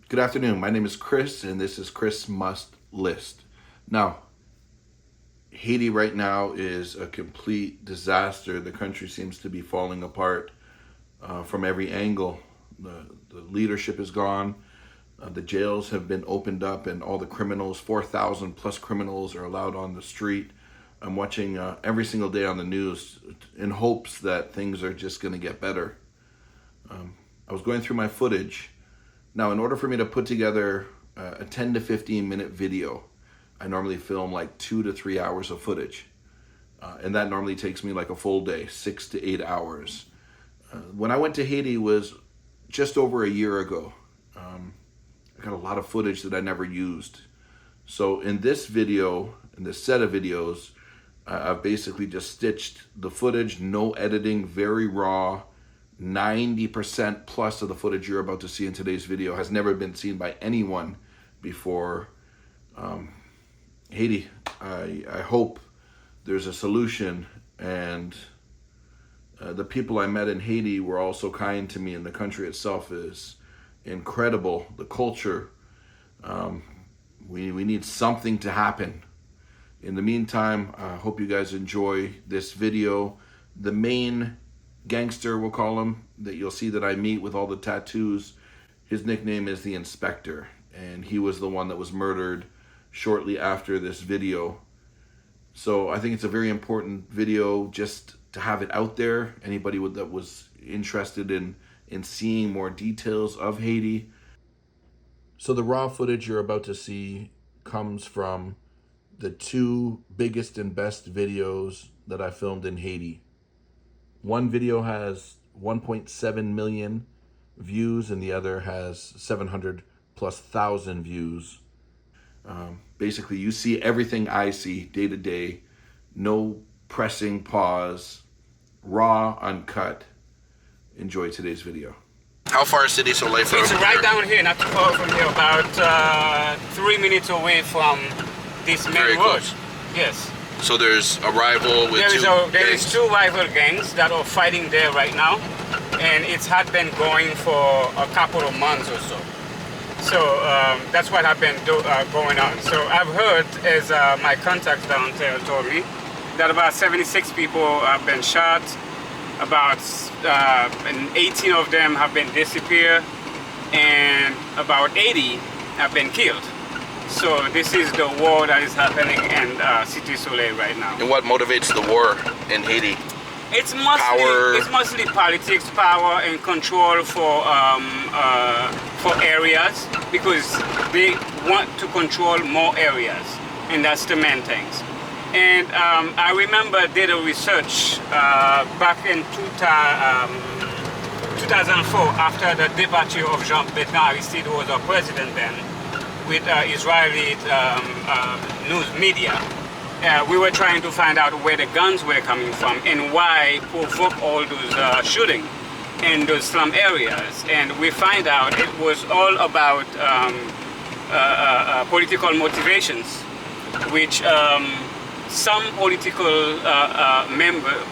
Good afternoon. My name is Chris, and this is Chris Must List. Now, Haiti right now is a complete disaster. The country seems to be falling apart from every angle. The leadership is gone. The jails have been opened up, and all the criminals, 4,000 plus criminals, are allowed on the street. I'm watching every single day on the news in hopes that things are just going to get better. I was going through my footage. Now, in order for me to put together a 10 to 15 minute video, I normally film like 2 to 3 hours of footage. And that normally takes me like a full day, 6 to 8 hours. When I went to Haiti was just over a year ago. I got a lot of footage that I never used. So in this video, in this set of videos, I've basically just stitched the footage, no editing, very raw. 90% plus of the footage you're about to see in today's video has never been seen by anyone before. Haiti, I hope there's a solution, and the people I met in Haiti were also kind to me, and the country itself is incredible. The culture, we need something to happen. In the meantime, I hope you guys enjoy this video. The main gangster, we'll call him, that you'll see that I meet with all the tattoos, his nickname is the Inspector, and he was the one that was murdered shortly after this video. So I think it's a very important video just to have it out there. Anybody that was interested in seeing more details of Haiti. So the raw footage you're about to see comes from the two biggest and best videos that I filmed in Haiti. One video has 1.7 million views, and the other has 700 plus thousand views. Basically, you see everything I see day to day. No pressing pause, raw, uncut. Enjoy today's video. How far is Cité Soleil from It's right down here, not too far from here, about 3 minutes away from this main Very road. close. Yes. So there's a rival with There is two rival gangs that are fighting there right now, and it's had been going for a couple of months or so. So that's what has been going on. So I've heard, as my contacts down there told me, that about 76 people have been shot, about 18 of them have been disappeared, and about 80 have been killed. So this is the war that is happening in Cité Soleil right now. And what motivates the war in Haiti? It's mostly politics, power, and control for areas, because they want to control more areas, and that's the main things. And I remember did a research back in 2004 after the departure of Jean-Bertrand Aristide, who was our president then, with Israeli news media. We were trying to find out where the guns were coming from and why provoke all those shooting in those slum areas. And we find out it was all about political motivations, which some political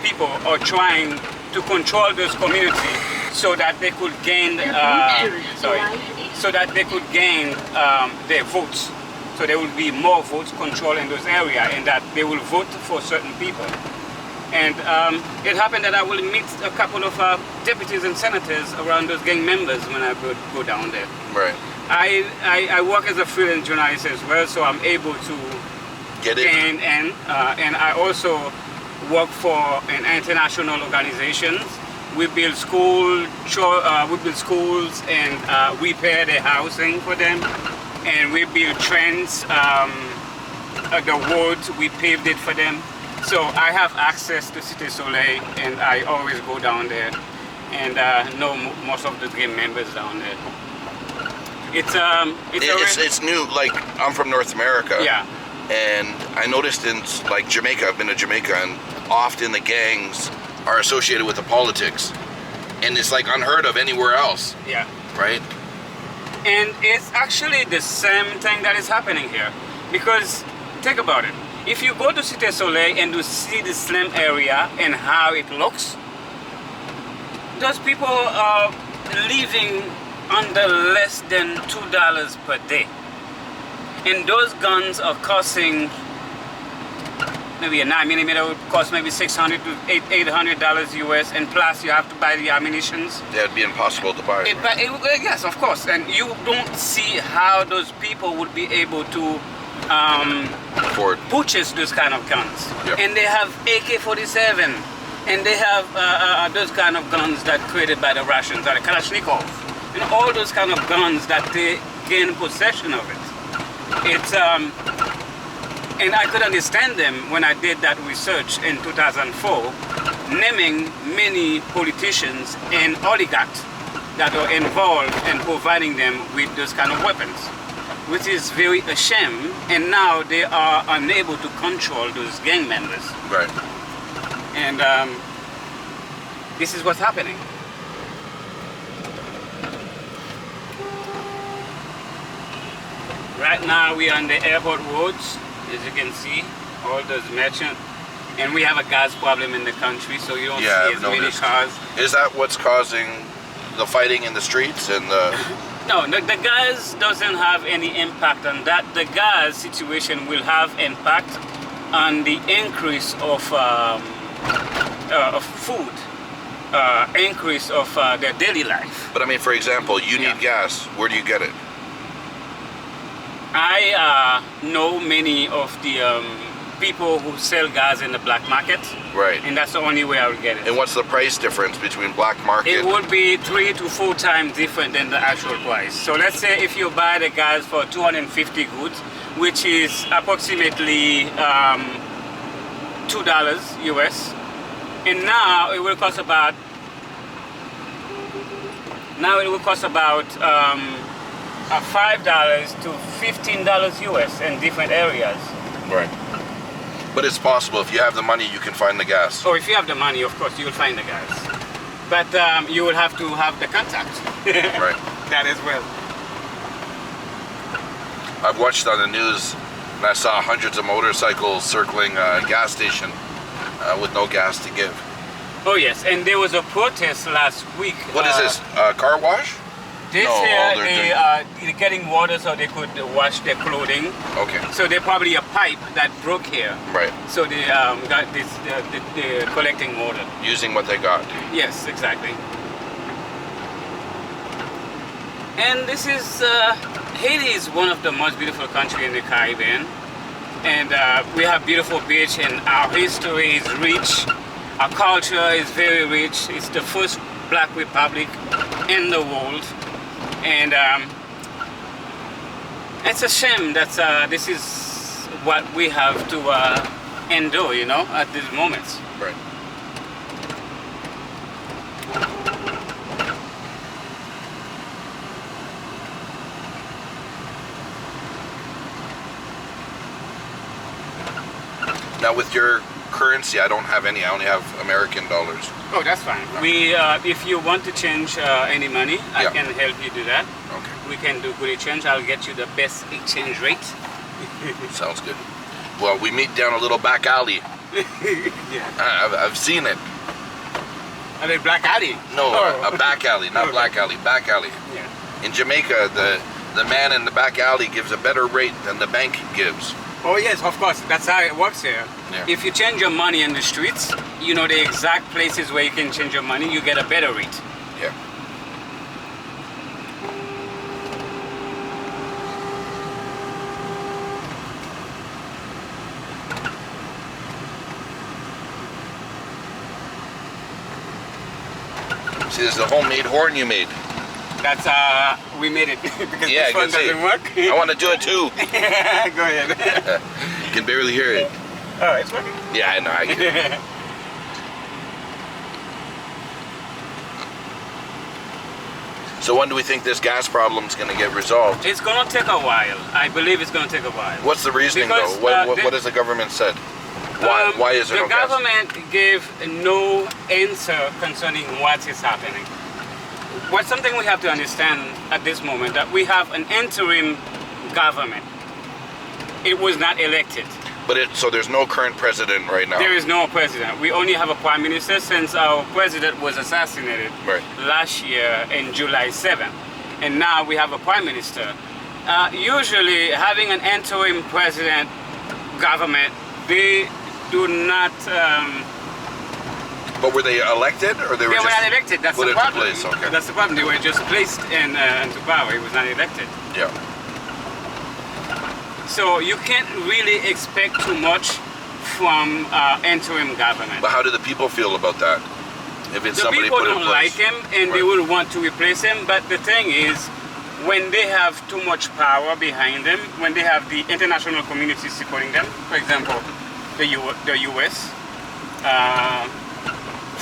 people are trying to control those communities so that they could gain their votes. So there will be more votes control in those areas, and that they will vote for certain people. And it happened that I will meet a couple of deputies and senators around those gang members when I go down there. Right. I work as a freelance journalist as well, so I'm able to get in. And I also work for an international organization. We build schools and repair their housing for them. And we build trains, the roads, we paved it for them. So I have access to Cité Soleil, and I always go down there and know most of the gang members down there. It's new. Like, I'm from North America. Yeah. And I noticed in like Jamaica, I've been to Jamaica, and often the gangs are associated with the politics, and it's like unheard of anywhere else. Yeah. Right. And it's actually the same thing that is happening here, because think about it. If you go to Cité Soleil and you see the slum area and how it looks, those people are living under less than $2 per day. And those guns are costing, maybe a 9mm would cost maybe $600 to $800 US, and plus you have to buy the ammunitions. Yeah, it'd be impossible to buy. Yes, of course. And you don't see how those people would be able to purchase those kind of guns. Yep. And they have AK-47, and they have those kind of guns that created by the Russians, like the Kalashnikov, and all those kind of guns that they gain possession of it. It's and I could understand them when I did that research in 2004, naming many politicians and oligarchs that are involved in providing them with those kind of weapons, which is very a shame. And now they are unable to control those gang members. Right. And this is what's happening. Right now we are on the airport roads, as you can see, all those merchants, and we have a gas problem in the country, so you don't see as many cars. Is that what's causing the fighting in the streets and the... No, the gas doesn't have any impact on that. The gas situation will have impact on the increase of food, increase of their daily life. But I mean, for example, you need gas. Where do you get it? I know many of the people who sell gas in the black market. Right. And that's the only way I will get it. And what's the price difference between black market? It would be 3 to 4 times different than the actual price. So let's say if you buy the gas for 250 goods, which is approximately $2 US, and now it will cost about $5 to $15 US in different areas. Right. But it's possible. If you have the money, you can find the gas. Oh, if you have the money, of course, you will find the gas. But you will have to have the contact. Right. That as well. I've watched on the news, and I saw hundreds of motorcycles circling a gas station with no gas to give. Oh yes, and there was a protest last week. What is this? Car wash? This No, here, they're they're getting water so they could wash their clothing. Okay. So they're probably a pipe that broke here. Right. So they got this, they're collecting water. Using what they got. Yes, exactly. And this is, Haiti is one of the most beautiful countries in the Caribbean. And we have beautiful beach, and our history is rich. Our culture is very rich. It's the first Black republic in the world. And it's a shame that this is what we have to endure, you know, at these moments. Right. Now with your currency, I don't have any. I only have American dollars. Oh, that's fine. We, if you want to change any money, I can help you do that. Okay. We can do good exchange. I'll get you the best exchange rate. Sounds good. Well, we meet down a little back alley. Yeah. I've seen it. Are they Black Alley? No, Oh. a back alley, not black alley. Back alley. Yeah. In Jamaica, the man in the back alley gives a better rate than the bank gives. Oh yes, of course. That's how it works here. Yeah. If you change your money in the streets, you know the exact places where you can change your money, you get a better rate. Yeah. See, this is a homemade horn you made. That's we made it because Yeah, this one doesn't work. I want to do it too. Go ahead. You can barely hear it. Oh, it's working. Yeah, I know. I get it. So when do we think this gas problem is going to get resolved? It's gonna take a while. I believe it's gonna take a while. What's the reasoning Because, though? What has the government said? Why is there no gas? The government gave no answer concerning what is happening. What's something we have to understand at this moment, that we have an interim government. It was not elected. But so there's no current president right now. There is no president. We only have a prime minister since our president was assassinated Right. last year in July 7th. and now we have a prime minister. Usually, having an interim president government, they do not. But were they elected, or they were They were just not elected. That's put the into problem. place? Okay. That's the problem. They were just placed into power. He was not elected. Yeah. So you can't really expect too much from interim government. But how do the people feel about that? If it's The somebody people put in don't place? like him, and they will want to replace him. But the thing is, when they have too much power behind them, when they have the international community supporting them, for example, the U.S.,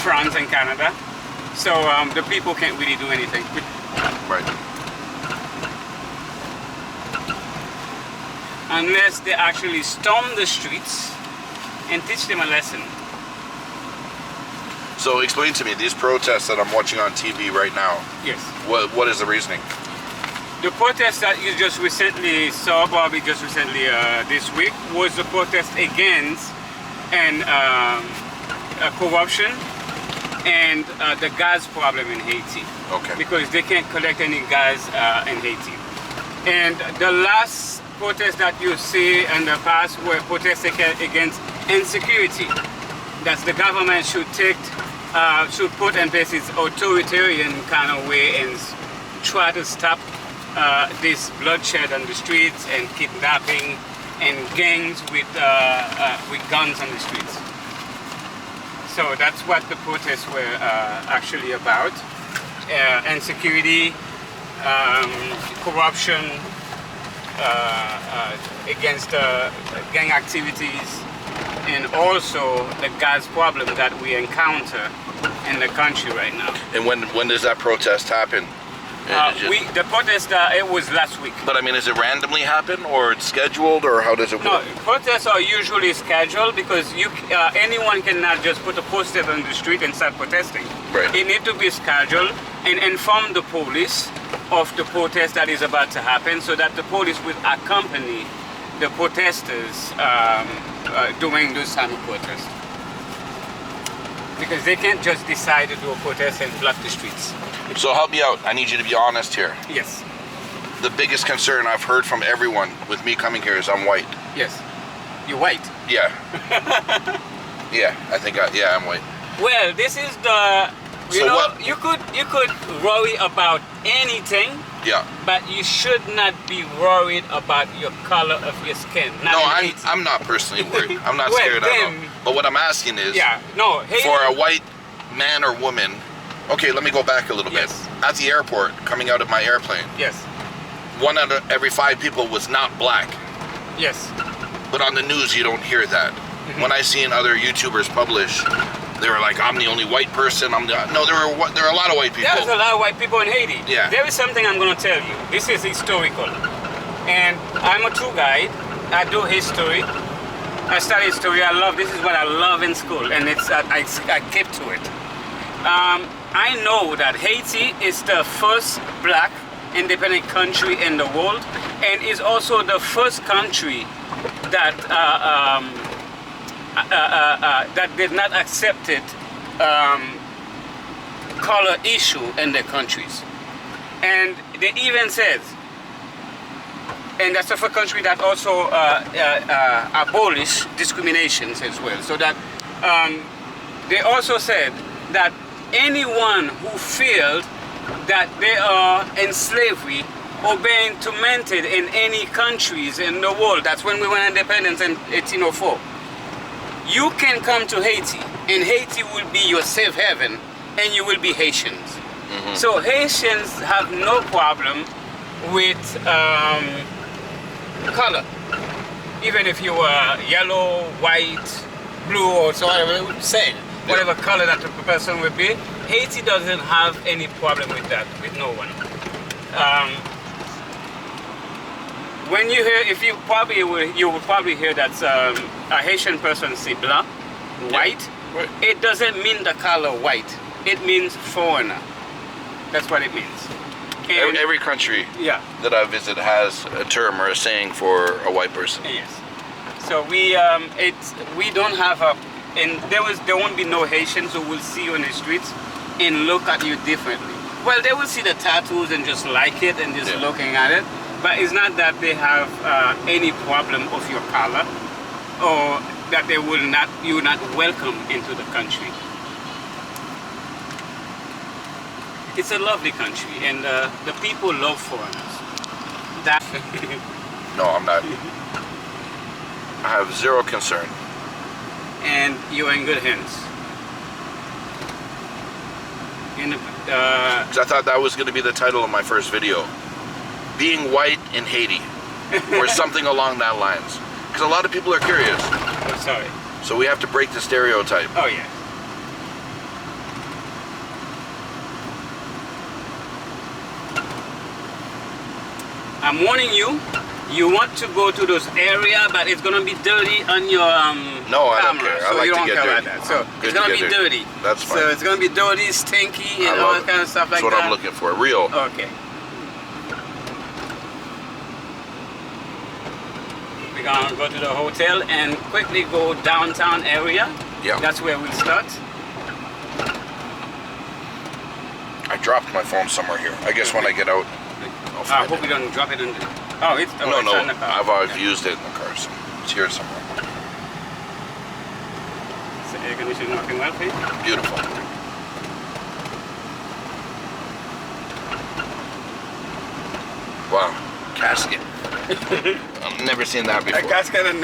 France, and Canada, so the people can't really do anything. Right. Unless they actually storm the streets and teach them a lesson. So explain to me, these protests that I'm watching on TV right now, Yes. what is the reasoning? The protest that you just recently saw, probably just recently this week, was the protest against corruption and the gas problem in Haiti. Okay. Because they can't collect any gas in Haiti. And the last protest that you see in the past were protests against insecurity. That the government should should put in place its authoritarian kind of way and try to stop this bloodshed on the streets and kidnapping and gangs with guns on the streets. So that's what the protests were actually about. Insecurity, corruption, against gang activities, and also the gas problem that we encounter in the country right now. And when does that protest happen? The protest, it was last week. But I mean, is it randomly happen, or it's scheduled, or how does it No, work? protests are usually scheduled because anyone cannot just put a poster on the street and start protesting. Right. It needs to be scheduled and inform the police of the protest that is about to happen, so that the police will accompany the protesters during those time of protest. Because they can't just decide to do a protest and block the streets. So help me out. I need you to be honest here. Yes. The biggest concern I've heard from everyone with me coming here is I'm white. Yes. You're white. Yeah. Yeah, I'm white. Well, this is the. So what? You could worry about anything, Yeah. but you should not be worried about your color of your skin. Not No, in I'm Haiti. I'm not personally worried. I'm not Well, scared at all. then- But what I'm asking is, Yeah. No. Haiti, for a white man or woman, okay, let me go back a little bit. Yes. At the airport, coming out of my airplane, Yes. 1 out of every 5 people was not black. Yes. But on the news, you don't hear that. Mm-hmm. When I seen other YouTubers publish, they were like, "I'm the only white person." No, there are a lot of white people. There's a lot of white people in Haiti. Yeah. There is something I'm going to tell you. This is historical. And I'm a tour guide. I do history. I study history. This is what I love in school. And I kept to it. I know that Haiti is the first black independent country in the world. And is also the first country that that did not accept it color issue in their countries. And they even said, and that's the first country that also abolished discriminations as well. So that they also said that anyone who feels that they are in slavery or being tormented in any countries in the world, that's when we went independence in 1804, you can come to Haiti, and Haiti will be your safe haven, and you will be Haitians. Mm-hmm. So Haitians have no problem with color. Even if you are yellow, white, blue, or so whatever, same. Whatever color that the person will be, Haiti doesn't have any problem with that, with no one. When you hear, you will probably hear that a Haitian person say blanc, white. Right. It doesn't mean the color white. It means foreigner. That's what it means. And Every country yeah. that I visit has a term or a saying for a white person. Yes. So we don't have and there won't be no Haitians who will see you in the streets and look at you differently. Well, they will see the tattoos and just like it and just looking at it. But it's not that they have any problem of your color, or that they will not, you will not welcome into the country. It's a lovely country, and the people love foreigners. That No, I'm not. I have zero concern. and you're in good hands. In the, 'Cause I thought that was going to be the title of my first video. Being white in Haiti. Or something along that lines. Because a lot of people are curious. oh, sorry. So we have to break the stereotype. Oh, yeah. I'm warning you. You want to go to those area, but it's gonna be dirty on your No, I don't camera. care. I So like you to don't get care dirty. about that. So Good it's to gonna get be dirty. dirty. That's fine. So it's gonna be dirty, stinky, I and all love that kind of stuff like That's what that. I'm looking for. Real. Okay. We're gonna go to the hotel and quickly go downtown area. Yeah. That's where we'll start. I dropped my phone somewhere here. I guess when I get out, I'll I find hope it. we don't drop it in the... Oh, it's, No, it's in the car. I've used it in the car, so it's here somewhere. Is the air conditioning working well for you? Beautiful. Wow, casket. I've never seen that A before. casket and...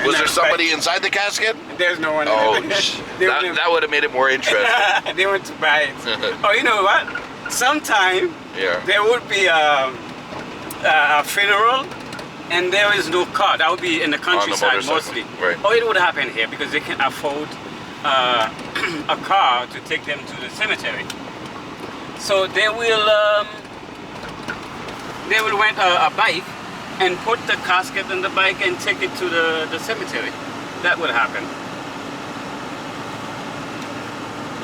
Was there somebody inside the casket? There's no one Oh, in it. that would have made it more interesting. They went to buy it. Oh, you know what? Sometime Yeah. there would be a funeral and there is no car. That would be in the countryside motorcycle, mostly. right. Or it would happen here because they can afford a car to take them to the cemetery. So they will rent a bike and put the casket in the bike and take it to the cemetery. That will happen.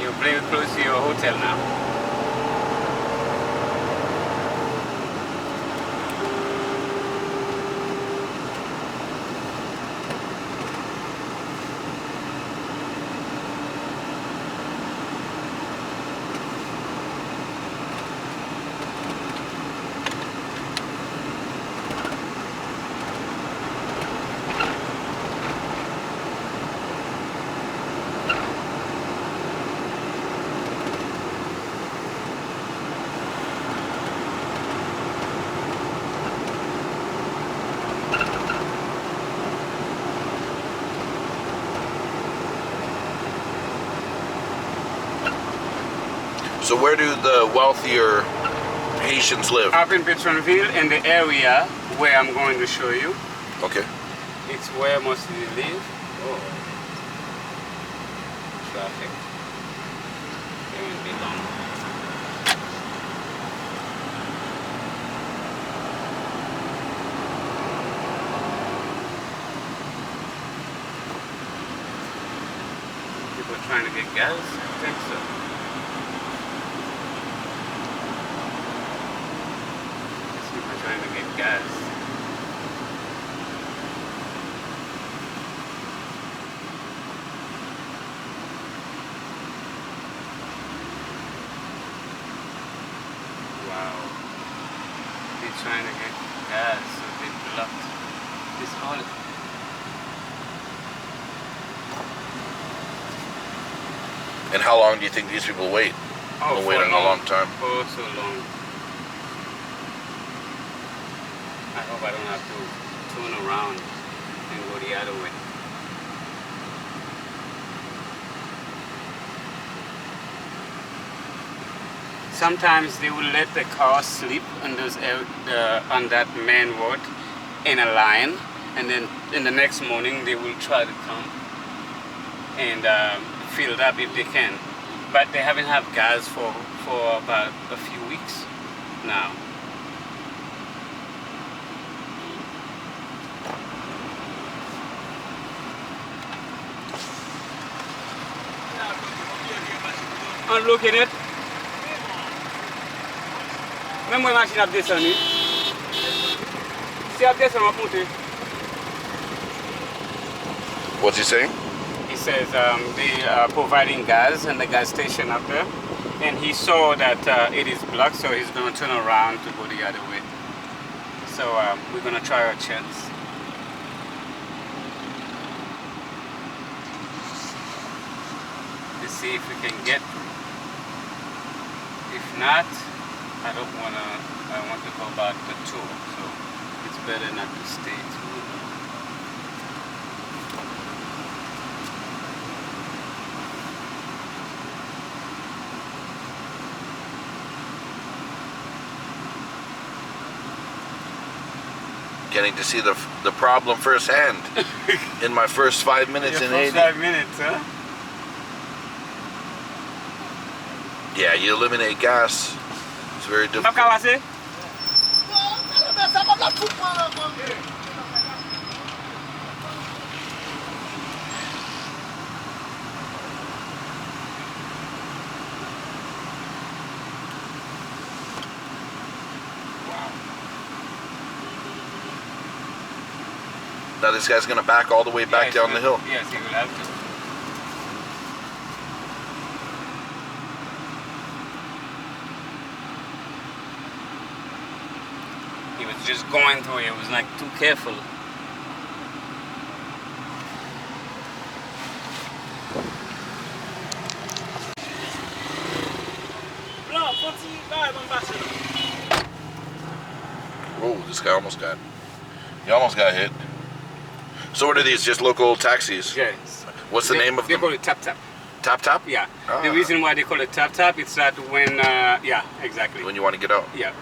You're very close to your hotel now. So where do the wealthier Haitians live? Up in Petronville, in the area where I'm going to show you. Okay. It's where mostly they live. Oh. Traffic. It won't be long. People trying to get gas? I think so. People trying to get gas. Wow. They're trying to get gas, so they blocked this all. And how long do you think these people wait? Oh, They're for waiting a long time. For so long. I hope I don't have to turn around and go the other way. Sometimes they will let the car sleep on those on that main road in a line, and then in the next morning they will try to come and fill it up if they can. But they haven't had gas for about a few weeks now. Unlock it. Même moi machine a descendu. Si a descendu, on va monter. What's he saying? He says they are providing gas in the gas station up there, and he saw that it is blocked, so he's going to turn around to go the other way. So we're going to try our chance. To see if we can get through. If not, I want to go back the tour, so it's better not to stay too long. Getting to see the problem firsthand in my first 5 minutes in Haiti. 5 minutes, huh? Yeah, you eliminate gas. It's very difficult. Now this guy's gonna back all the way back down the hill. Yes, he will have to. He was just going through it. He was like too careful. Oh, this guy almost got. He almost got hit. So what are these? Just local taxis? Yes. What's the name of them? They call it tap tap. Tap tap? Yeah. Ah. The reason why they call it tap tap is that when yeah, exactly. When you want to get out. Yeah.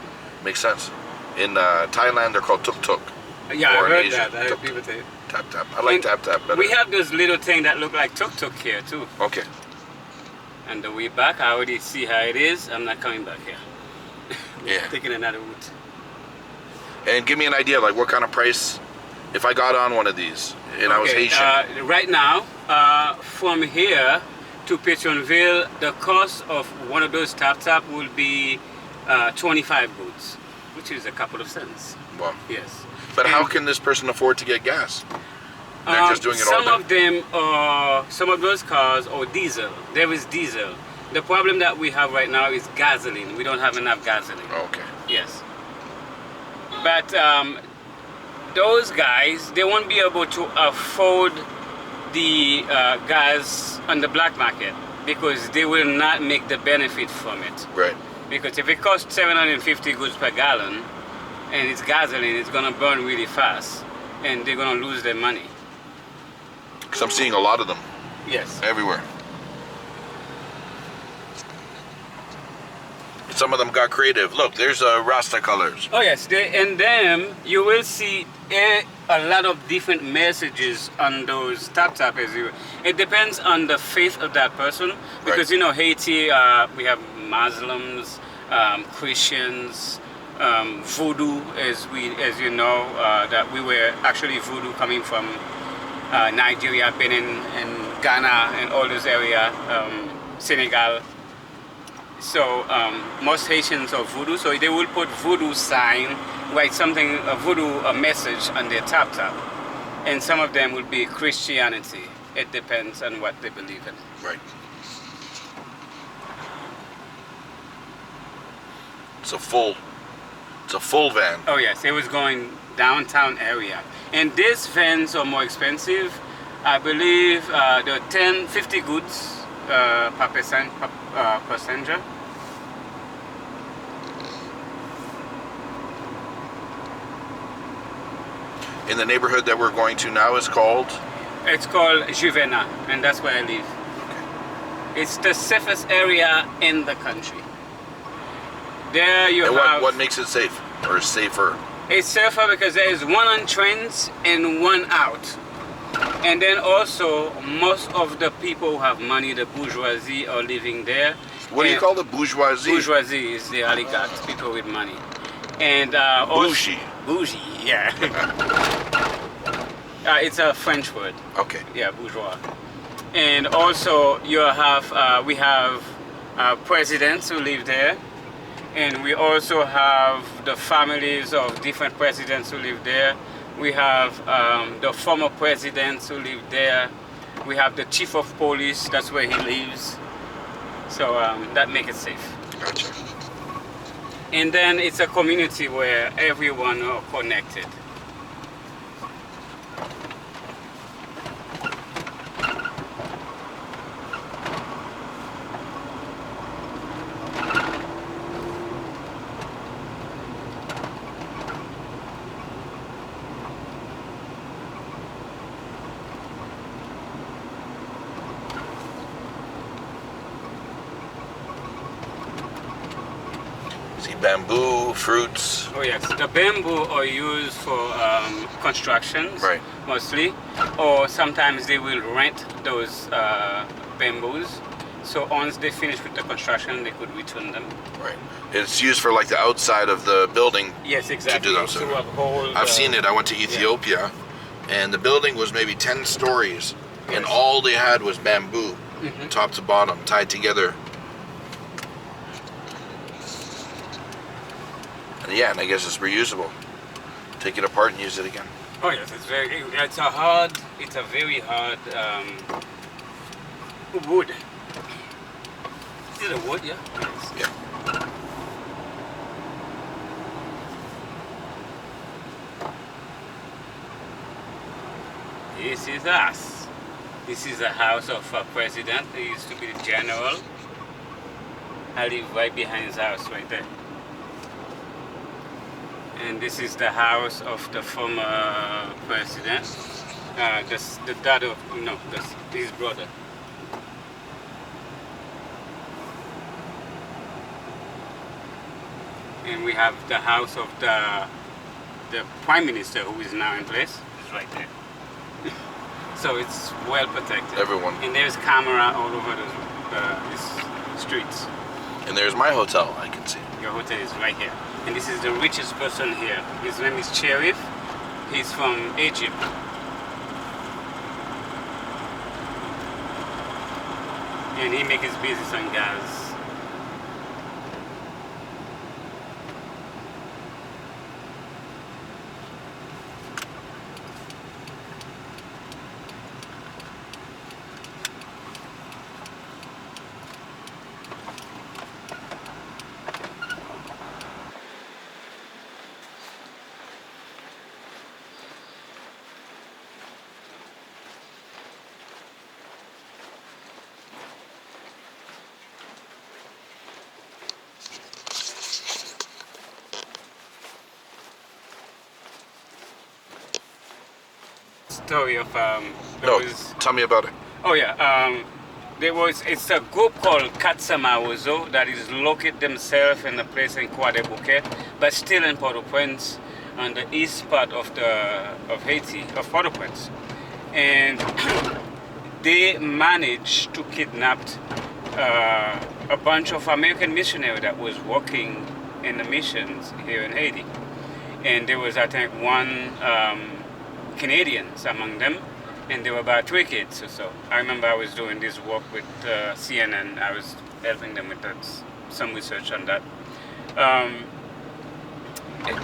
Makes sense. In Thailand, they're called tuk tuk. Yeah, I heard Asia, that. I heard people say tap tap. I like tap tap better. We have those little things that look like tuk tuk here too. Okay. And the way back, I already see how it is. I'm not coming back here. Yeah. Taking another route. And give me an idea, like what kind of price, if I got on one of these and I was Haitian. Right now, from here to Pétionville, the cost of one of those tap tap will be 25 goods, which is a couple of cents. Wow. Yes. But how can this person afford to get gas? They're just doing it all day. Some of them are, some of those cars are diesel. There is diesel. The problem that we have right now is gasoline. We don't have enough gasoline. Okay. Yes. But those guys, they won't be able to afford the gas on the black market because they will not make the benefit from it. Right. Because if it costs 750 goods per gallon and it's gasoline, it's going to burn really fast and they're going to lose their money. Because I'm seeing a lot of them. Yes. Everywhere. Some of them got creative. Look, there's Rasta colors. Oh yes, in them you will see a lot of different messages on those tap tap. It depends on the faith of that person because Right. you know Haiti, we have Muslims, Christians, voodoo, as you know, that we were actually voodoo coming from Nigeria, Benin, and Ghana, and all those areas, Senegal. So most Haitians are voodoo, so they will put voodoo sign, write something, a voodoo a message on their tap tap. And some of them will be Christianity. It depends on what they believe in. Right. It's a full van. Oh yes, it was going downtown area. And these vans are more expensive. I believe they're 50 goods per passenger. In the neighborhood that we're going to now is called? It's called Juvena, and that's where I live. It's the safest area in the country. There you and have... what makes it safe, or safer? It's safer because there is one entrance and one out. And then also, most of the people who have money, the bourgeoisie, are living there. What do you call the bourgeoisie? Bourgeoisie is the oligarchs, people with money. And Bougie. Bougie, yeah. It's a French word. Okay. Yeah, bourgeois. And also, you have we have presidents who live there. And we also have the families of different presidents who live there. We have the former presidents who live there. We have the chief of police, that's where he lives. So that makes it safe. Gotcha. And then it's a community where everyone are connected. See bamboo, fruits. Oh yes, the bamboo are used for constructions, Right. mostly, or sometimes they will rent those bamboos. So once they finish with the construction, they could return them. Right. It's used for like the outside of the building. Yes, exactly. those. To uphold, I've seen it. I went to Ethiopia, and the building was maybe 10 stories, and all they had was bamboo, top to bottom, tied together. And yeah, and I guess it's reusable. Take it apart and use it again. Oh yes, it's a very hard wood. Is it a wood? Yeah. Yes. Yeah. This is us. This is the house of a president. He used to be the general. I live right behind his house, right there. And this is the house of the former president. The dad of, no, his brother. And we have the house of the prime minister who is now in place. It's right there. So it's well protected. Everyone. And there's camera all over these streets. And there's my hotel, I can see. Your hotel is right here. And this is the richest person here. His name is Sheriff. He's from Egypt. And he makes his business on gas. Story of Tell me about it. Oh yeah, it's a group called Katsamawozo that is located themselves in a place in Croix-des-Bouquets, but still in Port-au-Prince, on the east part of Haiti, of Port-au-Prince. And they managed to kidnap a bunch of American missionaries that was working in the missions here in Haiti. And there was, I think, one Canadians among them, and there were about 3 kids or so. I remember I was doing this work with CNN. I was helping them with some research on that.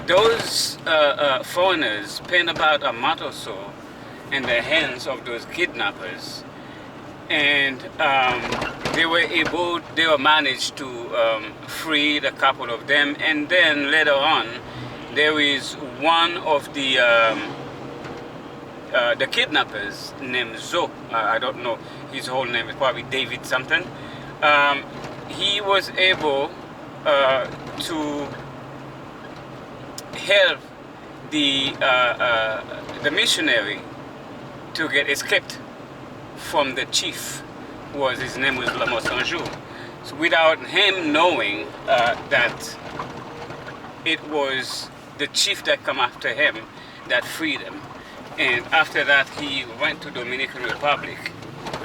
Those foreigners spent about a month or so in the hands of those kidnappers, and they were managed to free a couple of them, and then later on there is one of the kidnappers named Zo. I don't know his whole name, it's probably David something. He was able to help the missionary to get escaped from the chief. His name was Lamos Sanjou. So without him knowing that it was the chief that come after him that freed him. And after that, he went to Dominican Republic,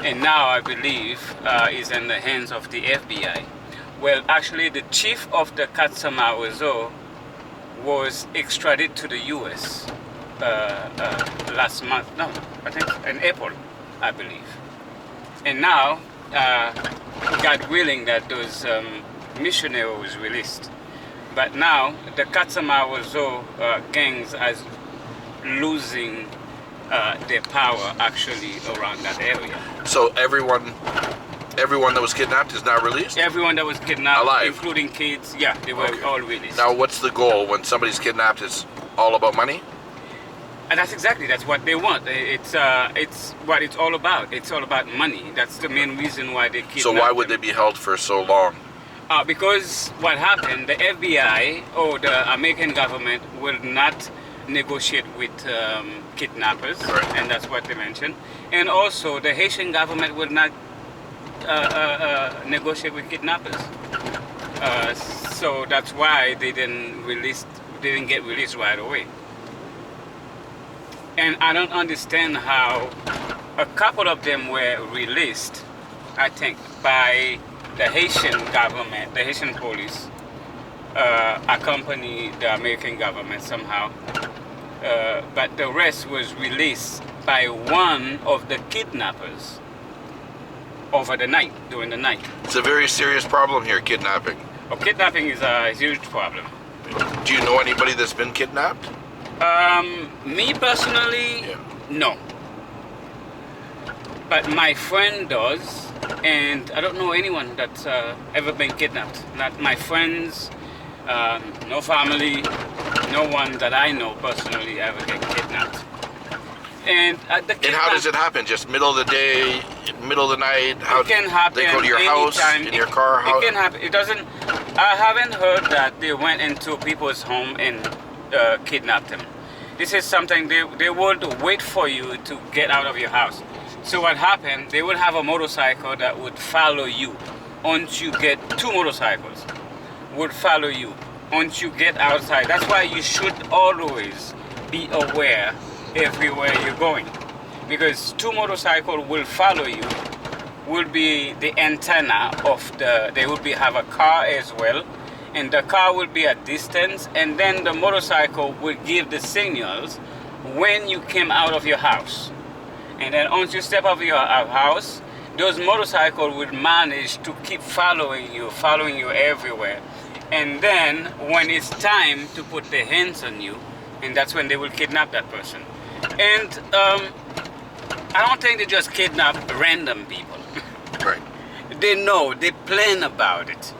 and now I believe is in the hands of the FBI. Well, actually, the chief of the Katsamawozo was extradited to the U.S. Last month. No, I think in April, I believe. And now, God willing, that those missionaries was released. But now, the Katsamawozo gangs are losing their power actually around that area. So everyone everyone that was kidnapped is now released? Everyone that was kidnapped, Alive. including kids, yeah, they were all released. Now, what's the goal when somebody's kidnapped? It's all about money? And that's what they want. It's what it's all about. It's all about money. That's the main reason why they kidnapped So why would them. they be held for so long? Because what happened, the FBI or the American government will not negotiate with kidnappers, Right. and that's what they mentioned. And also, the Haitian government will not negotiate with kidnappers. So that's why they didn't get released right away. And I don't understand how a couple of them were released, I think, by the Haitian government, the Haitian police, accompany the American government somehow. But the rest was released by one of the kidnappers over the night, during the night. It's a very serious problem here, kidnapping. Kidnapping is a huge problem. Do you know anybody that's been kidnapped? Me personally, Yeah. no. But my friend does, and I don't know anyone that's ever been kidnapped. Not my friends, no family, no one that I know personally ever get kidnapped. And And how does it happen? Just middle of the day, middle of the night? How it can happen. They go to your house, anytime. in your car? How? It can happen. It doesn't. I haven't heard that they went into people's home and kidnapped them. This is something they would wait for you to get out of your house. So what happened? They would have a motorcycle that would follow you. Once you get two motorcycles, would follow you. Once you get outside, that's why you should always be aware everywhere you're going, because two motorcycles will follow you, will be the antenna of they will have a car as well, and the car will be at distance, and then the motorcycle will give the signals when you came out of your house. And then once you step out of your house, those motorcycles will manage to keep following you everywhere. And then when it's time to put their hands on you, and that's when they will kidnap that person. And I don't think they just kidnap random people. Right. They know, they plan about it.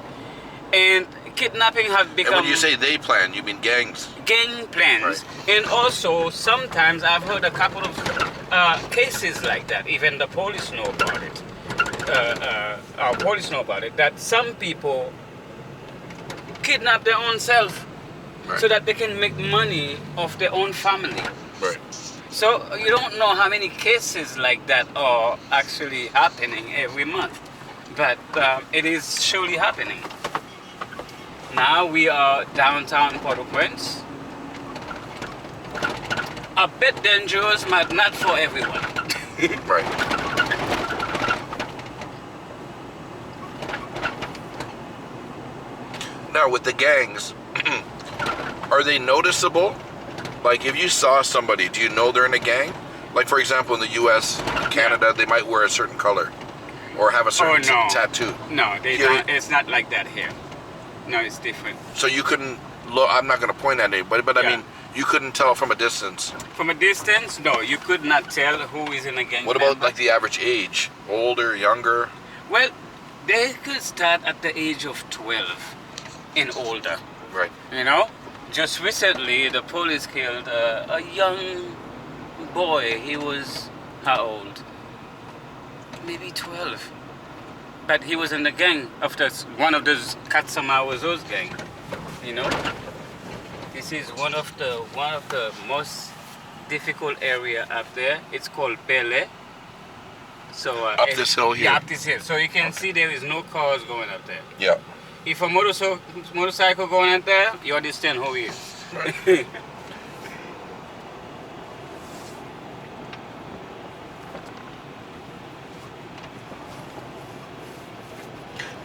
And kidnapping have become... And when you say they plan, you mean gangs? Gang plans. Right. And also, sometimes I've heard a couple of cases like that. Even the police know about it. Our police know about it. That some people kidnap their own self, Right. so that they can make money off their own family. Right. So you don't know how many cases like that are actually happening every month, but it is surely happening. Now we are downtown Port-au-Prince. A bit dangerous, but not for everyone. Right. Now with the gangs, are they noticeable? Like if you saw somebody, do you know they're in a gang? Like for example in the US, Canada, they might wear a certain color or have a certain no. tattoo. No, they Here- don't, it's not like that here. No, it's different. So you couldn't look, I'm not going to point at anybody, but I Yeah. mean, you couldn't tell from a distance. From a distance, no, you could not tell who is in a gang. What about member. like the average age? Older, younger? Well, they could start at the age of 12 and older. Right. You know, just recently the police killed a young boy. He was how old? Maybe 12. But he was in the gang of one of those Katsamawazo's gang. You know, this is one of the most difficult area up there. It's called Bel Air. So Up this hill here? Yeah, up this hill. So you can see there is no cars going up there. Yeah. If a motorcycle going out there, you understand who he is. Right.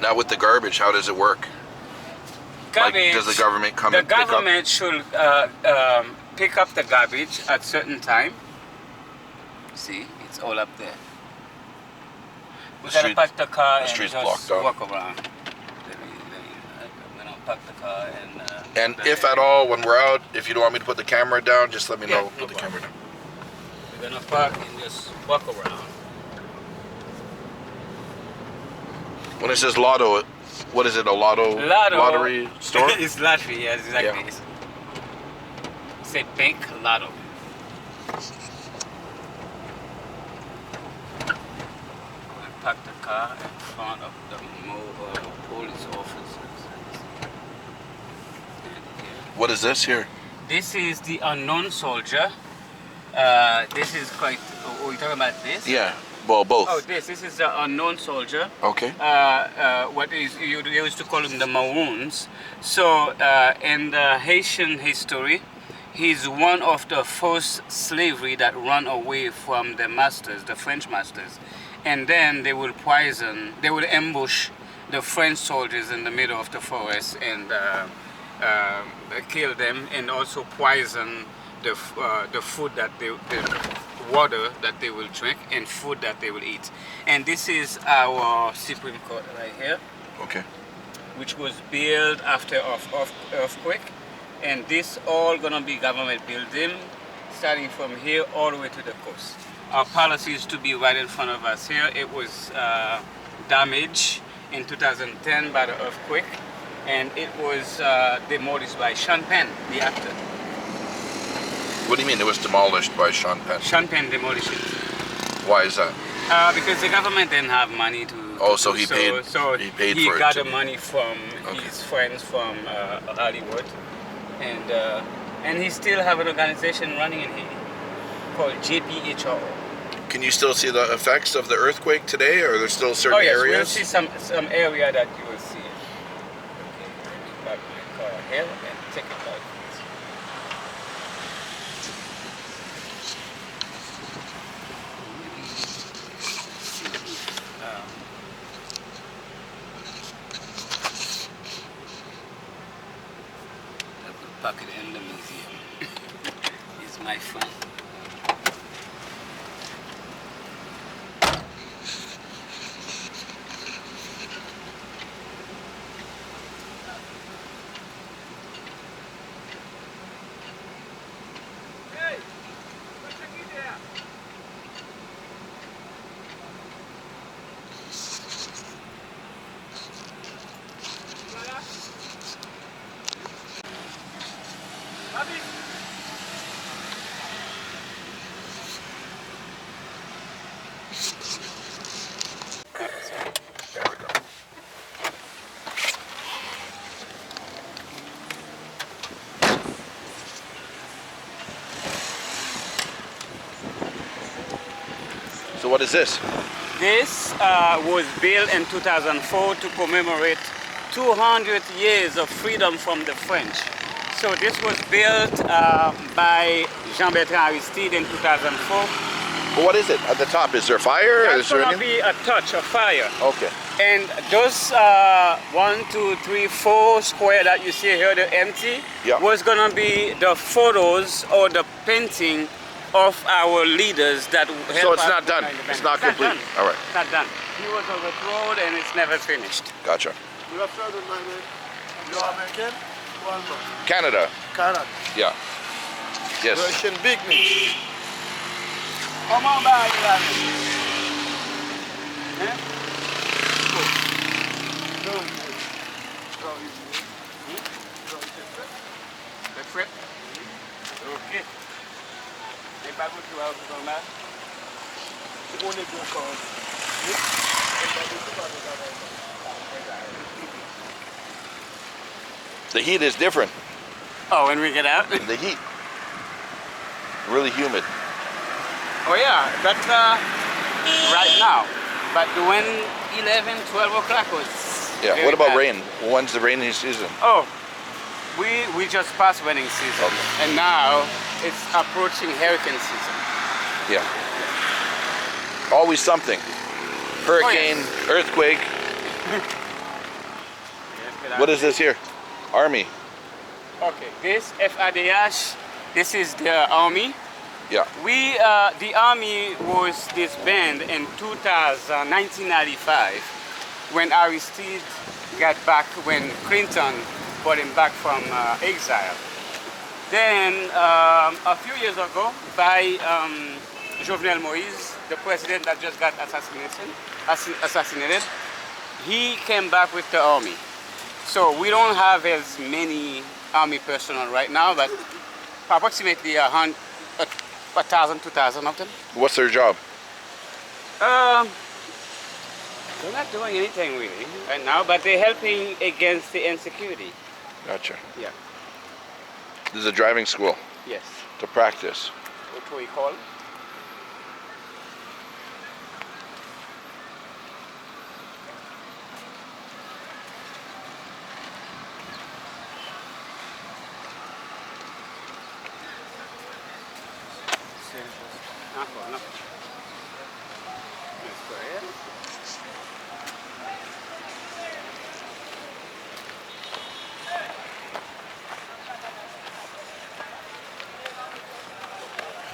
Now with the garbage, how does it work? Like, does the government come and The pick up? government should pick up the garbage at certain time. See, it's all up there. We gotta street- park the car the and street's just blocked off. walk around. I'm gonna park the car and. And if at all, when we're out, if you don't want me to put the camera down, just let me Yeah, know. no Put the camera down. We're gonna park and just walk around. When it says lotto, what is it? A lottery store? It's lottery, yes, exactly. Yeah. Say bank lotto. We parked the car in front of the police officers. What is this here? This is the unknown soldier. This is quite. Oh, you talking about this? Yeah. Well, both. Oh, this is the unknown soldier. Okay. What is you used to call them the Maroons. So in the Haitian history, he's one of the first slavery that run away from the masters, the French masters, and then they will ambush the French soldiers in the middle of the forest and kill them, and also poison the food that the water that they will drink and food that they will eat. And this is our Supreme Court right here. Okay. Which was built after earthquake, and this all gonna be government building, starting from here all the way to the coast. Our policy is to be right in front of us here. It was damaged in 2010 by the earthquake, and it was demolished by Sean Penn, the actor. What do you mean it was demolished by Sean Penn? Sean Penn demolished it. Why is that? Because the government didn't have money to. Oh, so he paid. So he paid he for got it. the money from his friends from Hollywood, and he still have an organization running in Haiti called JPHRO. Can you still see the effects of the earthquake today, or are there still certain Oh yes, areas? we'll see some area that you will see. Okay, let me park my car here and take it out. Park it in the museum. It's my friend. Hey, what's the key there? There we go. So what is this? This was built in 2004 to commemorate 200 years of freedom from the French. So this was built by Jean-Bertrand Aristide in 2004. Well, what is it at the top? Is there fire? That's Is there going to any? be a touch of fire. Okay. And those 1, 2, 3, 4 square that you see here, the empty, Yeah. was going to be the photos or the painting of our leaders that helped So it's us not done. behind the It's banner. not complete. Done. All right. It's not done. He was overthrown and it's never finished. Gotcha. You are from you are American? One more. Canada. Canada. Yeah. Yes. Russian big meat. Come on back, eh? The trip? Okay. Et pas vous tu vas au combat? On est bon quand The heat is different. Oh, when we get out? The heat. Really humid. Oh yeah, that's right now. But when 11, 12 o'clock was Yeah. very What about bad. rain? When's the rainy season? Oh, we just passed raining season. Okay. And now it's approaching hurricane season. Yeah. Always something. Hurricane, earthquake. What is this here? Army. Okay, this FADH, this is the army. Yeah. We, the army was disbanded in 1995 when Aristide got back, when Clinton brought him back from exile. Then a few years ago, by Jovenel Moïse, the president that just got assassinated, he came back with the army. So we don't have as many army personnel right now, but approximately 1,000, 2,000 of them. What's their job? They're not doing anything really right now, but they're helping against the insecurity. Gotcha. Yeah. This is a driving school Yes. to practice. What we call?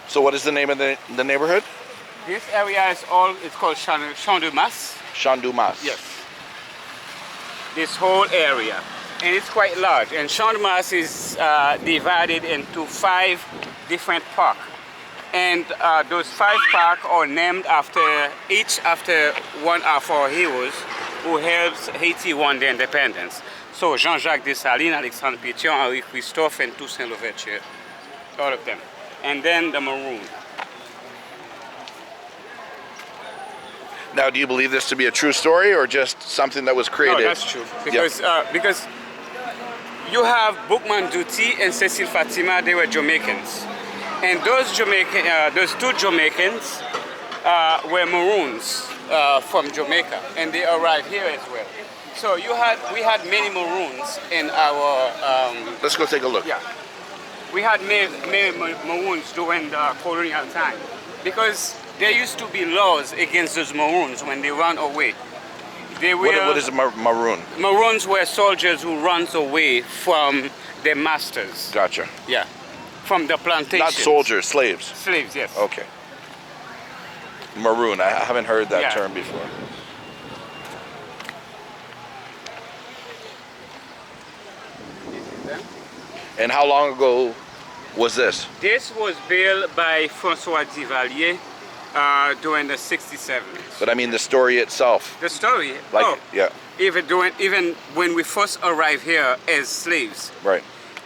So what is the name of the neighborhood? This area is it's called Champ de Masse. Chandumas. Yes. This whole area. And it's quite large. And Champ de Masse is divided into 5 different parks. And those 5 parks are named each after one of our heroes who helped Haiti won their independence. So Jean-Jacques Dessalines, Alexandre Pétion, Henri Christophe, and Toussaint Louverture. All of them. And then the maroon. Now, do you believe this to be a true story or just something that was created? No, that's true. Because you have Boukman Douti and Cecile Fatima, they were Jamaicans. And those two Jamaicans were maroons from Jamaica, and they arrived here as well. So we had many maroons in our... Let's go take a look. Yeah. We had many maroons during the colonial time because there used to be laws against those maroons when they ran away. What is a maroon? Maroons were soldiers who ran away from their masters. Gotcha. Yeah, from the plantations. Not soldiers, slaves. Slaves, yes. Okay. Maroon, I haven't heard that term before. And how long ago was this? This was built by François Duvalier during the 67. But I mean the story itself. The story? Like, yeah. Even when we first arrived here as slaves, Right.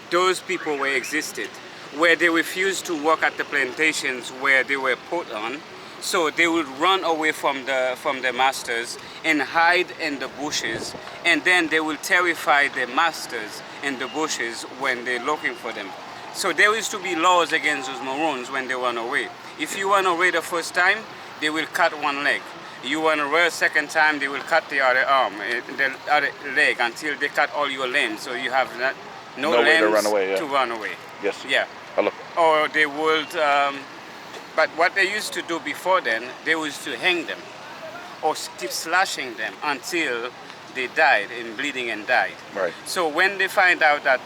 those people were existed, where they refused to work at the plantations where they were put on. So they would run away from their masters and hide in the bushes, and then they will terrify their masters in the bushes when they're looking for them. So there used to be laws against those maroons when they run away. If you run away the first time, they will cut one leg. You run away a second time, they will cut the other arm, the other leg, until they cut all your limbs. So you have no way limbs to run away. Yeah. to run away. Yes. Yeah. Hello. Or they would, but what they used to do before then, they used to hang them or keep slashing them until they died in bleeding and died. Right. So when they find out that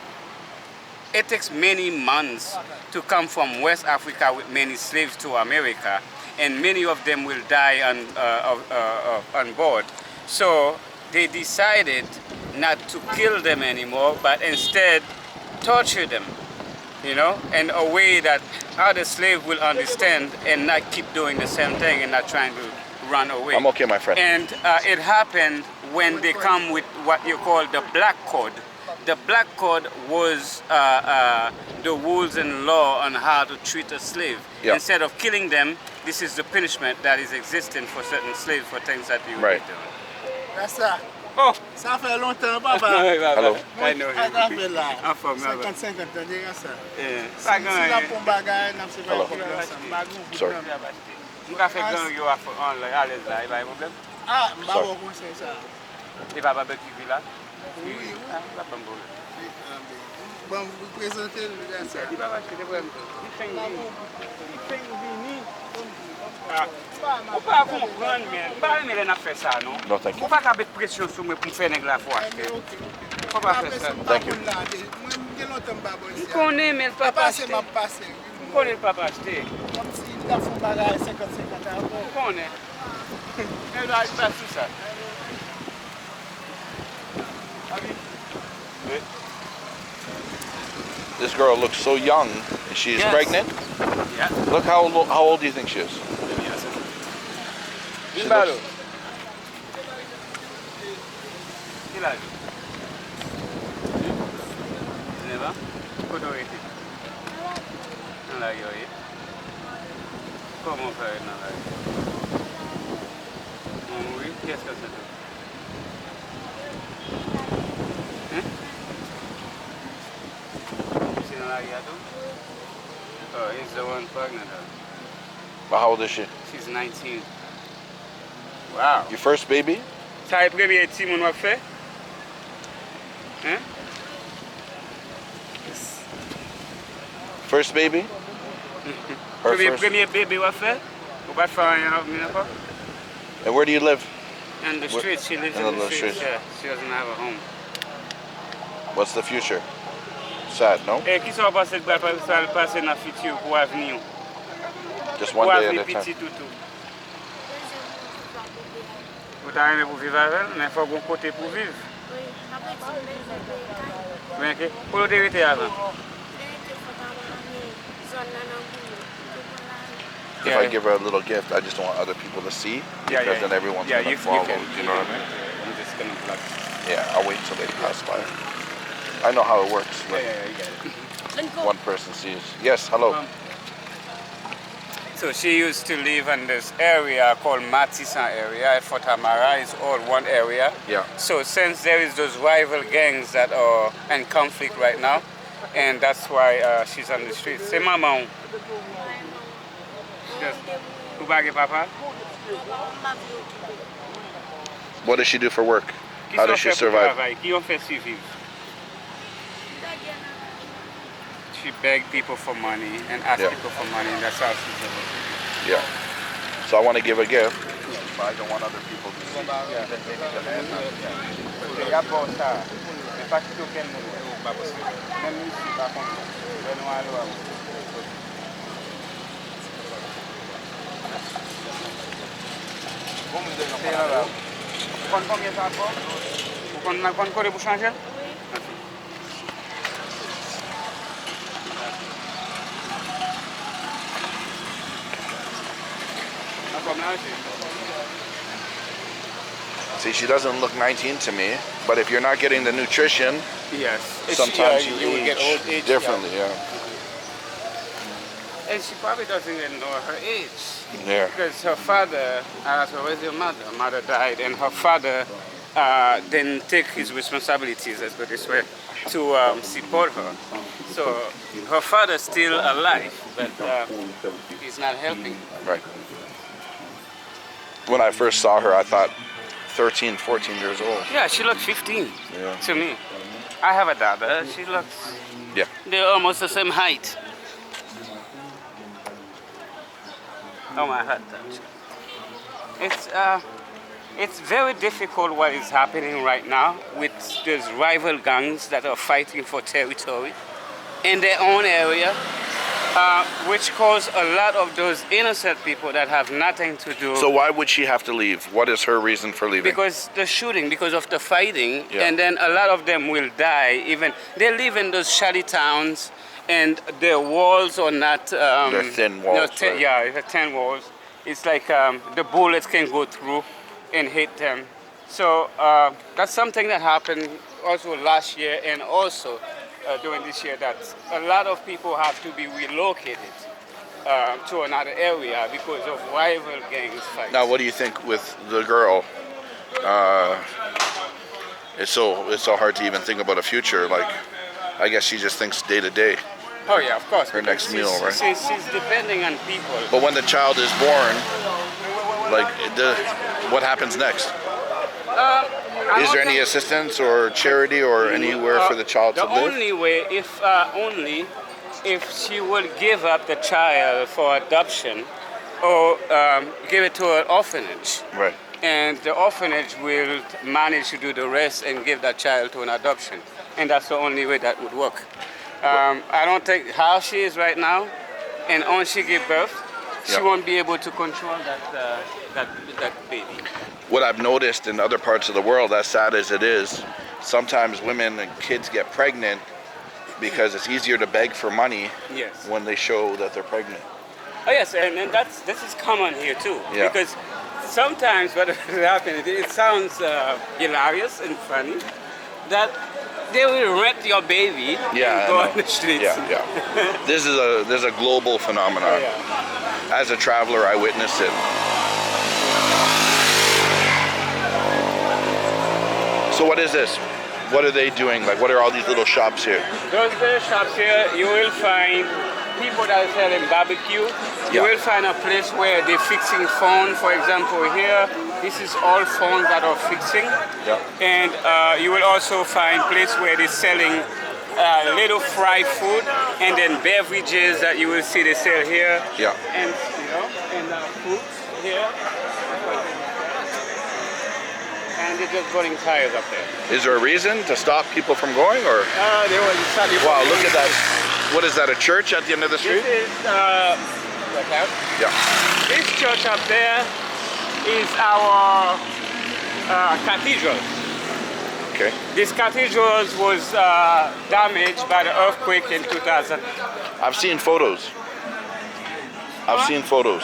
it takes many months to come from West Africa with many slaves to America, and many of them will die on board. So they decided not to kill them anymore, but instead torture them, you know, in a way that other slaves will understand and not keep doing the same thing and not trying to run away. I'm okay, my friend. And it happened when they come with what you call the Black Code. The Black Code was the rules and law on how to treat a slave. Yeah. Instead of killing them, this is the punishment that is existing for certain slaves for things that you would be doing. That's ça. Oh! Ça fait longtemps, papa. Hello. I know I got him. là. I'm from 50-50 ans, déjà ça. Si Yeah. la pour bagay, n'a pas Hello. problème ça. Bagou. Sorry. Je vais faire gang yo à l'aise là, il va y avoir problème. Ah, m'ba conseil ça. Il va barbecue là. Oui, oui. Ah, va pas me brûler. Bon, vous présentez le ça. Il va acheter des problèmes. Il fait vini. Ou pas comprendre, mais il n'a pas fait ça, non? No, thank you. Ou pas qu'avec pression sur moi pour faire la fois. Faut pas faire ça. Thank you. Je connais, mais le papa acheté. Je connais le papa acheté. Comme si il a fait bagay 50-50 ans. Je connais. Mais là, il passe tout ça. This girl looks so young. She's Yes. pregnant. Yeah. Look how old do you think she is? She looks, Qui l'a vu? Never? Autorité. Dans la gueule. Comment faire dans la gueule? Oui, qu'est-ce que c'est? Hein? C'est dans la gueule? Oh, he's the one pregnant. But how old is she? She's 19. Wow. Your first baby? Ça est premier petit mon a fait? Hein? First baby? Her first. Premier bébé a fait? Ou pas faire rien n'importe? And where do you live? In the streets, she lives In in the the streets. streets. Yeah, she doesn't have a home. What's the future? Sad, no? Et qui sont passés ça va passer dans le futur pour l'avenir? Just Pour one day l'avenir at a petit time. toutou. Vous t'arrivez pour vivre avec elle, mais il faut un côté pour vivre. Mais que pour l'autorité avant. If I give her a little gift, I just don't want other people to see because then everyone's yeah, gonna you follow. can, You know what I mean? I'm just gonna block. Yeah, I'll wait till they pass by. I know how it works. When You get it. one person sees. Yes, hello. So she used to live in this area called Matissan area at Fort Amara. It's all one area. Yeah. So since there is those rival gangs that are in conflict right now, and that's why she's on the streets. C'est maman. Vous baguez papa? What does she do for work? How does she survive? Qui ont fait survivre? She begged people for money and asked Yeah. people for money, and that's how she survived. Yeah. So I want to give a gift, but I don't want other people to see. Il y a pas ça. C'est pas tout qu'elle ne pas possible. Même ici, par contre, elle nous a l'eau. C'est là. Vous comptez combien ça encore? Vous comptez combien pour changer? Merci. See, she doesn't look 19 to me, but if you're not getting the nutrition, Yes. sometimes you will get old age differently. Yeah. And she probably doesn't even know her age. Yeah. Because her father, I asked her, where's your mother? Her mother died, and her father didn't take his responsibilities, let's go this way, to support her. So her father's still alive, but he's not helping. Right. When I first saw her, I thought 13, 14 years old. Yeah, she looks 15 Yeah. to me. I have a daughter. She looks, Yeah. they're almost the same height. Oh, my heart touch. It's very difficult what is happening right now with those rival gangs that are fighting for territory in their own area, which cause a lot of those innocent people that have nothing to do. So why would she have to leave? What is her reason for leaving? Because the shooting, because of the fighting, Yeah. and then a lot of them will die. Even they live in those shanty towns, and their walls are not. They're thin walls, right? Yeah, they're thin walls. It's like the bullets can go through and hit them. So that's something that happened also last year, and also during this year, that a lot of people have to be relocated to another area because of rival gangs fights. Now, what do you think with the girl? It's so hard to even think about a future. Like, I guess she just thinks day to day. Oh yeah, of course. Her next meal, right? She's depending on people. But when the child is born, like, what happens next? Is there any assistance or charity or anywhere for the child to The live? only way, only if she will give up the child for adoption, or give it to an orphanage. Right. And the orphanage will manage to do the rest and give that child to an adoption. And that's the only way that would work. I don't think how she is right now, and once she give birth, she Yeah. won't be able to control that baby. What I've noticed in other parts of the world, as sad as it is, sometimes women and kids get pregnant because it's easier to beg for money Yes. when they show that they're pregnant. Oh yes, and this is common here too. Yeah. Because sometimes what happens, it sounds hilarious and funny, that they will rent your baby Yeah, and go I know. on the streets. Yeah. This is a global phenomenon. Yeah. As a traveler, I witnessed it. So what is this? What are they doing? Like, what are all these little shops here? Those little shops here, you will find people that are selling barbecue. You Yeah. will find a place where they're fixing phone. For example, here, this is all phones that are fixing. Yeah. And you will also find place where they're selling little fried food and then beverages that you will see they sell here. Yeah. And and fruits here. And they're just burning tires up there. Is there a reason to stop people from going, or? They will start you. Wow, look at that. What is that, a church at the end of the street? This is look out. Yeah. This church up there is our cathedral. Okay. This cathedral was damaged by the earthquake in 2000. I've seen photos. I've seen photos.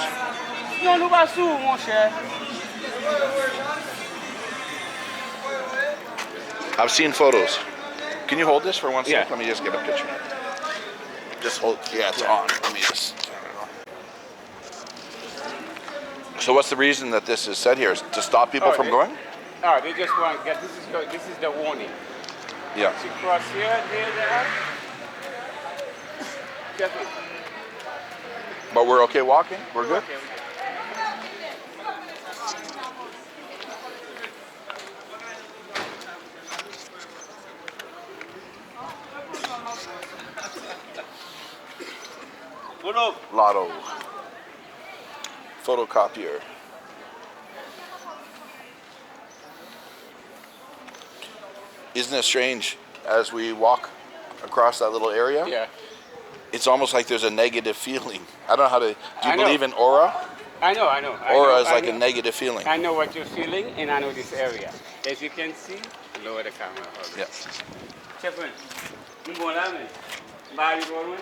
Non, nous pas sous, mon cher. I've seen photos. Can you hold this for 1 second? Yeah. Let me just get a picture. Just hold. Yeah, it's on. Let me just. So what's the reason that this is set here? Is to stop people from going? Oh, they just want to get this is the warning. Yeah. So cross here, there. Careful. But we're okay walking? We're good? Okay. Lotto. Photocopier. Isn't it strange as we walk across that little area? Yeah. It's almost like there's a negative feeling. I don't know how to. Do you I know. believe in aura? I know. Aura is I like know. a negative feeling. I know what you're feeling, and I know this area. As you can see, lower the camera. Yeah. Check one. Body rolling.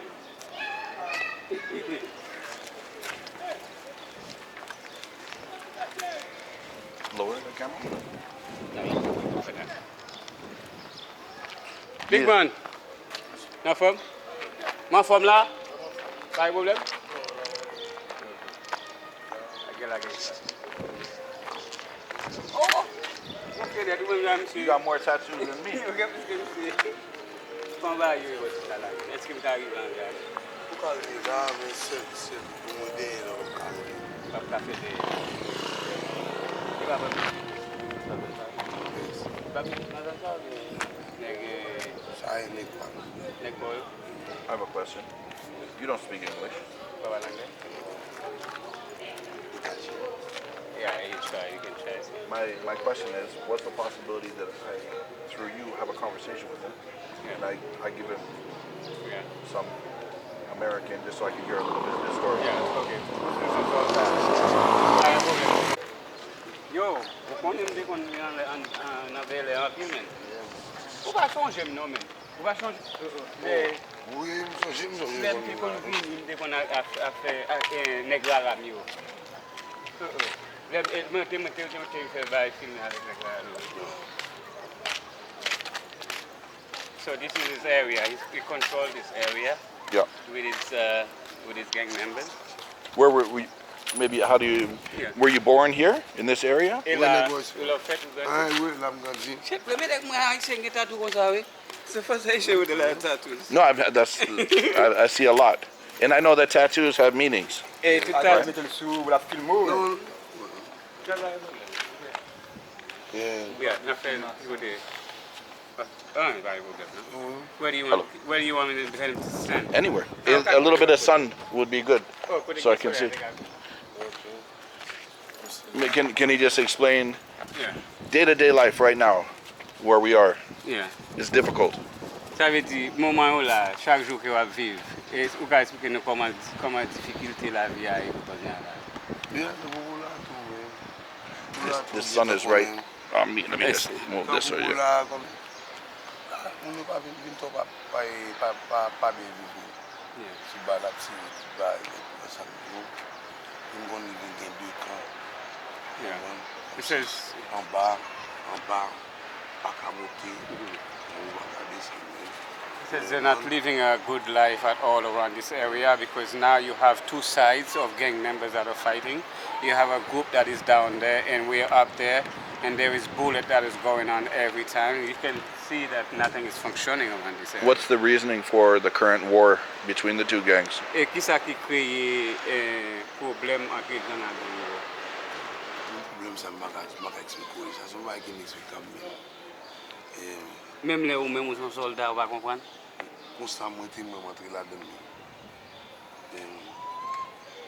Lower the camera. Big man. Ma femme? Ma femme là? Pas de problème? Oh! Okay, that will be You got more tattoos than me. Let's give it a give. I have a question. You don't speak English. Yeah, you try. You can try. My question is, what's the possibility that I, through you, have a conversation with him, and I give him Yeah. some American just so I can hear a little bit of his story? Yeah, okay. Yo, vous connaissez qu'on est en Bel Air, men? Vous va changer, non, men? Vous va changer. Oui, je me Les people vin qu'on a fait un nègre arabe, yo. Moi, je fais un film avec nègre arabe. So this is his area. He controls this area Yeah. with his gang members. Where were we? Maybe how do you? Yeah. Were you born here in this area? Il a fait Ah oui, là, je me dis. Check, le mec moi haïtien qui tatou comme ça, oui. C'est pas ça haïtien with the tattoos. No, I've had that's. I see a lot, and I know that tattoos have meanings. Et tout à l'heure. Non, yeah. Yeah, nothing with it. Where do you Hello. want me to him to stand? Anywhere. A little bit of sun would be good, Oh, put it so I this can way, see. think Can he just explain Yeah, day-to-day life right now, where we are? yeah. It's difficult. Ça veut dire, moment où là, chaque jour que vous vivez, et vous pouvez expliquer nous comment difficulté la vie a été pour là. Yeah, the woman The sun is right on me. Let me just move this way. Yeah. On ne pas venir pas bien vivre. Si bas là, si bas, ça nous. On va vivre 2 camps. Yeah. It says En bas, pas qu'à monter, on va pas descendre. It says they're not living a good life at all around this area because now you have two sides of gang members that are fighting. You have a group that is down there and we're up there, and there is bullet that is going on every time. You can see that nothing is functioning around this area. What's the reasoning for the current war between the two gangs? Et qui ça qui crée problème entre les gangs? Le problème, ça m'a expliqué. Ça, c'est pas qui m'explique. Même les ou même aux soldats, on va comprendre. Constamment, je suis rentré là-dedans.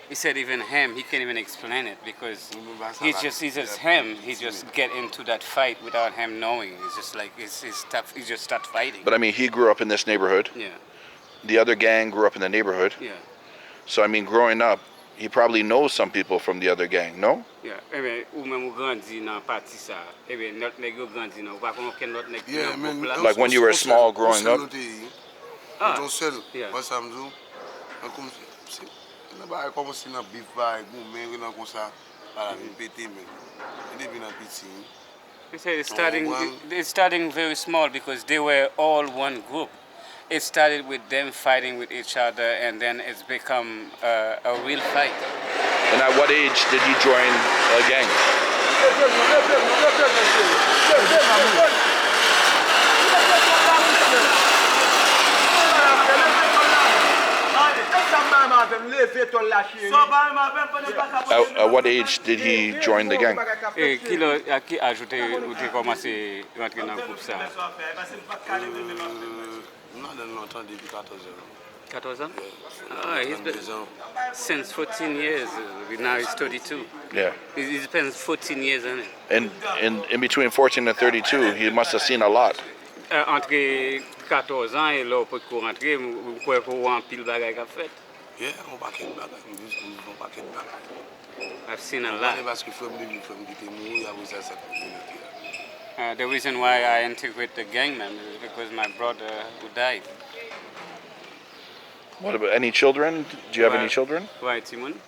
He said even him, he can't even explain it because he's just him. He just get into that fight without him knowing. It's just like it's tough. He just start fighting. But I mean, he grew up in this neighborhood. Yeah. The other gang grew up in the neighborhood. Yeah. So I mean, growing up, he probably knows some people from the other gang. No? Yeah. Ou même grandi dans partie ça. Notre nèg grandi dans. Pas qu'on ait notre nèg. Yeah, man. Like when you were small growing up. Ton seul. Moi, ça me dit, comme si, on a commencé dans bif ba, mais on a comme ça, par la pété, mais il est bien petit. He said it's starting very small because they were all one group. It started with them fighting with each other, and then it's become a real fight. And at what age did he join a gang? At what age did he join the gang? Qui a ajouté ou tu commencé à rentrer dans le groupe ça? Non, longtemps depuis 14 ans. 14 ans? He's been since 14 years. Now he's 32. Yeah. He spends 14 years in it. And in between 14 and 32, he must have seen a lot. Entre 14 ans et là pour rentrer, vous pouvez voir un pile bagay qu'a fait. Yeah, on paquet de bagages, on paquet de bagages. I've seen a lot. Parce que faut me mourir avec ça communauté. The reason why I integrate the gang members is because my brother who died. What about any children? Do you have any children? Why, Timon?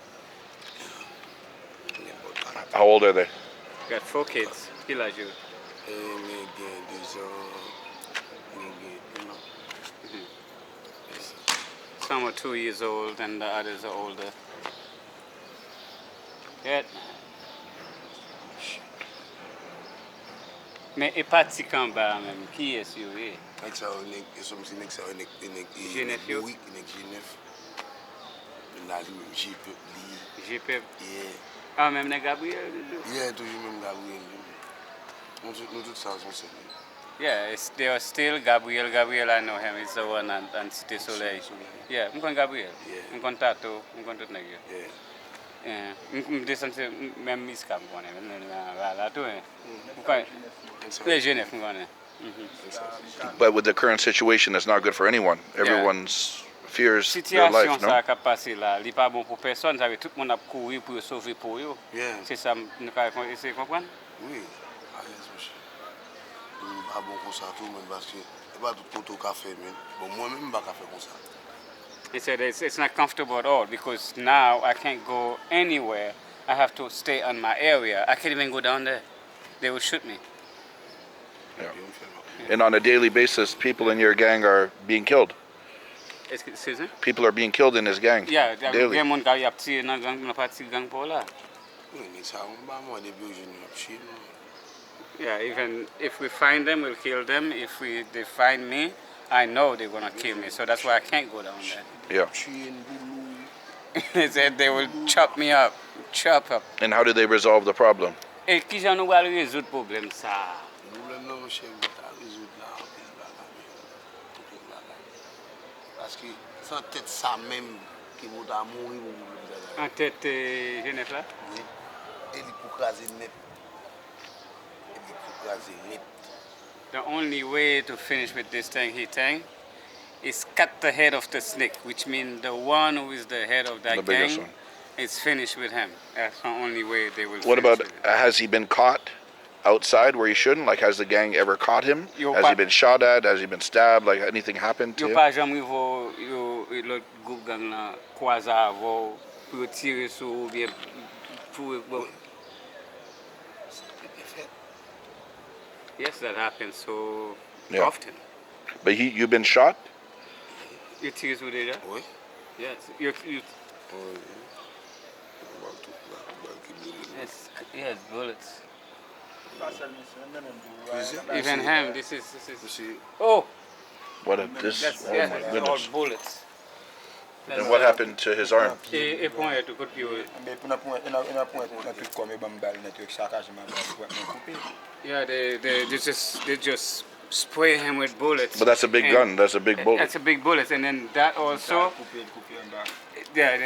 How old are they? Got 4 kids. Quel âge you? Some are 2 years old and the others are older. Yeah. Mais et parti quand bas même, qui est sur lui? JP. Ah, même Gabriel? Yeah, toujours même Gabriel. Nous tous ça sont Yeah, they are still Gabriel. Gabriel, I know him. He's the one on Cité Soleil. Yeah, I'm going Gabriel. Yeah. I'm going Tato. I'm going to Negio. Yeah. Yeah. I'm descend même Miska. I'm going But with the current situation, it's not good for anyone. Everyone's fears their life, situation no? ça a passé là, il pas bon pour personne. Ça veut tout le monde a couru pour sauver pour eux. Yeah. C'est ça, nous avons essayé de comprendre. Oui. Pas bon comme ça tout le monde parce que pas tout côté café mais bon moi-même pas café comme ça. He said it's not comfortable at all because now I can't go anywhere. I have to stay on my area. I can't even go down there. They will shoot me. Yeah. And on a daily basis, people in your gang are being killed. Excuse me? People are being killed in his gang. Yeah, daily. Game on guy up to na gang na party gang pola. Yeah, even if we find them, we'll kill them. If they find me, I know they're gonna kill me. So that's why I can't go down there. Yeah. They said they will chop me up, chop up. And how do they resolve the problem? Et qui j'en nous va résoudre le problème ça? Parce que sans tête ça même qui vous a mourir. En tête Genève là? Oui. Et il faut craser net. The only way to finish with this thing is cut the head of the snake, which means the one who is the head of that gang is finished with him. That's the only way they will. What about, has he been caught outside where he shouldn't? Like, has the gang ever caught him? Has he been shot at? Has he been stabbed? Like, anything happened to him? Pas jamais le groupe gang là croiser avant pour tirer sur ou bien pour Yes, that happens so Yeah. often. But you've been shot? You tears with it, Oui. Yes. Yes, bullets. Even him, this is. Oh, What a that's oh yes, my it's all goodness. bullets. And what happened to his arm? Et point to good you. Yeah, they just spray him with bullets. But that's a big And gun. That's a big bullet. That's a big bullet, and then that also. Yeah,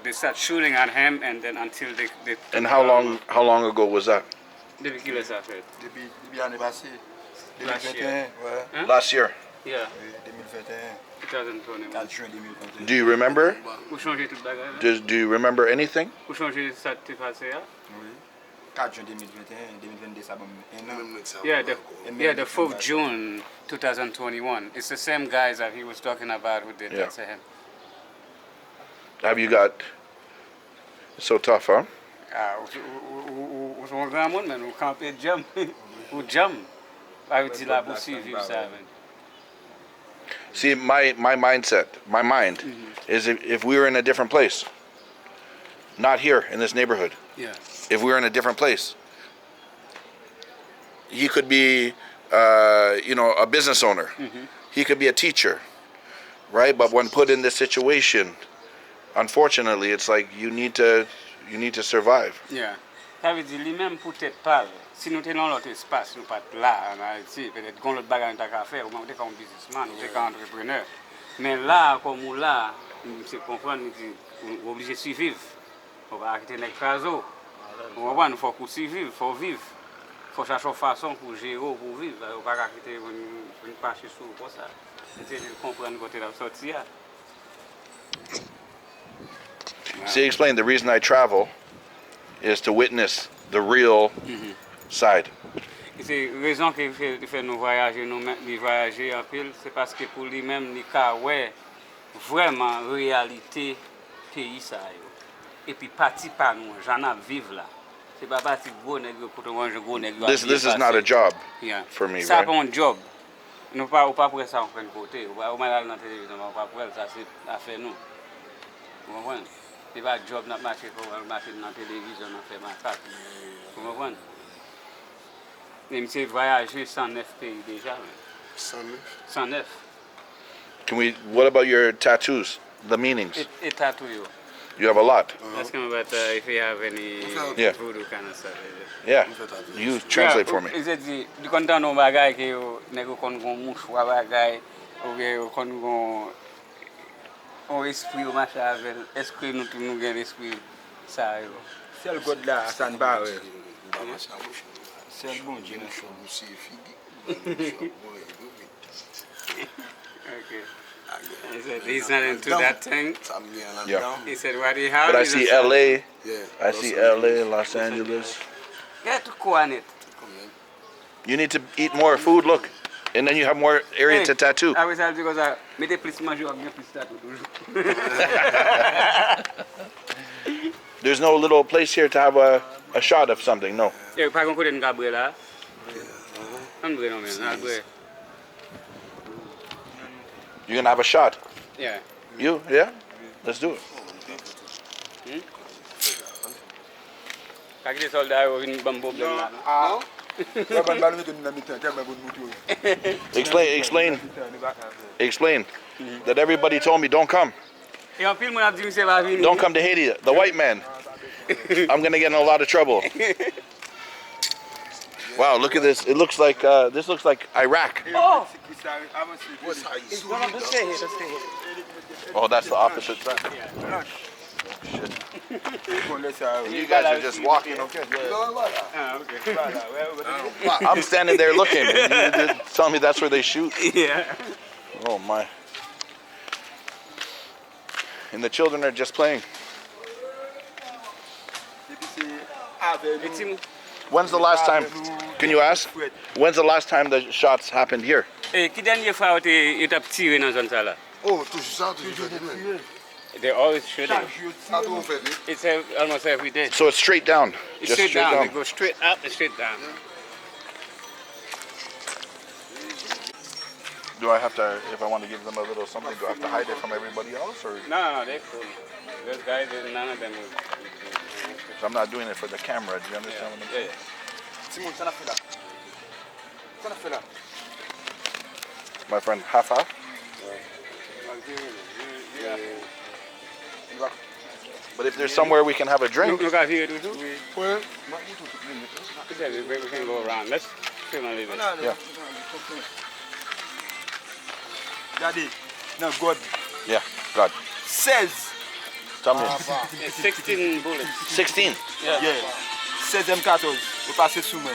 they start shooting at him, and then until they And how long ago was that? They kill us after it. Last year. Huh? Last year. Yeah. 2020. Do you remember? Où changer toute bagarre? Do you remember anything? Où changer ça t'est passé là? 4 juin 2021, 2022, ça bon. Yeah, the 4th June 2021. It's the same guys that he was talking about who did that to him. Have you got? It's so tough, huh? Ou son grand monde, mais ou camper jam, ou jam. Aí eu disse lá possível, sabe? See, my mindset, my mind, is if we were in a different place, not here in this neighborhood. Yeah. If we were in a different place, he could be, a business owner. He could be a teacher, right? But when put in this situation, unfortunately, it's like you need to survive. Yeah. Ça veut dire lui-même peut-être pas. Si nous tenons l'autre espace, nous pas là en Haïti, peut-être qu'on l'autre bagarre nous à faire, ou même qu'on businessman, ou qu'on entrepreneur. Mais là, comme ou là, c'est comprendre, nous obligé de survivre. On va arrêter de l'écraser. On va voir, il faut survivre, il faut vivre. Il faut chercher une façon pour gérer, pour vivre. On va pas arrêter de passer sur comme ça. C'est de comprendre côté la sortie. See, explain the reason I travel is to witness the real side. C'est la raison qui fait nous voyager, en pile, c'est parce que pour lui-même, il a vraiment la réalité pays ça. Et puis parti par nous, j'en ai vivre là. C'est pas parti gros nègre pour te manger gros nègre. This is not a job for me, Ça right? pas un job. Nous pas pour ça on prend côté. On va aller dans la télévision, on pas pour ça c'est affaire nous. Vous comprenez? C'est pas job n'a marché pour marcher dans la télévision, on fait ma carte. Vous comprenez? Même si voyager 109 pays déjà. 109. What about your tattoos? The meanings? Et tattoo yo. You have a lot. Ask him about if you have any voodoo kind of stuff. Yeah. You translate for me. Il dit, du content on bagay que yo nego kon gon mouchoir bagay ou bien kon gon on esprit ou machin avec esprit nous gen esprit ça yo. C'est le god là, ça ne va ouais. C'est le bon Dieu. Okay. He said he's not into that thing. Yeah. He said what he has. But I see LA. I see LA, Los Angeles. Get to go on it. You need to eat more food, look. And then you have more area to tattoo. I was happy because I made a place manger or get place tattoo. There's no little place here to have a shot of something, no. Yeah, pas qu'on connaît Gabriel là. On brûle non mais, on brûle. You're gonna have a shot. Yeah. You? Yeah? Let's do it. Kaki les soldats ont une bombe là. Non. Pas bonne balle que nous n'avons pas tellement bonne moto. Explain that everybody told me don't come. Et en pile mon a dit c'est pas venir. Don't come to Haiti. The white man. I'm gonna get in a lot of trouble. Wow, look at this. It looks like this looks like Iraq. Oh. It's one of the stay here, stay here. Oh, that's the opposite side. Yeah. Shit. You guys are just walking, okay? Ah, okay. I'm standing there looking. You tell me that's where they shoot? Yeah. Oh my. And the children are just playing. When's the last time? Can you ask? When's the last time the shots happened here? Et qui dernière fois tu as tiré dans zone ça là? Oh, toujours ça, toujours fait. They're always shooting. Ça tout fait. It's almost every day. So it's straight down. It's Just straight down. They go straight up and straight down. Do I have to, if I want to give them a little something, do I have to hide it from everybody else? Or No, they're cool. Those guys, none of them will. I'm not doing it for the camera. Do you understand what I'm saying? Simon, ça n'a fait là. Ça n'a fait là. My friend, half. But if there's somewhere we can have a drink. Look out here, do you? Ouais. We can go around. Let's film a little bit. Yeah. Daddy, no, God Yeah, God. says. Tell me. It's 16 bullets. 16. Yeah. Yeah. 16 14. Vous passez sous moi.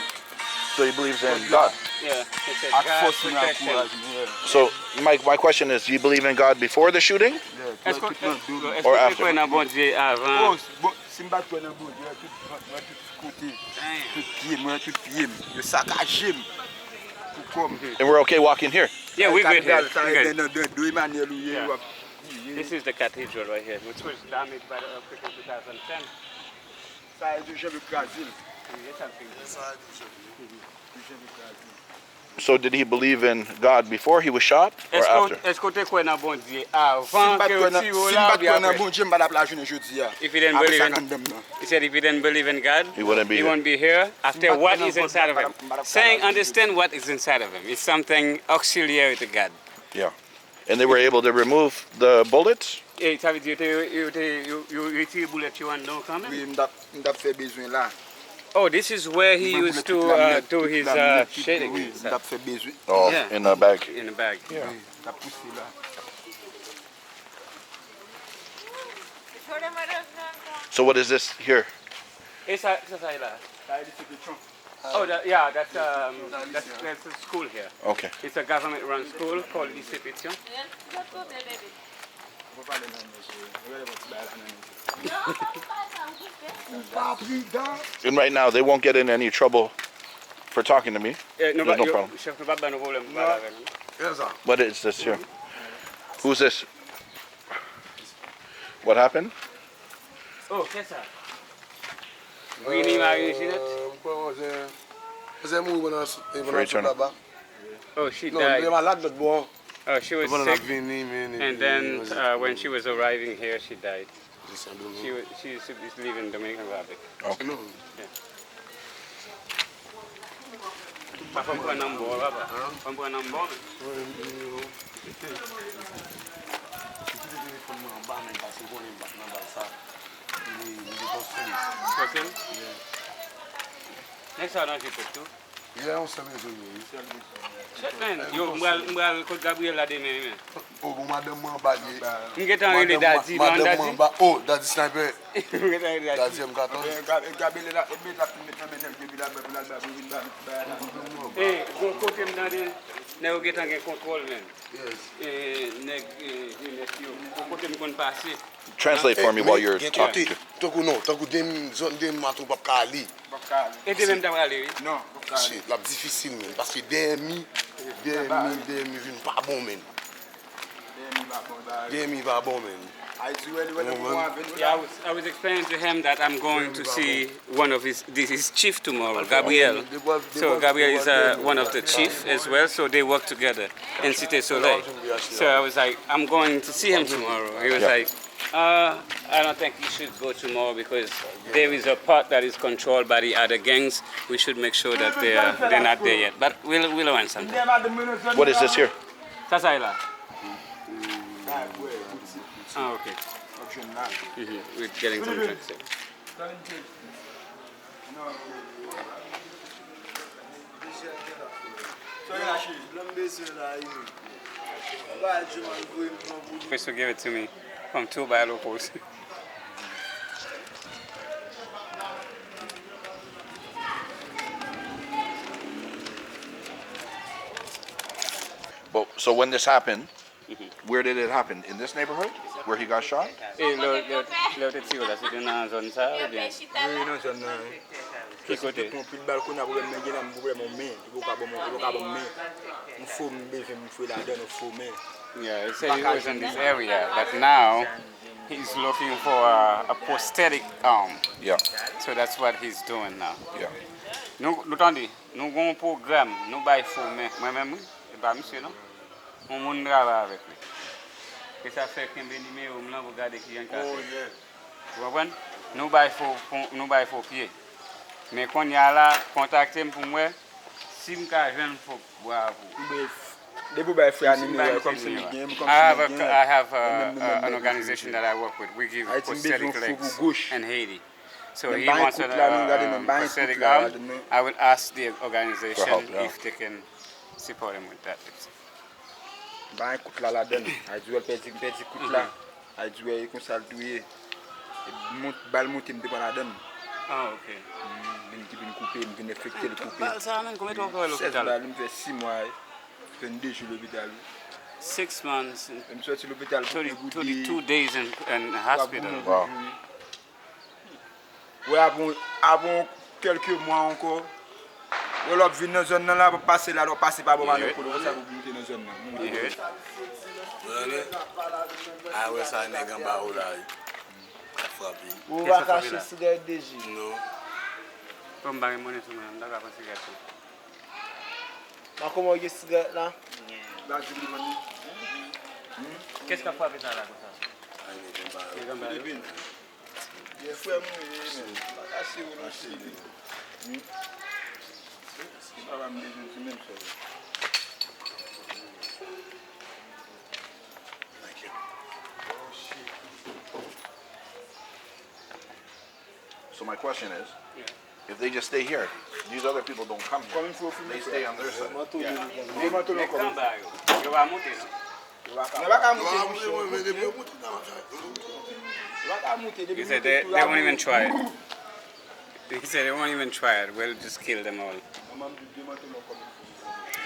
So he believes in God. Yeah. It's a At God force me protection. encourage me. So my question is, do you believe in God before the shooting? Est-ce Or que after. tu connais un bon Dieu avant? Oh, bon, si je ne suis pas bon, je vais tout côté. Tout pied, moi, tout pied. Je saccage. Pour comme. And we're okay walking here. Yeah, we're good here. Ça We're good. deux manières où il y a. This is the cathedral right here, which was damaged by the earthquake in 2010. Ça a été le Brésil. So did he believe in God before he was shot or after? Est-ce que tu connais un bon Dieu Si avant je que ne tu suis ou pas là, bien un après? bon Dieu, je ne vais pas la journée jeudi. If he didn't believe in, he said if he didn't believe in God, He wouldn't be he here. won't be here after what is inside of him. Saying understand what is inside of him. It's something auxiliary to God. Yeah. And they were able to remove the bullets? Et ça veut dire que you retire bullet you want no comment? Oui, je n'ai fait besoin là. Oh, this is where he used to do his shading Oui, and je stuff. n'ai fait besoin. Oh, Yeah. in the bag. In the bag. Yeah. Je n'ai poussé là. So what is this here? Et ça est là. Oh, that's a school here. Okay. It's a government-run school called Disparity. And right now they won't get in any trouble for talking to me. No, There's no problem. Chef, pas de problème. Qu'est-ce ça? What is this here? Who's this? What happened? Oh, qu'est-ce ça? Winnie Marie, you see that? C'est mou là-bas. Oh, she Non, died. il est malade de boire. Oh, she was Pendant la sick, venue, and then when she was arriving here, she died. She is leaving Dominican Republic. Okay. Pas pour un number, papa. Pas pour un number. Person? Next time, I should too. Yeah, on s'est mis. Shut man, yo, m'bral ko Gabriel la demain, man. Oh, bon, madame m'a bagé. M'getan rele daddy, non daddy? Oh, daddy sniper. M'getan rele daddy. Daddy M14. Gabriel là, il met la petite Eh, gon kote m'dan de, ne yo getan gen control, man. Yes. Gon kote m'kon passe. Translate for me while you're talking. Toku non, toku dem zone dem matou pap ka ali. Et de même d'abord aller, oui. Non, C'est la difficile men parce que DMI vin pas bon men. DMI va bon men. Yeah, I was explaining to him that I'm going to see one of his chief tomorrow, Gabriel. So Gabriel is one of the chief as well, so they work together in Cité Soleil. So I was like, I'm going to see him tomorrow. He was like, I don't think you should go tomorrow because there is a part that is controlled by the other gangs. We should make sure that they're not there yet. But we'll learn something. What is this here? Ça ça est là. Ah, okay. We're getting some drinks here. First, give it to me from 2 by locals. Well, so when this happened, where did it happen? In this neighborhood where he got shot? Et là, tu tires là, c'est dans la zone ça ou bien? Oui, non, je n'ai Quel côté? pas de balcon, je vais me mon main. Je vais pas mon main. Il faut me la donner, il faut me. Yeah, it said he was in this area, but now he's looking for a prosthetic arm. Yeah. So that's what he's doing now. Yeah. Nous attendez, nous avons un programme, nous bail fou moi-même, et pas monsieur non. On monde travaille avec lui. Et ça fait qu'un numéro là vous regardez qui est cassé. Vous comprenez? Nous bail faux pied. Mais quand il y a là contacter pour moi si me ka joindre faut boire vous. They go by free anime, come see me game, come I see me game. have an organization that I work with. We give prosthetic legs in Haiti. So he wants a prosthetic arm. I will ask the organization if they can support him with that. Ba kout la den, ay jouer petit kout la, ay jouer comme ça doué. Bal monter me devant la den. Ah OK. Qui vient couper, vient affecter le couper. Bal ça même combien de temps à l'hôpital? Ça me fait 6 mois. 22 jours à l'hôpital. 6 months. Je suis à l'hôpital. 32 days in hospital. Wow. Oui, avant quelques mois encore. On a vu dans la zone là, pour passer là, on passe par le mal pour ça vous monter dans la zone là. Ah ouais, ça n'est pas en bas là. Vous va cacher cigarette déjà. Non. Comme bagay monnaie sur moi, d'accord pas cigarette. Comment il y a cigarette là? Qu'est-ce qu'a fait ça là comme ça? Il faut So my question is, if they just stay here, these other people don't come here. They stay on their side. Yo va monter. He said they won't even try it. He said they won't even try it. We'll just kill them all.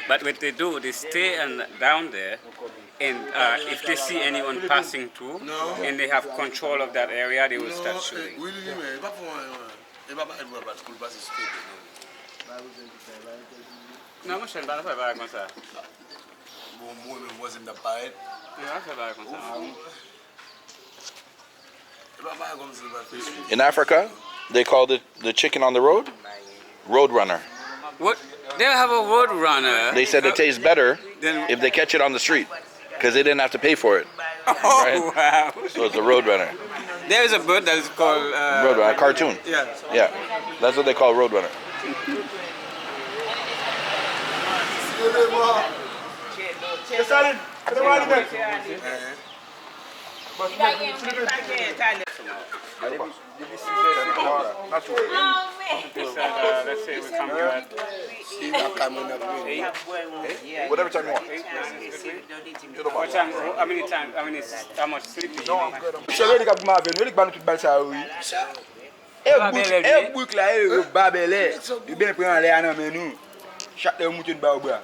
But what they do, they stay down there, and if they see anyone passing through, and they have control of that area, they will start shooting. Non, moi je ne sais pas faire comme ça. In Africa, they called it the chicken on the road, road runner. What? They have a road runner. They said it tastes better Then- if they catch it on the street because they didn't have to pay for it. Oh Right? wow! So it's a road runner. There is a bird that is called Road runner, a cartoon. Yeah. Yeah, that's what they call road runner. Let's say we come here at Whatever time you want. what time? How many times? How much sleep? No, I'm good. Cheveux qui m'a venu, il tout bal ça oui. Et boucle là, et Bel Air. Il bien prend l'air dans mais nous. Chaque mouton ba au bras.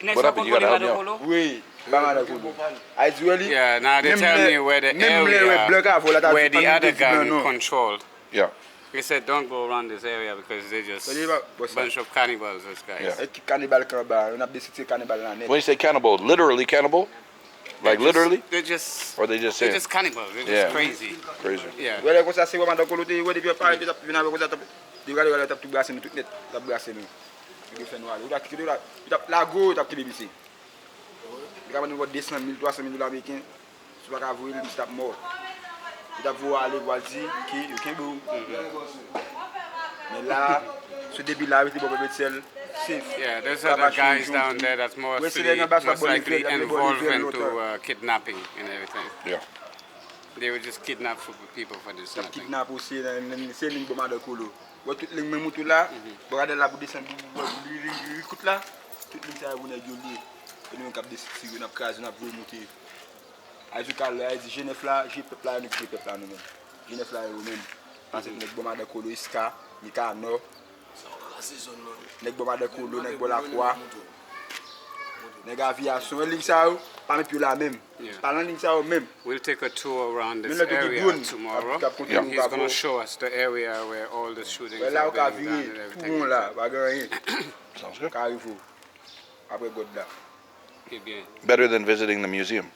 What happened? You gotta help me out. Oui, pas mal de I really. Yeah, now they tell me where the area, where the other guy controlled. Yeah. They said don't go around this area because they're just a bunch of cannibals, those guys. Yeah. Cannibal cannibal, on a décidé cannibal là net. When you say cannibal, literally cannibal? Like literally? They're just Or they just they're say just cannibals. They're just Yeah. crazy. crazy? Yeah. Ouais, comme ça c'est vraiment dans coloté, ouais depuis pas déjà venir avec ça tu regardes là tu brasser nous tout net, tu brasser nous. Il fait noir. Il a la go tu kilé ici. Il a nous 200 000 300 000 $ américains. Tu vas avoir il stop mort. Il a voir aller voir dire qui aucun beau. Mais là ce début là avec les bobes sel safe. Yeah, there's other guys down there that's most likely involved into kidnapping and everything. Yeah. They would just kidnap people for this Ça nothing. kidnappe aussi c'est ligne bombe de colo. Ouais toute ligne même tout là. Regarde là pour descendre écoute là. Toute ligne ça vous na joli. Et nous cap descendre on a case on a voulu monter. Ajuka là dit Genève là, j'ai peuple là, nous peuple là nous même. Genève là eux même. Parce que les bombe de colo iska, ni ka nord. Les bombe de colo, les bola quoi. Les aviation ligne ça pas même plus la même. Pas la ligne ça même. We'll take a tour around this Mais là, area drone, tomorrow. Yeah. He's going to show us the area where all the shootings Là have on a been vu done and tout le everything. monde là, pas rien. Sounds good. Carrefour. Après god là. Okay, bien. Better than visiting the museum.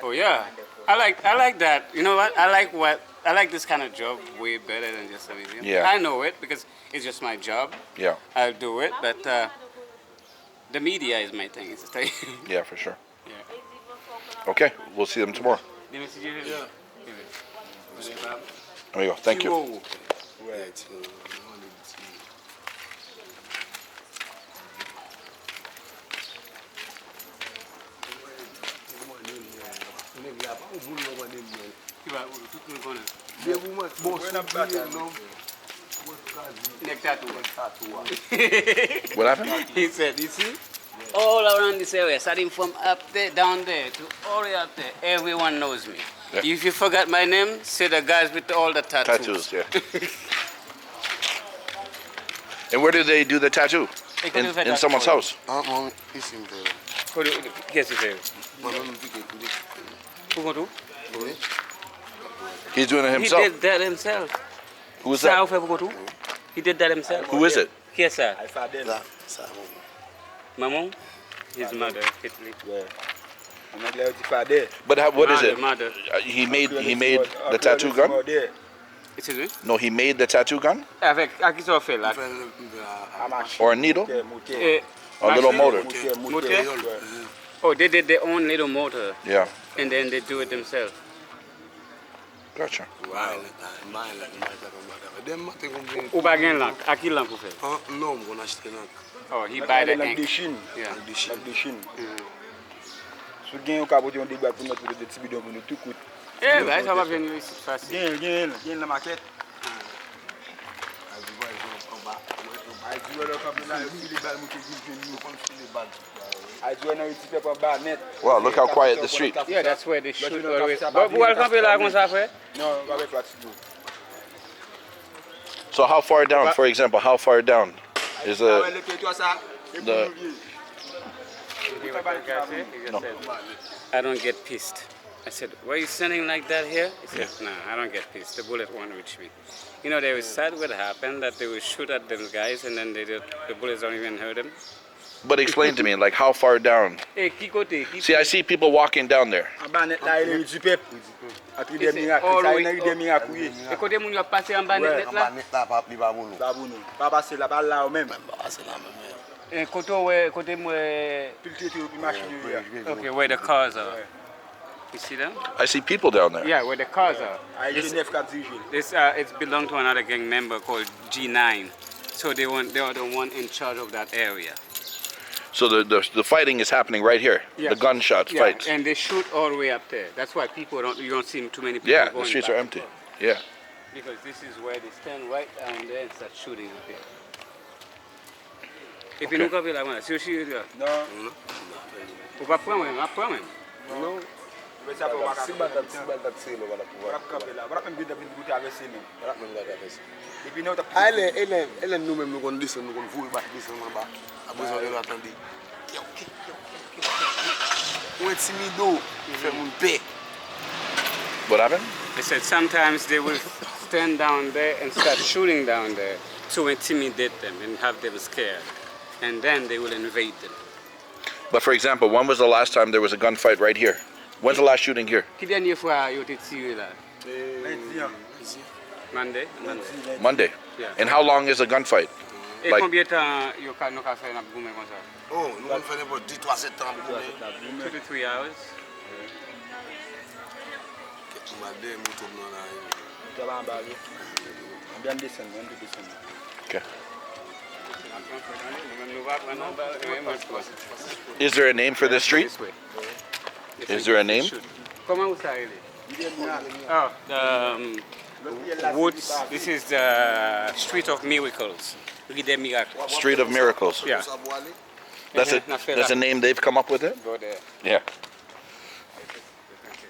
Oh yeah, I like that. You know what? I like this kind of job way better than just a museum. Yeah. I know it because it's just my job. Yeah. I'll do it, but the media is my thing. It's a Yeah, for sure. yeah. Okay, we'll see them tomorrow. Let me see you here. Yeah. There you go. Thank you. Ouais, tu What happened? He said, you see, all around this area, starting from up there, down there, to all the way up there, everyone knows me. Yeah. If you forgot my name, say the guys with all the tattoos. Tattoos, yeah. And where do they do the tattoo? In someone's house. Ici, Qu'est-ce que c'est? moi-même, piqué tout. Pourquoi tout? Oui. He's doing it He himself. did that himself. Who is Ça, that? on fait pourquoi tout? He did that himself. Who is it? Qui est ça? Alpha Del. Là, ça, bon. Maman? His mother, Italy. Ouais. En anglais, on dit Fader. But what is it? Mother. He made the tattoo gun? Excuse me? No, he made the tattoo gun Avec, à qui ça fait là? or a needle, Eh, a little motor. Motor? Oh, they did their own little motor Yeah, and then they do it themselves. gotcha. Ou bagen lank? À qui lank ou fait? Non, on a acheté là. Oh, he buy the Like ink. the Chine. Yeah. Like the Chine. So gen yon ka bote yon degba pou nou pou de tibidon pou nou tout kout. Eh, ben, ça va venir ici facile. Gen la maquette. Ay di wè lò kap la yon fili bal mou ke gil nou kon fili bal. Ay di wè nan yon tipe pa ba net. Wow, look how quiet the street. Yeah, that's where they shoot always. But vous allez camper là comme ça fait? Non, pa vek la ti do. So how far down, for example, how far down is Awen the? le pe to sa. The- No. I don't get pissed. I said, why are you standing like that here? He said, no, I don't get pissed. The bullet won't reach me. You know, they were sad what happened, that they would shoot at them guys and then the bullets don't even hurt them. But explain to me, like how far down? Hey, qui côté? Qui See, I see people walking down there. An ba net la yon di pep. Atri de It's mirak. all Sa the way yon de mirak ou ye. Et côté moun yo passé en bas net On là? va mettre là, pas plus bas pour nous. Ba bou nou. Pa pase la, pa la ou men. Ah, c'est là même. Et côté moi, Pil trete ou pi machin yo ya. okay, where the cars are. You see them? I see people down there. Yeah, where the cars are. Ay gen nef kap dirije. This it's belonged to another gang member called G9. So they are the one in charge of that area. So the fighting is happening right here. Yeah. The gunshot Yeah, fights. and they shoot all the way up there. That's why you don't see too many people Yeah, going the streets back are and empty. forth. Yeah. Because this is where they stand right down there and start shooting up here. Et puis nous quand là, voilà, si aussi là, Non. on va prendre, Non. Ve sa pou wak Si ap. batak, c'est le voilà pour. Wak kape la. Wak ap gwen dapin goute avese men. Voilà, même là, d'accord. E pi nou tap. Elle nous-mêmes, nous qu'on descend, nous qu'on fouille, descend en bas. A besoin de l'attendre. On est timido, il fait mon paix. What happened? they said sometimes they will stand down there and start shooting down there to intimidate them and have them scared. And then they will invade them. But for example, when was the last time there was a gunfight right here? When's the last shooting here? Qui dernière fois yo te tiré là? Lundi an. Monday? Monday. Yeah. And how long is a gunfight? Et Like- combien de temps yo ka nou ka faire n'a goumé comme ça? Oh, nous on fait n'importe 10-3 septembre. 2 to 3 hours. Tu m'as dit, nous tournons là. Jaba an bali. An bien desen, an bien desen. Okay. Is there a name for this street? This way. Is there a name? Comment vous savez? Oh, Woods. This is the Street of Miracles. Rue des Miracles. Street of Miracles. Yeah. That's it. That's a name they've come up with it? Go there. Yeah.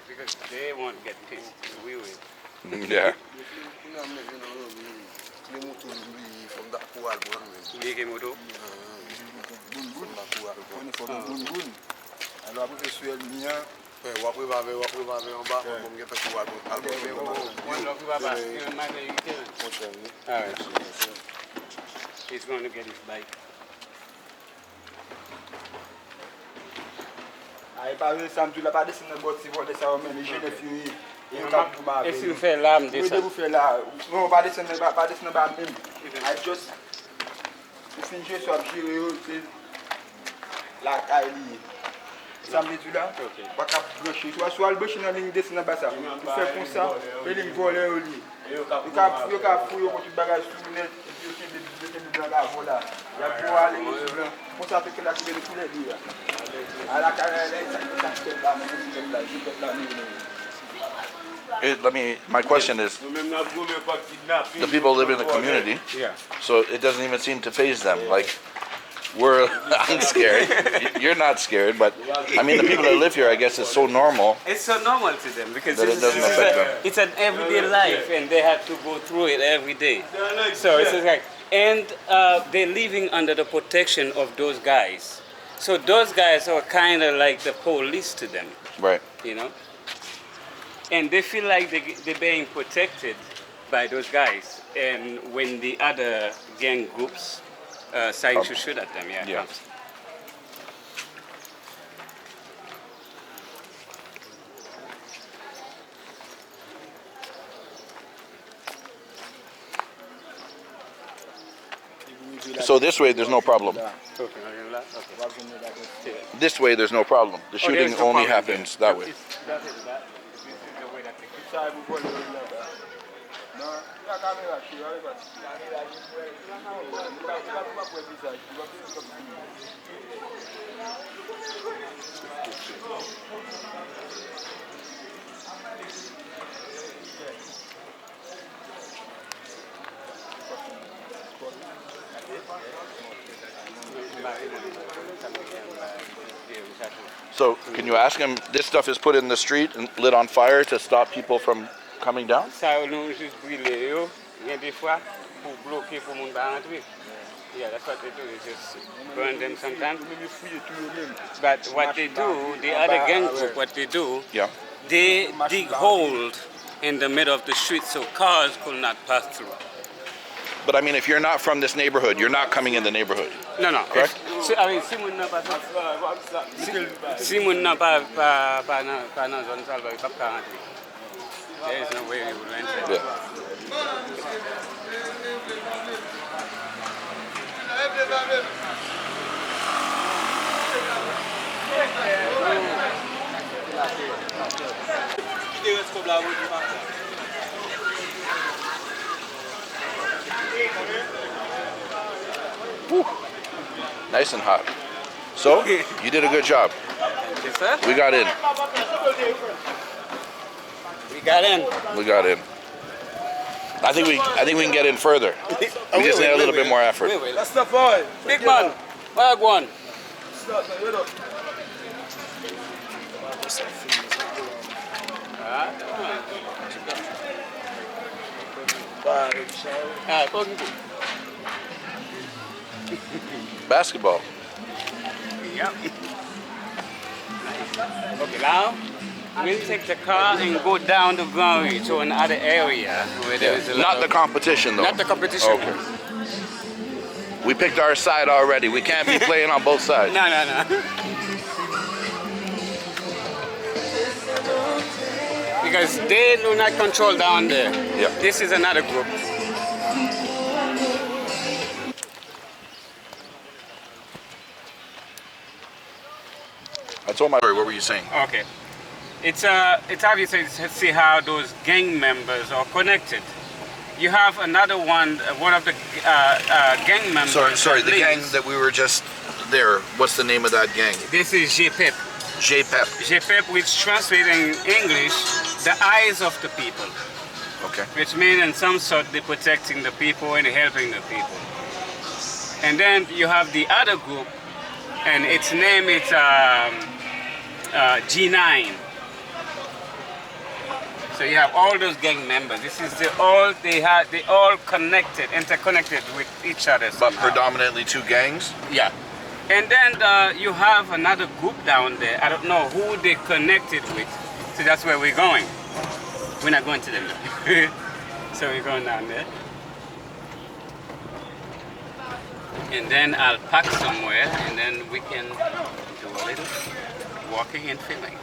Because they won't get pissed. We will. Yeah. Ligue moto. Alo apou fe sou el niyan. Wapwe va ve en bas, on va faire quoi? Alright. He's going to get his bike. Ay pa ve samedi la pa descendre bot si voler ça même je ne fini. Et si vous faites l'âme de Oui, ça? vous faites là. Non, pas descendre pas même. I just vous finissez jouer sur gérer la caille. Samedi tu là. Pas cap brancher. Soit le brancher dans ligne descendre bas ça. Vous faites comme ça, et ligne voler au lit. Yo ka fouiller pour tout bagage tout net et puis des dans la voilà. Il y a pour aller blanc. Pour ça fait que la tirer tous les jours. À la carrière My question is, the people live in the community, Yeah. so it doesn't even seem to faze them. Like, I'm scared. You're not scared, but I mean, the people that live here, I guess, it's so normal. It's so normal to them because That it doesn't affect them. it's an everyday life and they have to go through it every day. So it's just like, and they're living under the protection of those guys. So those guys are kind of like the police to them, Right. you know? And they feel like they're being protected by those guys. And when the other gang groups decide to shoot at them, Yeah. comes. So this way, there's no problem. Okay. This way, there's no problem. The shooting there's no only problem happens there. that way. That is the way that they ça vous voler là. Non, la caméra je suis arrivé. So can you ask him, this stuff is put in the street and lit on fire to stop people from coming down? Ça nous juste brûler yo, il y a des fois pour bloquer pour mon pas rentrer. Yeah, that's what they do. They just burn them sometimes. But what they do, the other gang group, what they do, Yeah. they dig holes in the middle of the street so cars could not pass through. But I mean, if you're not from this neighborhood, you're not coming in the neighborhood. No, no. Correct? Si, I mean, si moun nan pa si moun nan pa nan zone salva, il pa ka rentrer. There is no way we would enter. Yeah. Whew. Nice and hot. So, you did a good job. Yes, sir. We got in. We got in. We got in. I think we can get in further. We just need a little bit more effort. That's the boy. Big man, where go on? Basketball. Yep. Okay, now we'll take the car and go down the Granary to another area where there is a lot Not the of, competition, though. not the competition. Okay. We picked our side already. We can't be playing on both sides. No, no, no. Because they do not control down there. Yeah. This is another group. I told my story. What were you saying? Okay. It's obvious to see how those gang members are connected. You have another one of the gang members. Sorry. that The gang lives- that we were just there. What's the name of that gang? This is JPEP. JPEP. JPEP, which translates in English, the eyes of the people. Okay. Which means in some sort they're protecting the people and helping the people. And then you have the other group, and its name is G9. So you have all those gang members. This is they all connected, interconnected with each other. But somehow. predominantly two gangs. Yeah. And then you have another group down there. I don't know who they connected with. So that's where we're going. We're not going to them though. So we're going down there. And then I'll park somewhere and then we can do a little walking and filming.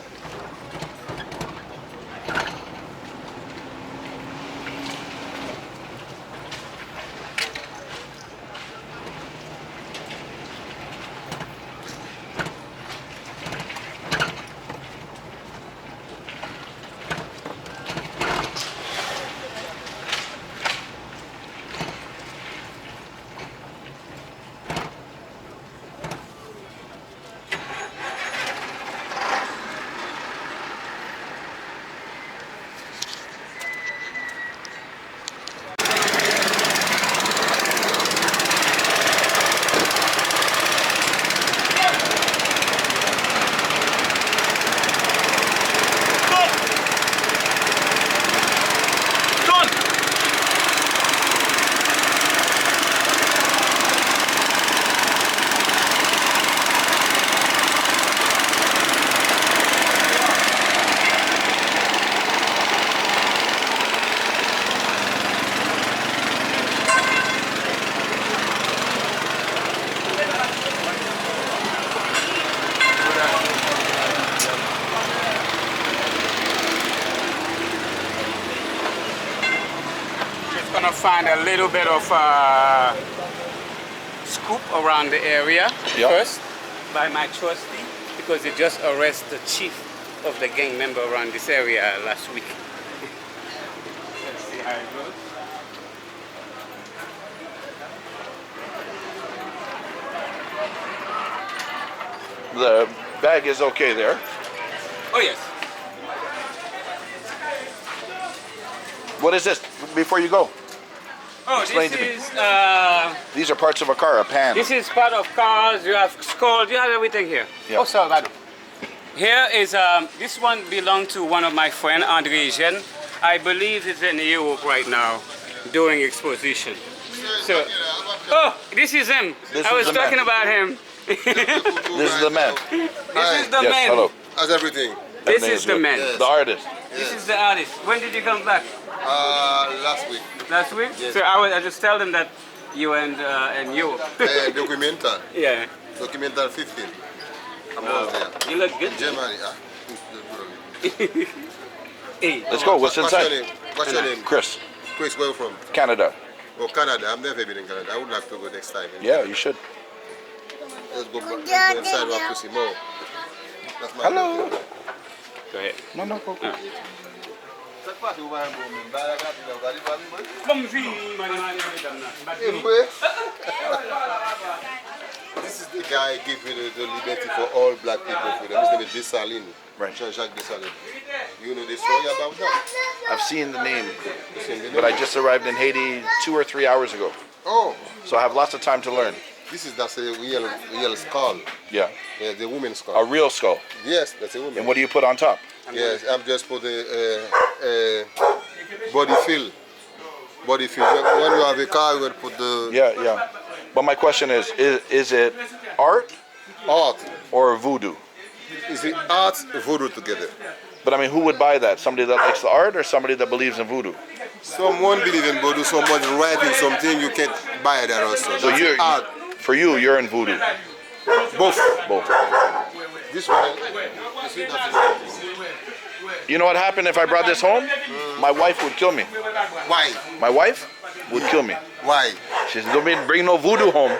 Gonna find a little bit of scoop around the area first by my trustee, because they just arrested the chief of the gang member around this area last week. Let's see how it goes. The bag is okay there. Oh yes. What is this? Before you go. Oh, Explain this to me. is These are parts of a car, a pan. this is part of cars. You have skulls. You have everything here. Yeah. Oh, Salvador. Here is this one belonged to one of my friend Haitian. I believe he's in Europe right now doing exposition. So, oh, this is him. This I is was the talking man. about him. This is the man. This is the Yes, man. hello. How's everything? This Everything is the good. man. The artist. This is the artist. When did you come back? Last week. Last week? Yes. So I just tell them that you were in Europe. Documental. Yeah. Documental 15. I was there. You look good. Germany. Hey. Let's go. What's What's your inside? name? What's your name? Chris, Chris, where you from? Canada. Oh, Canada. I've never been in Canada. I would like to go next time. Yeah, you should. Let's go inside. We have to see more. That's my Hello. pleasure. Go ahead. No, no, go. This is the guy giving the liberty for all black people. His name is Dessalines. Right. Jean-Jacques Dessalines. You know the story about that? I've seen the name, You seen the but I name? just arrived in Haiti 2 or 3 hours ago, Oh, so I have lots of time to learn. that's a real skull. Yeah, Yeah, the woman's skull. a real skull. Yes, that's a woman. And what do you put on top? Yes, I'm just put the body fill. Body fill. When you have a car, you will put the Yeah, yeah. But my question is it art art. or voodoo? Is it art voodoo together? But I mean, who would buy that? Somebody that likes the art or somebody that believes in voodoo? Someone believe in voodoo, someone writing something, you can't buy that also. So That's you're, art. for you're in voodoo. Both. Both. This one, you see, that's You know what happened if I brought this home? My wife would kill me. why? My wife would kill me. Why? She said, don't bring no voodoo home.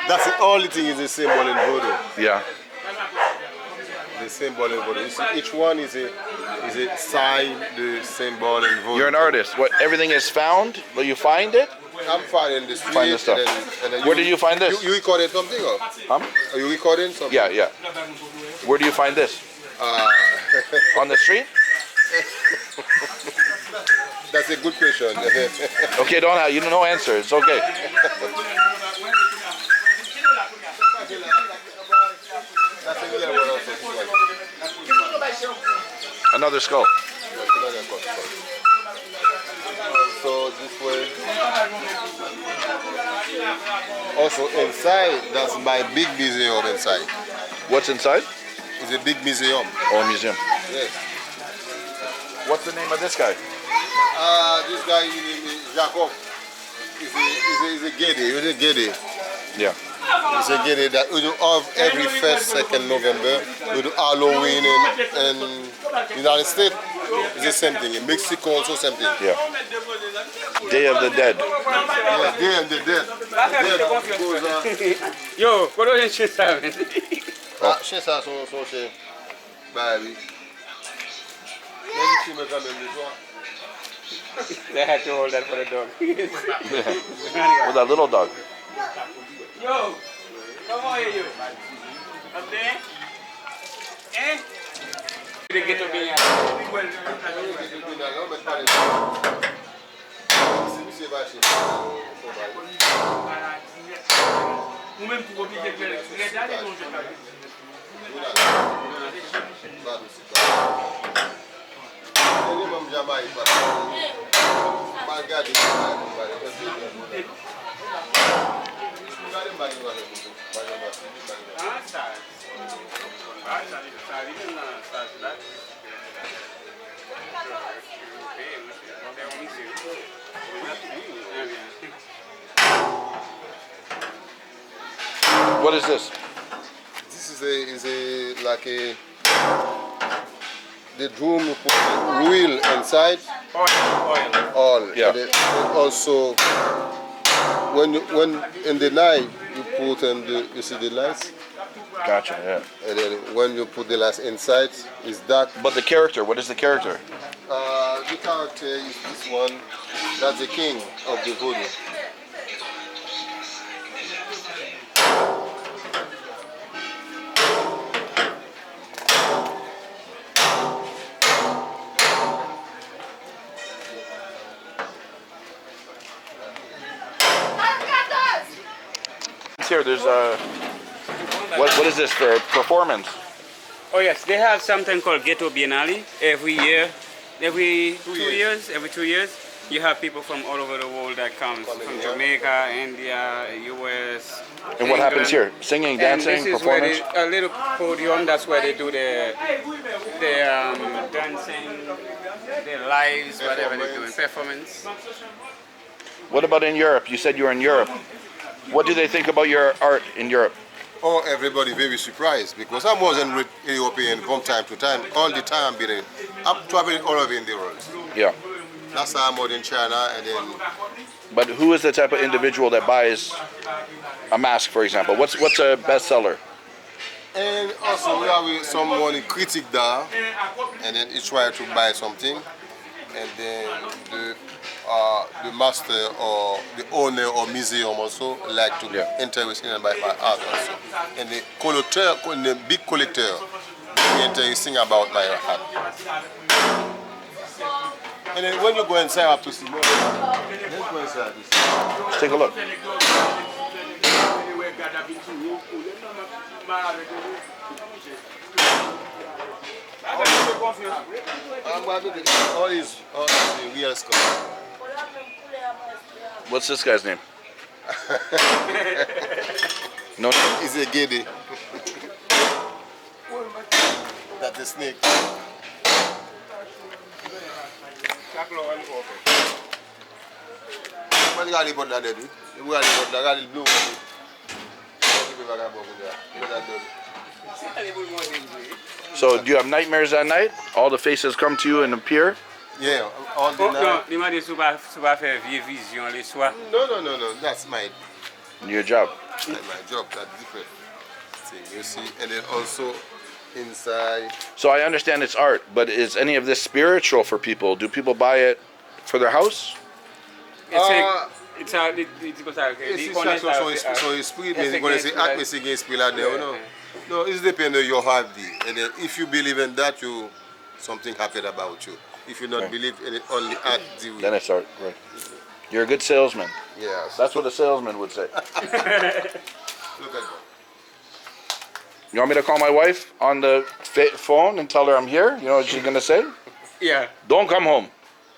That's the only thing is a symbol in voodoo. Yeah. The symbol in voodoo. You see, each one is a sign, the symbol in voodoo. You're an artist. What, everything is found? Will you find it? I'm finding the street. Find the stuff. And then Where did you find this? You recording something or? Huh? Are you recording something? Yeah, yeah. Where do you find this? On the street? That's a good question. Okay, don't have, you don't know answer. It's okay. That's a real one also. This one. Another skull. So this way. Also inside, that's my big museum inside. What's inside? It's a big museum. Oh, museum. Yes. What's the name of this guy? This guy is Jacob. He's a Gede. He's a Gede. Yeah. It's a giddy that we do every first, second November. We do Halloween in United States. It's the same thing. In Mexico also same thing. Yeah. Day of the Dead. Yeah, Day of the Dead. Yo, what do you say? Ah, c'est ça, son chien. Bah oui. Même si me quand même le soir. They had to hold that for the dog. With that little dog. Yo, come on here, you. Up there? Eh? They get to be What is this? This is the drum you put wheel inside. Oil. Yeah. And also when in the night you put in you see the lights. Gotcha, yeah. And then when you put the lights inside, it's dark. But the character, what is the character? The character is this one. That's the king of the voodoo. Here, there's what is this for performance? Oh yes, they have something called Ghetto Biennale every year. Every 2 years, you have people from all over the world that come from Jamaica, India, US. And what happens here? Singing, dancing, and this is performance? where a little podium. That's where they do the dancing, their lives, whatever they're doing, performance. What about in Europe? You said you were in Europe. What do they think about your art in Europe? Oh, everybody very surprised because I wasn't with European from time to time. All the time, I'm traveling all over in the world. Yeah. Last time I was in China and then. But who is the type of individual that buys a mask, for example? What's a bestseller? And also we have someone in critic there, and then he try to buy something, and then the master or the owner or museum also like to interested in my art also, and the collector, the big collector, interesting about my art. And then when you go inside, I have to see more. Let's go inside. Let's take a look. All is real stuff. What's this guy's name? No. It's a giddy. That's a snake. What you got to put that there? You got to put that blue. So do you have nightmares at night? All the faces come to you and appear? Yeah, all the night. No. That's my Your job. job. That's different thing. You see, and then also inside. So I understand it's art, but is any of this spiritual for people? Do people buy it for their house? It's spirit means going to say atmosphere against spirit out there, no? No, it's depending on your heart. And then if you believe in that, something happened about you. If you not believe in it, only art. Then it's art, right? You're a good salesman. Yeah. That's what a salesman would say. Look at that. You want me to call my wife on the phone and tell her I'm here? You know what she's gonna say? Yeah. Don't come home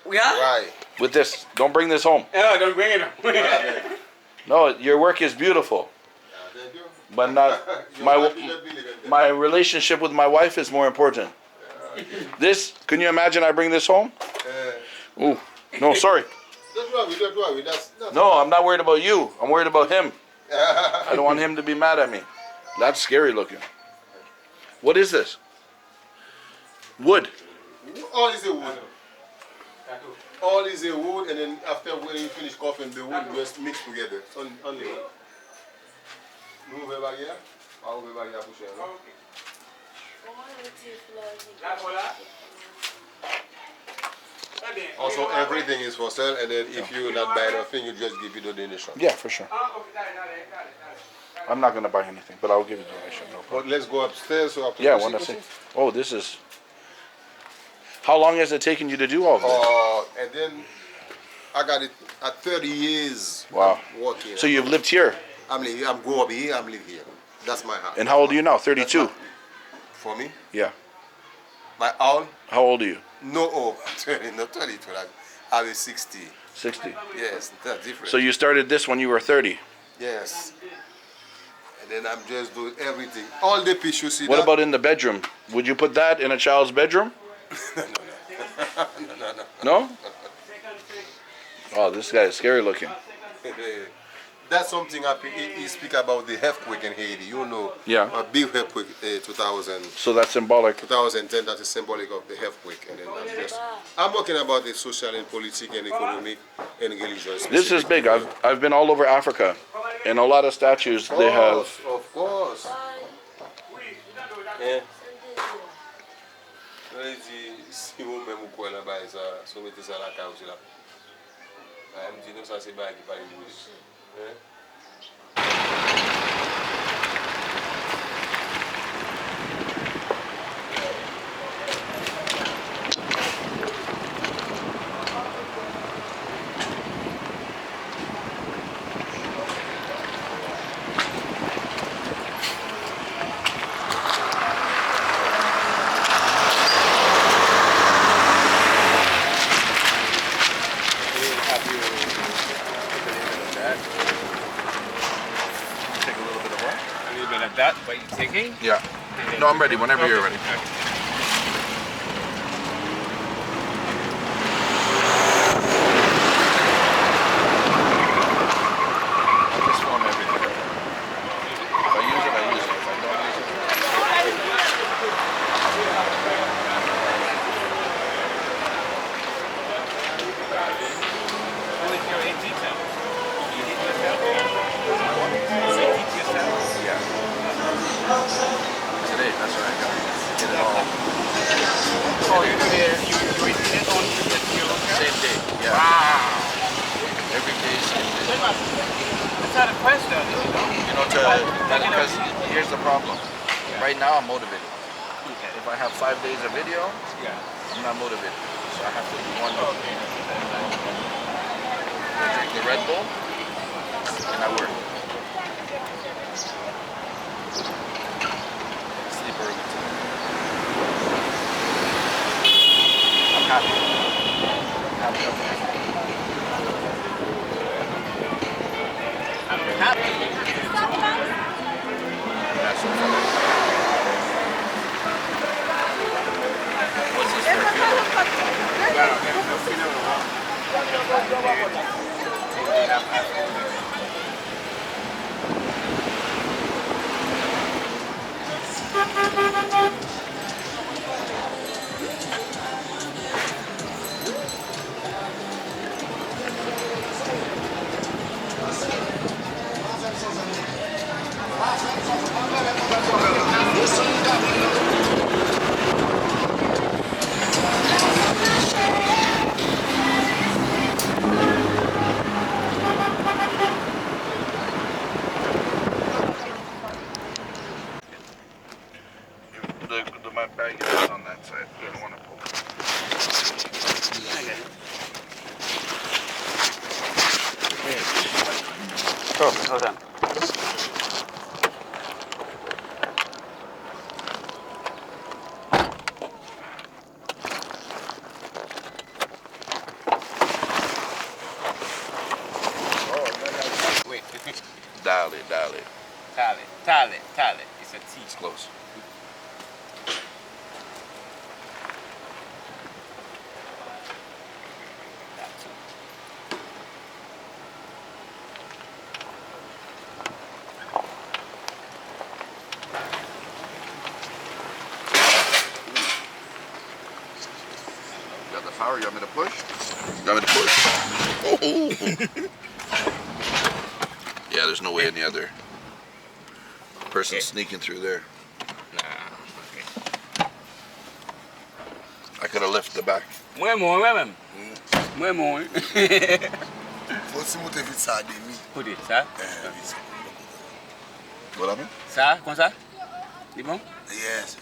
Yeah? Right. with this. Don't bring this home. Oh, don't bring it up. No, your work is beautiful, but not my relationship with my wife is more important. This, can you imagine I bring this home? Ooh, no, sorry. Don't worry. That's No, I'm not worried about you. I'm worried about him. I don't want him to be mad at me. That's scary looking. What is this? Wood. All is a wood. All is a wood, and then after when you finish coughing, the wood just mix together. Only one. Nous ouvrons la barrière. On va ouvrir la barrière pour cher. Also, everything is for sale, and then if you're not buying anything, you just give it a donation. Yeah, for sure. I'm not going to buy anything, but I'll give you a donation. No problem. But let's go upstairs. So after Yeah, I want to see. Oh, this is... How long has it taken you to do all this? And then I got it at 30 years. Wow. Working. So you've lived here? I'm grow up here, I'm live here. That's my house. And how old are you now? 32? For me? Yeah. My old? How old are you? No, 30, not 32. I was 60. 60. Yes, that's different. So you started this when you were 30? Yes. And then I'm just doing everything. All the fish you see. What about in the bedroom? Would you put that in a child's bedroom? No? Oh, this guy is scary looking. That's something he speak about the earthquake in Haiti. You know, Yeah. a big earthquake 2000. So that's symbolic. 2010, that is symbolic of the earthquake. And then I'm working about the social and political and economic and religious. This is big. I've been all over Africa. And a lot of statues they have. Of course. Yeah. Si vous même ou quoi là-bas, ça, si vous mettez ça à la cave aussi là. Elle me dit non, ça c'est pas qui parle de bouche. That, what you taking? Yeah. No, I'm ready. Whenever you're ready. I just film everything. If I use it, I use it. If I don't use What is your in detail? You did yourself? You did yourself? Yeah. Today, that's what I got. Get it all. Oh, you did it on the Same day. Yeah. Wow. Every day, same day. That's not a question, You know, because here's the problem. Right now, I'm motivated. If I have 5 days of video, I'm not motivated. So I have to do one. I drink the Red Bull, and I work. Sleep early today. I'm happy. I'm happy. That's so funny. What's this my bag is on that side. I don't want to pull it. Oh, hold on. Wait. Dial it, dial it. Tally. It's a T. It's close. power? You want me to push? You want me to push? Oh. Yeah, there's no way any other person sneaking through there. Nah. I could have lifted the back. Moi, moi. Faut si monter vite ça demi. Put it, ça? What happened? Ça, comme ça? C'est bon? Yes.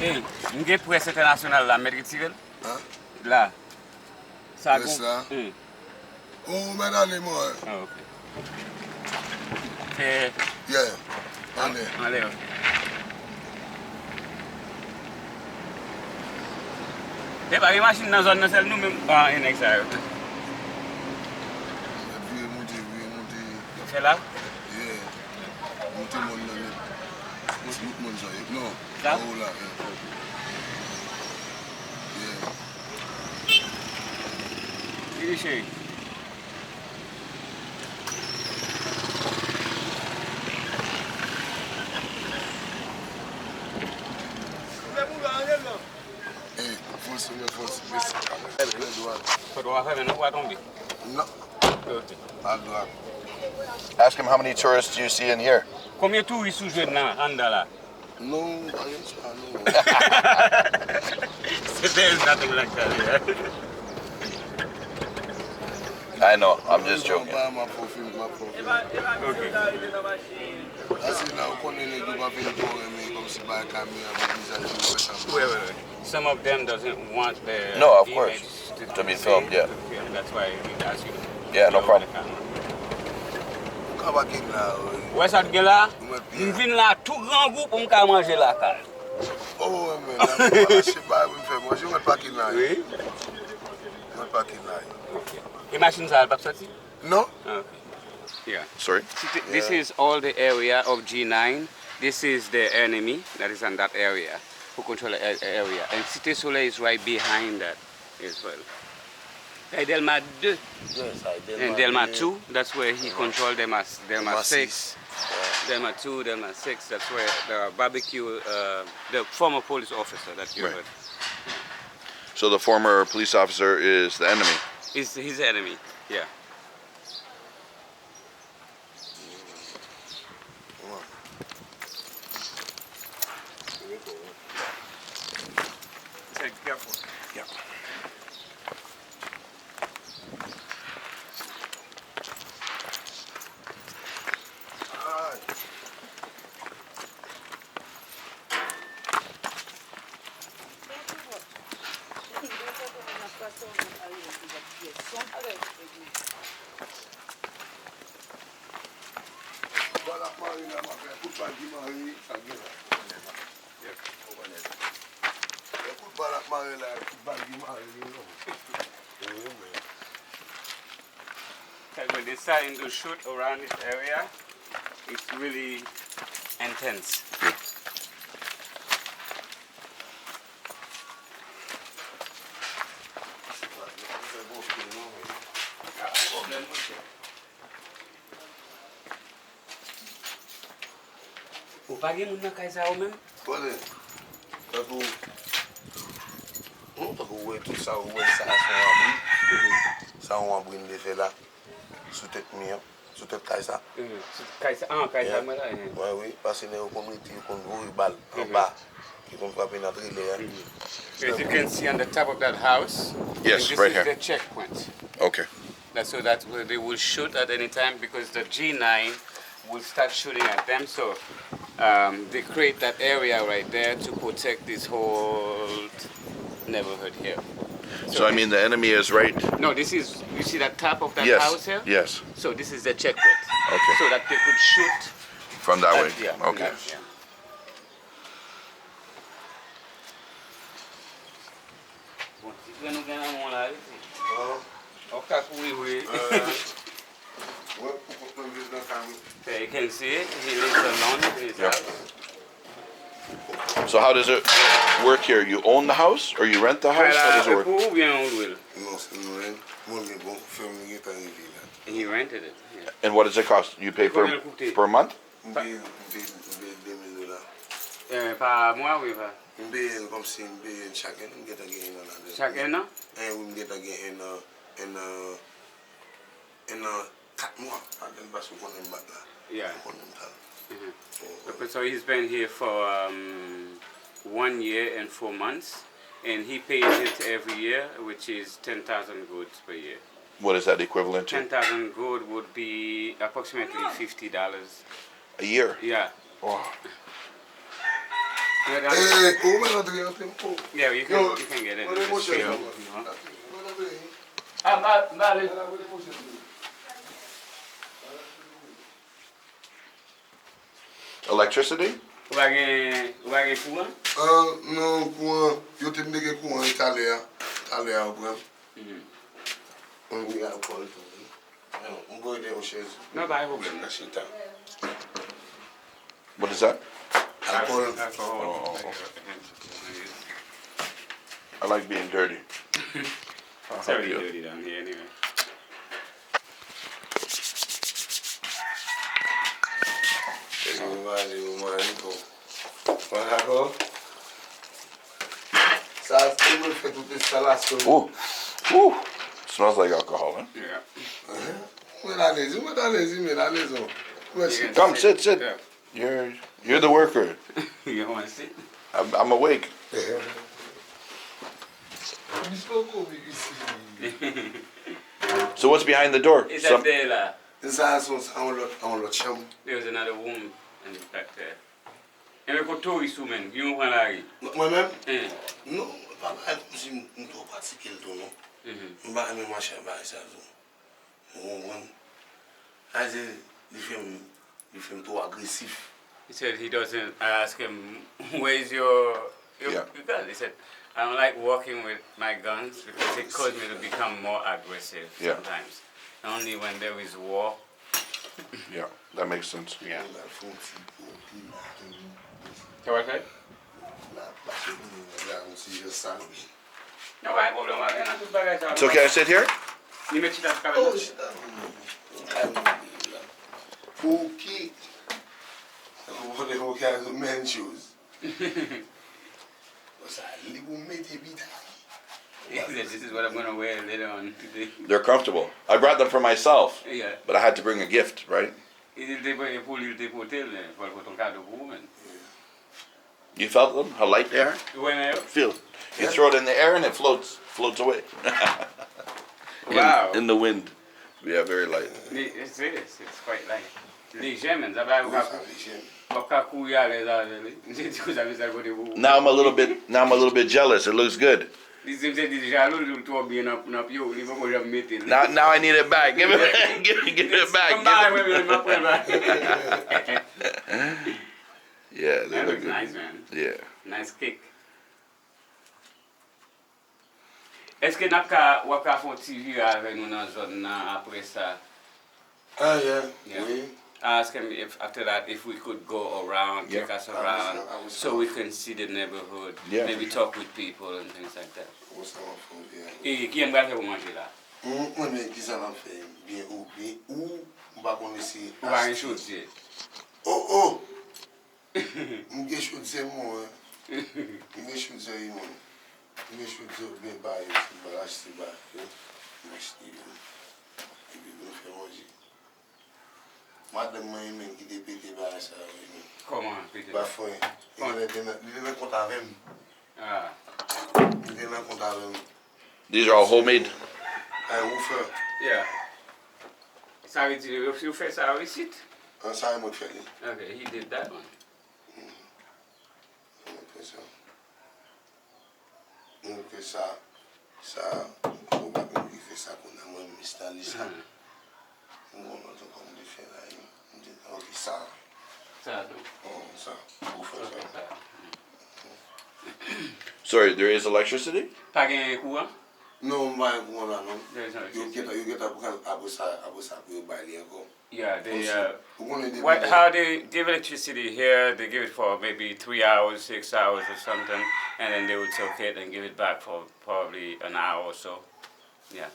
Hey, nous avons presse internationale là, Amérique tirée? Hein? Là. Ça Presse là? Hmm. Oh, mais dans les mots. Ah, ok. C'est... Yeah. Allez. Allez, ok. C'est pas une machine dans la zone, c'est nous-mêmes. Ah, une extra. Vieux monter. C'est là? Yeah. Monter mon nom. Mon ça. Non. Ça? Oh là. Yeah. Il est chez. Hey, force. Faut doit faire maintenant, quoi tomber? Non. Ok. À droite. Ask him how many tourists you see in here. Combien de touristes vous jouez dans Randa là? Non, rien ça, non. There's nothing like that here. I know, I'm just joking. Ma profil. Okay. Asi là, on connaît les deux pas venir pour aimer comme si par caméra avec visage. Wait. Some of them doesn't want their No, of image course. To be filmed, yeah. Okay, and that's why we ask you. Yeah, no problem. Kabakin là. Ouais, ça te gueule là? Nous venons là, tout grand groupe, on peut manger la cale. Oh, mais là, je sais pas, je me fais manger, je ne pas qu'il là. Oui? Je ne pas qu'il là. Okay. Et machine ça, elle pas sorti? Non? Okay. Yeah. Sorry? This is all the area of G9. This is the enemy that is in that area, who control the area. And Cité Soleil is right behind that as well. Hey, Delma 2. Yes, And Delma 2, that's where he controlled Delma 6. Yeah. Delma 2, Delma 6, that's where the barbecue, the former police officer that you Right. heard. So the former police officer is the enemy. Is his enemy, yeah. Take careful. Yeah. When they're starting to shoot around this area, it's really intense. Ou pa gen moun nan kay sa ou men? Pwede. Tako wè tout sa wè sa son wabri de fe la. Sou tèt mi an. Sou tèt kay sa. Kay sa mwen la. Ouais, oui, parce que nous avons une balle en bas qui vont frapper notre relais. As you can see on the top of that house, Yes, this right is here. the checkpoint. Okay. That's so that they will shoot at any time because the G9 will start shooting at them. So they create that area right there to protect this whole neighborhood here. So I mean the enemy is right. No, this is, you see that top of that Yes. house here? Yes. So this is the checkpoint. Okay. So that they could shoot. From that way. Yeah. Okay. Yeah. You can see it, he lives alone in his house. So how does it work here? You own the house or you rent the house? How does it work? Ou bien on will. Non, c'est nous, mon bon, ferme qui est arrivé là. He rented it. Yeah. And what does it cost? You pay per month? $2,000. Par mois, oui, par. Comme si chaque année, get again another. Chaque an? And we get again in 4 mois. And then pass on them back là. Yeah. On them tal. Okay, so he's been here for 1 year and 4 months, and he pays it every year, which is 10,000 goods per year. What is that equivalent to? 10,000 good would be approximately $50. A year? Yeah. Wow. Eh, Yeah, you can get it. It's free, you know. Electricity? Wage courant? Non, courant, yo te mdeke courant italien, après. On y a call to me. On go there, chaise. No, pas de problème. La chita. What is that? Alcohol. Alcohol. I like being dirty. It's already dirty down here anyway. Ça, c'est me fait toute installation. Ooh. Ooh. Smells like alcohol, huh? Yeah. Come, sit. Yeah. You're the worker. You want to sit? I'm awake. So what's behind the door? Is that there, là? There's another room in the back there. Et le couteau, il soumène. You want to Moi-même? Non, pas mal, si je ne dois pas pratiquer le ton, non? Je ne vais pas aimer ma chère, ça. Il fait trop agressif. He said he doesn't. I asked him, where's your Yeah. gun? He said, I don't like walking with my guns because it caused me to become more aggressive Yeah. sometimes. Only when there is war. Yeah, that makes sense. Yeah. So what's that? No, I go to It's okay I sit here? You met that Oh, okay. What the fuck are the men shoes? This is what I'm going to wear later on today. They're comfortable. I brought them for myself, Yeah. but I had to bring a gift, right? You felt them? How light they are? Feel. You throw it in the air and it floats away. Wow. In the wind. Yeah, very light. It's quite light. Léger, Now I'm a little bit jealous. It looks good. Now I need it back. Give it back. Yeah, they That look looks good. nice, man. Yeah. Nice kick. Est-ce que n'a pas faire TV avec nous dans zone après ça? Yeah. Yeah. Ask him if after that if we could go around, take us around, so we can see the neighborhood, Yeah. maybe talk with people and things like that. What's our food here? Et qui aime faire pour manger là? Moi, mais qui ça m'a fait bien ou pas qu'on essaie. Ou pas une chose, c'est. Oh! M'gè chou de moi. M'gè chou de moi. M'gè chou de bien ba yo, ba acheter ba. M'acheter. Et puis on fait manger. Madame moi même qui dépêté ba ça. Comment péter? Ba foi. Il est content avec moi. Ah. Il est content avec moi. These are all homemade. Où faire? Yeah. Ça veut dire you fait ça ici? Ça est moi fait. Okay, he did that one. On fait ça. On va faire ça qu'on a moins installé ça. On va comme de faire là. On fait ça. Ça, Ça. On fait ça. Sorry, there is electricity? Pas gain courant? Non, pas là non. There's no You electricity. get a Yeah, They how they give electricity here, they give it for maybe 3 hours, 6 hours or something, and then they would take it and give it back for probably an hour or so. Yeah.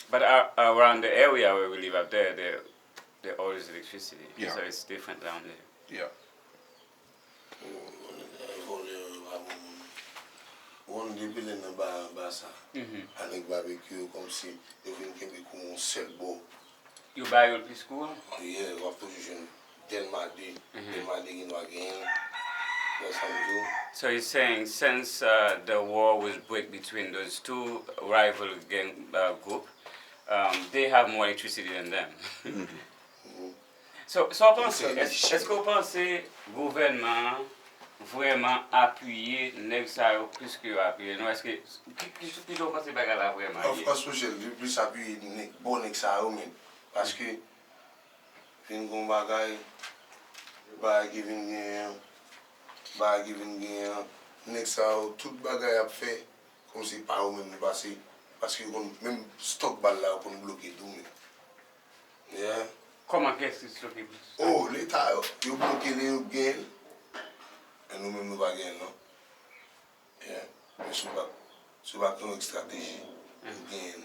But around the area where we live up there always electricity. Yeah. So it's different down there. Yeah. On des billes dans bas ça. Avec barbecue comme si ils viennent Québec comme un seul beau. You buy your school? Yeah, on va toujours tellement de again. That's how we do. So he's saying since the war was break between those two rival gang group, they have more electricity than them. So est-ce que vous pensez gouvernement vraiment appuyer nèg ça plus que appuyer non est-ce que qui doit penser bagarre vraiment Of course, le plus appuyer bon nèg ça même parce que fin gon bagay by giving nèg ça tout bagay a fait comme si pas ou même passé parce que même stock balle là pour bloquer tout. Yeah. Comment qu'est-ce que c'est que Oh, l'État, il bloque les gains. Et nous-mêmes, nous ne pas gagner, non? Yeah. Mais ce n'est pas une stratégie. Gain.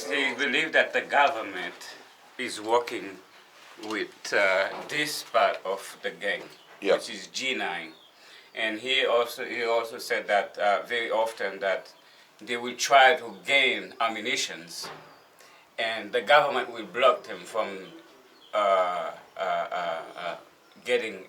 They believe that the government is working with this part of the gang, which is G9. And he also said that very often that they will try to gain ammunitions, and the government will block them from getting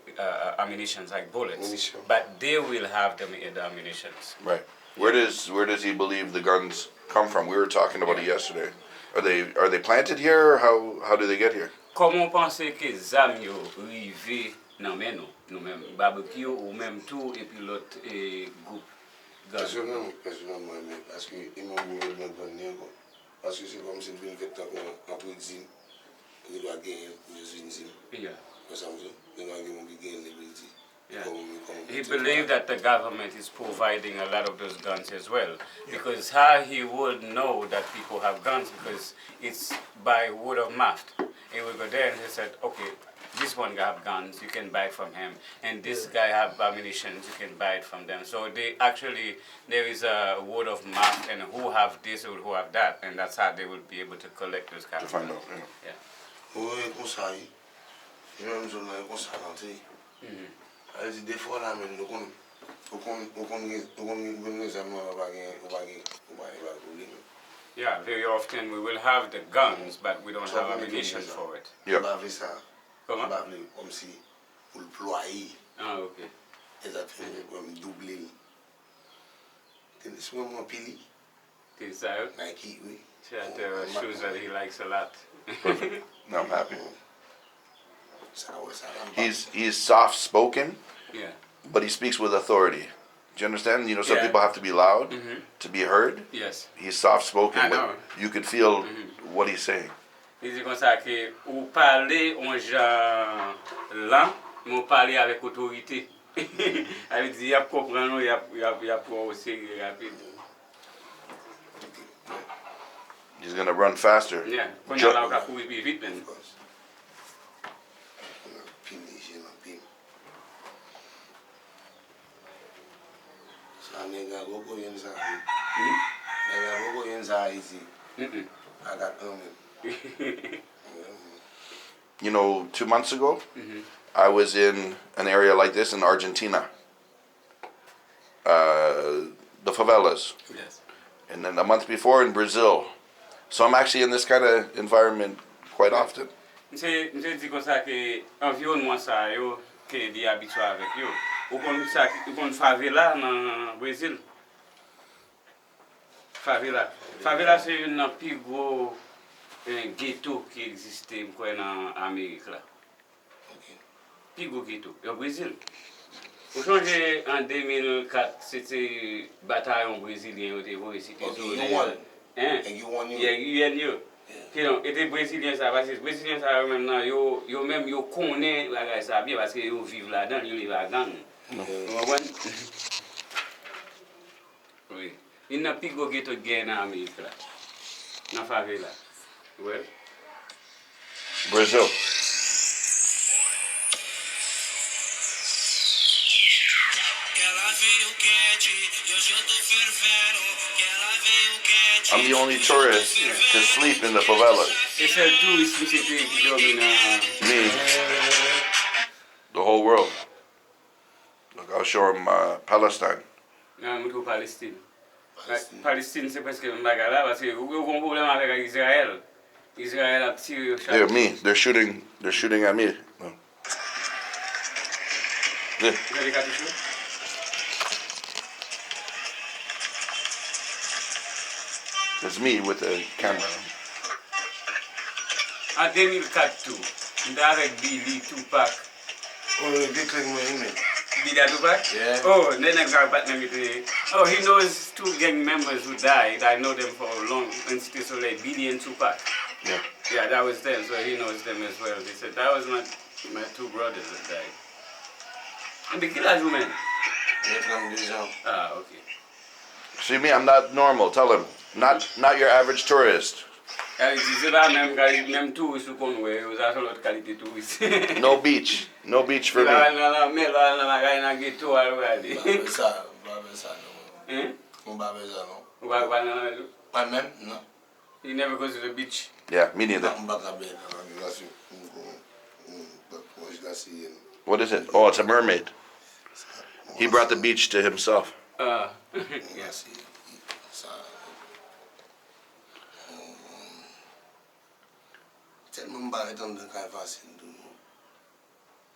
ammunitions like bullets. But they will have the ammunitions. Right. Where does he believe the guns come from? We were talking about it yesterday. Are they planted here? Or how do they get here? Comment pensez que zam yo rive nan men nou même barbecue ou même tout et puis l'autre groupe? Personnellement, parce que ils m'ont mis dans le bon parce que c'est comme si nous venions entre zim, ils doivent gagner les zim. Yeah. Parce que ils doivent gagner les billes. Yeah. He believed that the government is providing a lot of those guns as well, because how he would know that people have guns because it's by word of mouth. He would go there and he said, okay, this one guy have guns, you can buy from him, and this guy have ammunition, you can buy it from them. So there is a word of mouth, and who have this or who have that, and that's how they will be able to collect those guns. To find out, yeah. Oui, comme ça, je vais me donner comme ça rentrer. Alors des fois là même nous Yeah, very often we will have the guns, but we don't have ammunition for it. Yeah. Comment? Comme si pour le ployer. Ah, okay. Exactement, comme doubler. C'est mon pili. These Nike, oui. shoes that he likes a lot. No, I'm happy. He's soft spoken, yeah, but he speaks with authority. Do you understand? You know, some Yeah. people have to be loud to be heard. Yes. He's soft spoken, I but know. you could feel what he's saying. Il dit comme ça que ou parler en genre lent, mais parler avec autorité. Elle dit, il y a comprendre, il y a pour aussi rapide. He's gonna run faster. Yeah, quand il y a là, on va courir plus vite même. You know, 2 months ago, I was in an area like this in Argentina. The favelas. Yes. And then a month before in Brazil. So I'm actually in this kind of environment quite often. Je dis comme ça que environnement ça yo que dit habitué avec yo. Ou kon favela dans Brésil. Favela c'est un plus gros ghetto qui existait en Amérique là. Plus gros ghetto au Brésil. Au changer en 2004, c'était bataillon brésilien au dévot ici. And you won Yeah, you. Et des Brésiliens ça parce que les Brésiliens ça maintenant yo même yo connaît bagay ça bien parce que yo vivent là-dedans, yo vivent là-dedans. Oui. In a pigo ghetto again, America. Na favela. Well. Brazil. I'm the only tourist to sleep in the favelas. It's a tourist city, Me. The whole world. Look, I'll show them Palestine. I'm to Palestine. Palestine, c'est parce que Magala, parce que vous avez un problème avec Israël. Israël a tiré au chat. They're me. They're shooting at me. No. Yeah. It's me with the camera. En 2004, j'étais avec Billy Tupac. Oh, déclare moi email. Billy Tupac? Yeah. Oh, then I got partner with the. Oh, he knows two gang members who died. I know them for a long and still so like Billy and Tupac. Yeah. Yeah, that was them, so he knows them as well. He said that was my two brothers that died. And the killers, woman. Ah, okay. See me, I'm not normal. Tell him. Not your average tourist. Même touriste ou qu'on voit, vous avez l'autre qualité touriste. No beach. No beach for me. He never goes to the beach. Yeah, me neither. What is it? Oh, it's a mermaid. He brought the beach to himself. Yes.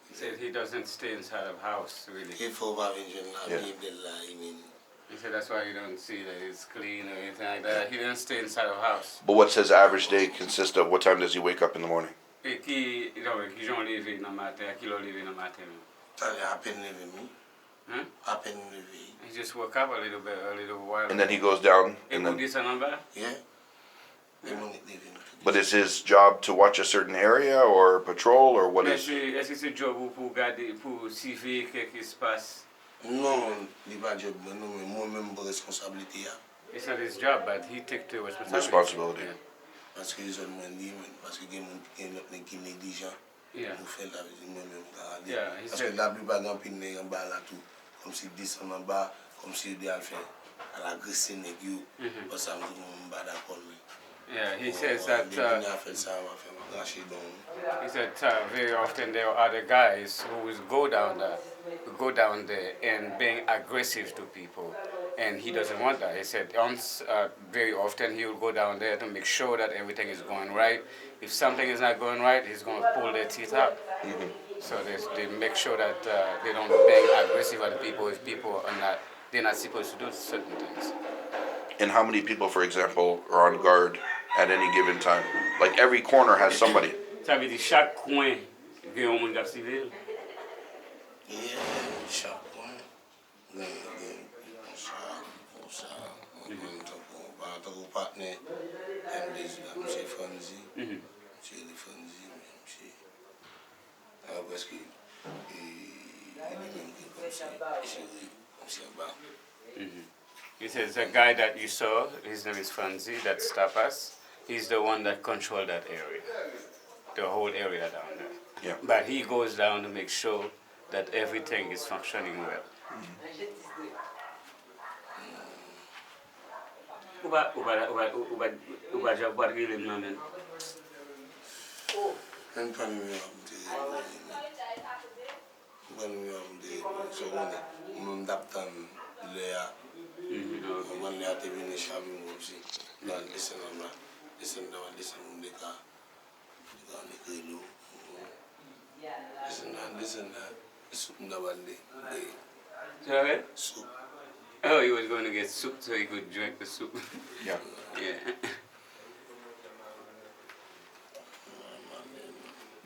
He said he doesn't stay inside of house, really. Yeah. He said that's why you don't see that it's clean or anything like that. He didn't stay inside of house. But what's his average day consist of? What time does he wake up in the morning? Qui j'en levé dans matin, qui l'ont levé dans matin. Huh? He just woke up a little while. And then he goes down. And then, but is his job to watch a certain area or patrol or what is? Est-ce que c'est job pour garder, pour surveiller quelque qui se passe? Non, il pas job, non, mais moi-même responsabilité. It's not his job, but he took the Responsibility. Yeah. Parce que ils ont demandé, parce que il y a qui négligent. Yeah. Pour faire la vie moi-même. Yeah, he Parce que said. la plupart des gens en bas là tout, comme si descend en bas, comme si ils allaient faire à la graisse négligée. Parce que ça me bat d'accord. Yeah, he says that. He said very often there are other guys who will go down there and being aggressive to people, and he doesn't want that. He said very often he will go down there to make sure that everything is going right. If something is not going right, he's going to pull their teeth out. So they make sure that they don't being aggressive at people if people are they're not supposed to do certain things. And how many people, for example, are on guard at any given time? Like every corner has somebody. Ça veut dire chaque coin il y a un monde qui civil. Chaque coin. Partner and this monsieur Fonzi. Monsieur le Fonzi, monsieur. Parce que He says the guy that you saw, his name is Franzi, that stopped us. He's the one that controlled that area, the whole area down there. Yeah. But he goes down to make sure that everything is functioning well. Soup. Oh, he was going to get soup so he could drink the soup. Yeah. Yeah.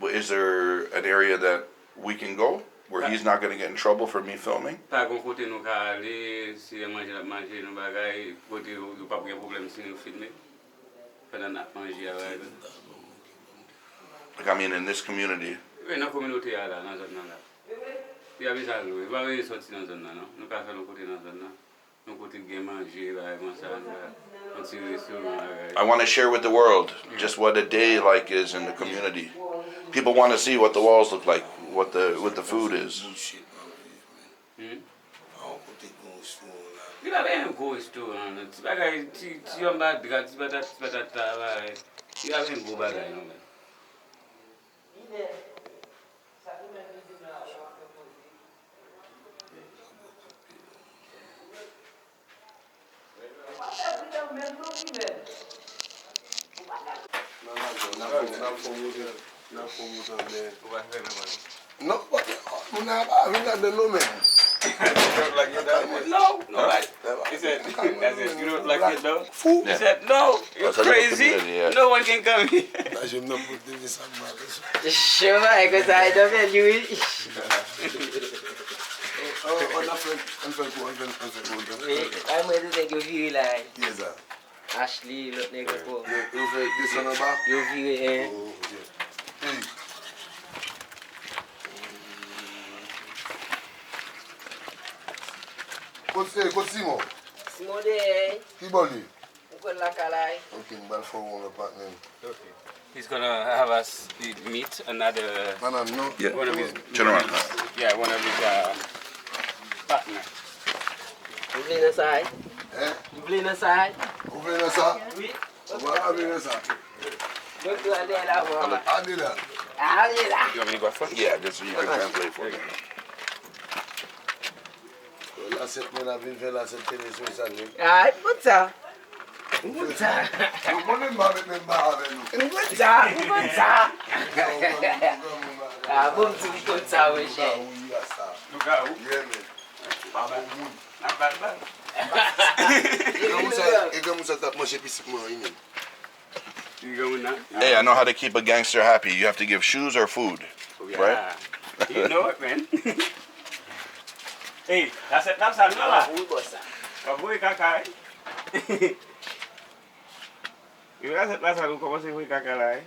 But is there an area that we can go where he's not going to get in trouble for me filming? Pas qu'on côté nous ka aller, si manger nous bagay, côté ou pas de problème si nous filmer. Pendant n'a manger avec. Like, I mean, in this community, Oui, dans communauté là, dans zone là. Il y a besoin de nous, va sortir dans zone là, non? Nous pas faire nous côté dans zone là. I want to share with the world just what a day like is in the community. People want to see what the walls look like, what the food is. Bullshit, man. I don't put it on stone. You have any ghost too, man. It's bagay, it's your bad because it's better, you have any go bagay, no man. No, but I'm not the no man. Like your dog? No, right. He said, I said, you don't like your dog? Fool. He said, no, you're crazy. No one can come here. I should not put this on my list. Sure, because I don't know you. I'm going to take you feel like. Yes, sir. Ashley, look, nigga, go. You feel this on the back? You feel it, eh? Oh, yeah. Hey. What's Simo? Simo de, Kiboli. uko la kalay. Okay, I'm for one apartment. Okay. He's gonna have us meet another. No. Yeah. One of his. Turn around. Yeah, one of his partners. You play inside? Eh? You play inside? Vous voulez ça? Oui. On va amener ça. Go to a day la voix. Allez là. Allez là. You want me to go first? Yeah, just so you can translate for me. La cette men a vin fè la cette télé sur ça. Ah, puta. Puta. Mon nem ba met men ba avec nous. Puta. Puta. Ah, bon, tu me comptes ça, oui, cher. Oui, à ça. Look out. Yeah, man. Not bad. Et comme ça tape manger physiquement, il You going now? Hey, I know how to keep a gangster happy. You have to give shoes or food, right? You know it, man. Hey, that's another. Oui, bossa. Kaboy kakay. You guys at last time come say we kakay.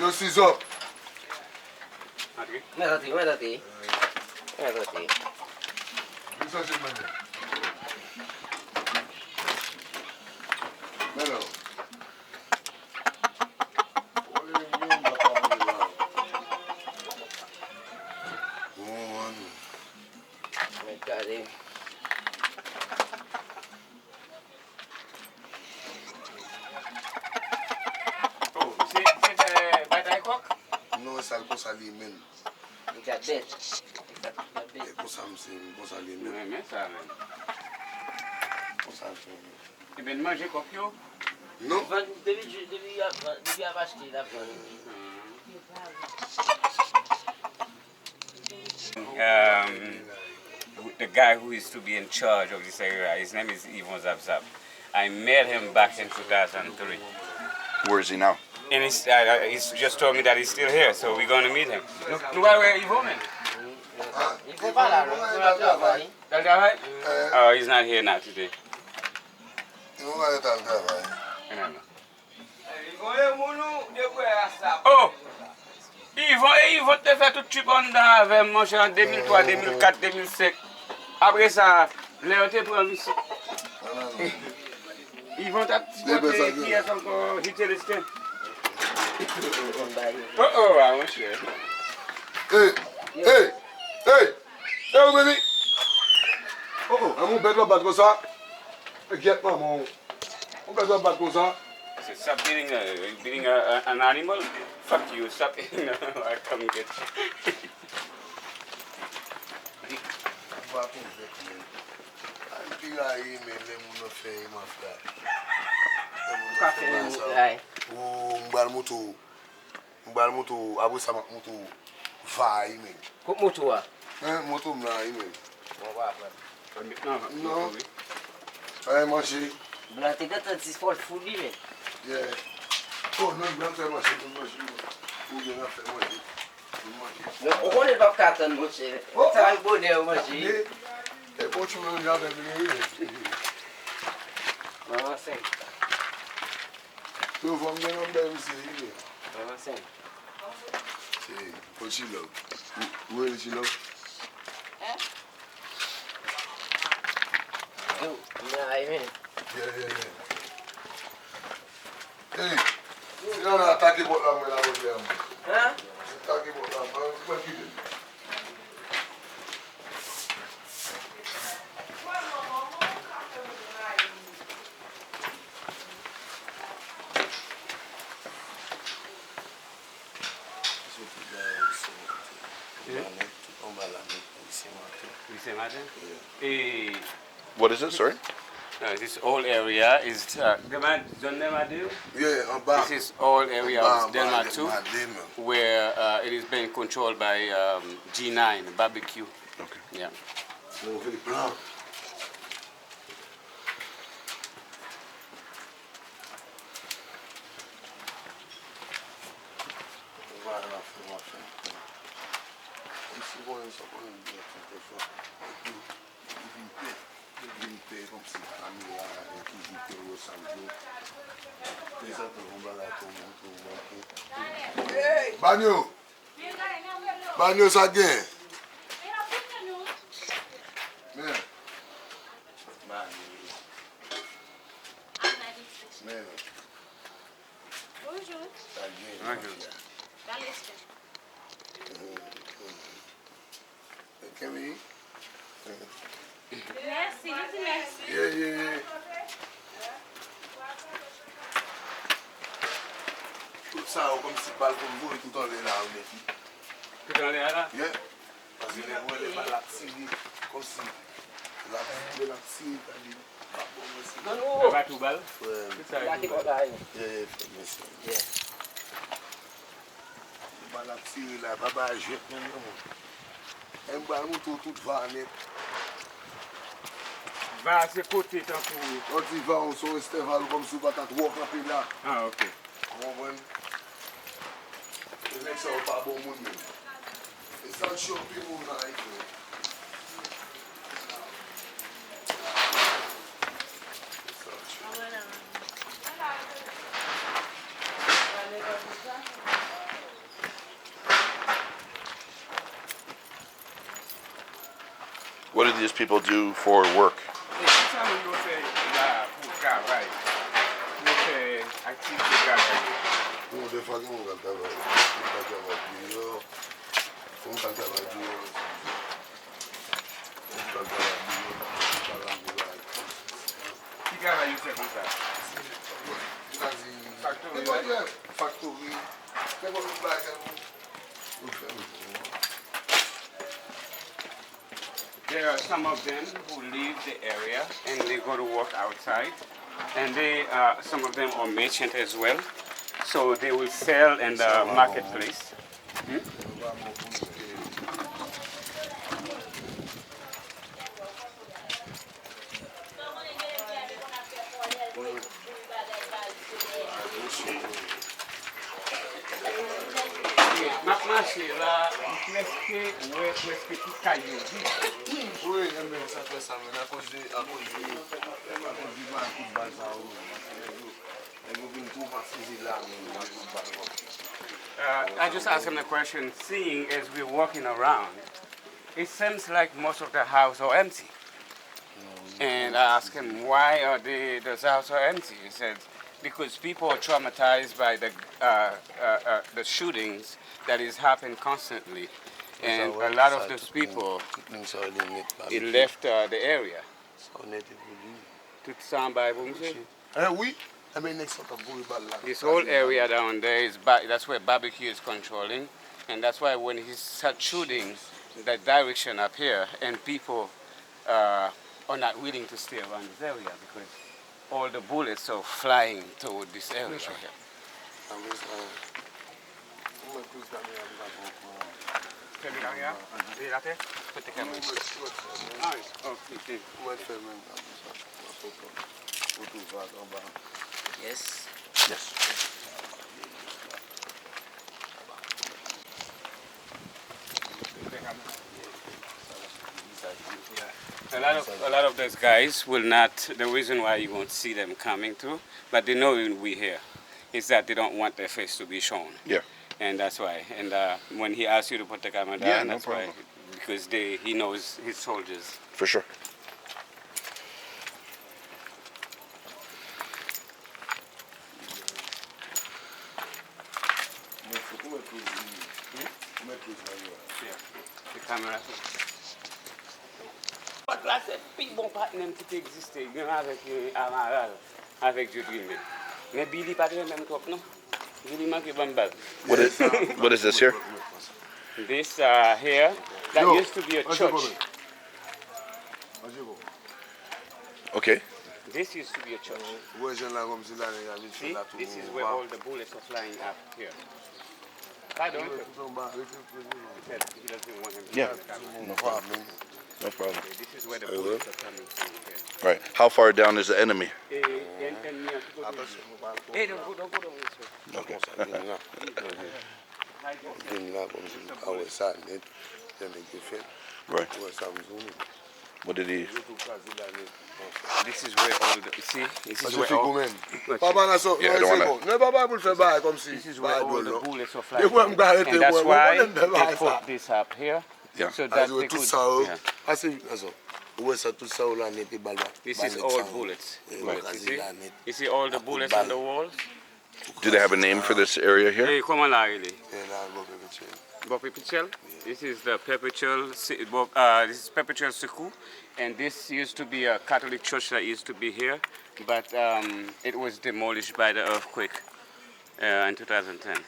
Yo, seize up. Okay. Métete. Métete. Ça c'est man. Non. Regardez. Oh, c'est the bataille coq? Non, ça le ça lui même. You got that. Et pour ça me ça lui même. Ouais, mais ça, man. Pour ça Tu viens de manger coq, yo? non. Depuis avoir acheté la The guy who is to be in charge of this area, his name is Yvon Zabzab. I met him back in 2003. Where is he now? And he's just told me that he's still here, so we're going to meet him. Nous allons voir Yvon, man. Il faut pas là, le travail. That's all right? Oh, he's not here now today. On va être en travail. Oh! Yvon te fait tout chip en avec moi en 2003, 2004, 2005. Après ça, Léo te prend ici. Yvon t'a spoté qui est encore hité le stem. Oh, mon cher. Hey, baby. Oh, I'm going to battre comme ça. Get maman. On va battre comme ça. I said, stop beating an animal. Fuck you, stop eating. I come get you. Mbal moto abu sama moto va ime. Ko moto a? Moto mna ime. No. No. Ay machi. Blan te gata ti sport food li men. Yeah. Oh non, blan te machi. Ou bien affaire machi. Non, on connaît pas carton moche. Ça va bonheur moche. E poi ci vogliono già per venire. Maman sen. Tu fammi non bevi sì. Maman sen. Sì, poi ci lo. Vuoi ci lo? do. Nah, amen. Yeah. Hey, si nan atake bot la mwen la bot le am. Huh? Atake bot la mwen, mwen ki de. What is it? Sorry. This whole area is Zone Delma Yeah, an ba. This is all area of Delma 2, Ma dem. where it is being controlled by G9 barbecue. Okay. Yeah. Mwen ve plan. Banyo sa gen. Men. Men. Bonjour. Sa gen. Dans l'espace. Can we eat? Merci, merci. Yeah. Tout sa ou kom si bal kom vou tout an le la ou ne fi. Tout en l'air là? Yeah. Parce que les voix, les balles la tire comme si. La tire, t'as dit. Ça va tout bal? Ouais. Tout ça Got est the tout bot bal. la. Yeah, merci. Yeah. Les balles la tire là, papa jette maintenant. Un bal mouton tout va net. Va à ce côté tant pour. Quand il va, on s'en esteval comme si on va walk la puis là. Ah, ok. On va le mec ça va pas bon monde même. Et ça choque puis mon là. What do these people do for work? Et tout ça, nous fait là pour travail. Nous fait activité de travail. Non, des fois, on va travailler. On va travailler. Qui travaille fait comme ça? Factory. There are some of them who leave the area and they go to work outside. And they, some of them are merchant as well. So they will sell in the marketplace. Marché là, presque tout caillou. Oui, mais ça fait ça, mais à cause du mal, coup de balle, ça I just asked him the question, seeing as we're walking around, it seems like most of the houses are empty. And I asked him, why are the houses are empty? He said, because people are traumatized by the shootings that is happening constantly. And a lot of those people, it left the area. Tout ça en bas, vous me dites? Oui. I mean, next sort of This whole area down there is that's where barbecue is controlling, and that's why when he starts shooting that direction up here, and people are not willing to stay around this area because all the bullets are flying toward this area here. Yes. Yes. A lot of those guys will not. The reason why you won't see them coming through, but they know we're here, is that they don't want their face to be shown. Yeah. And that's why. And when he asks you to put the camera down, Yeah, no that's problem. why, because he knows his soldiers. For sure. Yeah, the camera. Là, c'est plus bon partenaire qui existe avec Amaral, avec Jodine. Mais Billy pas très même trop, non? Billy manque bonne base. What is this here? This here, that used to be a church. Okay. This used to be a church. See, this is where all the bullets are flying up here. I don't. He doesn't want him to Yeah. come. No problem. No problem. This is where the bullets are coming from here. Right. How far down is the enemy? Hey, don't go down this way. Okay. Right. What did he? This is where all the, see, this is where all, Yeah, I don't wanna. this is where all the bullets are flying from. And that's why they put this up here. Yeah. So that they could, yeah. This is all bullets. You see all the bullets on the walls? Do they have a name for this area here? Hey, come on, really. This is the perpetual, this is perpetual secours, and this used to be a Catholic church that used to be here, but it was demolished by the earthquake in 2010.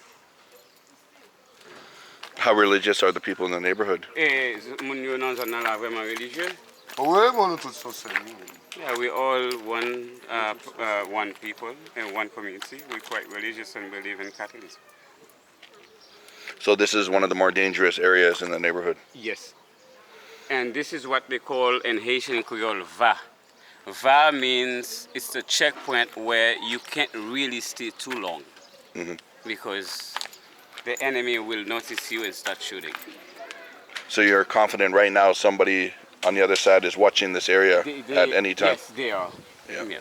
How religious are the people in the neighborhood? Yeah, we all one people and one community. We're quite religious and believe in Catholicism. So this is one of the more dangerous areas in the neighborhood. Yes. And this is what they call in Haitian Creole va. Va means it's the checkpoint where you can't really stay too long because the enemy will notice you and start shooting. So you're confident right now somebody on the other side is watching this area at any time? Yes, they are. Yeah.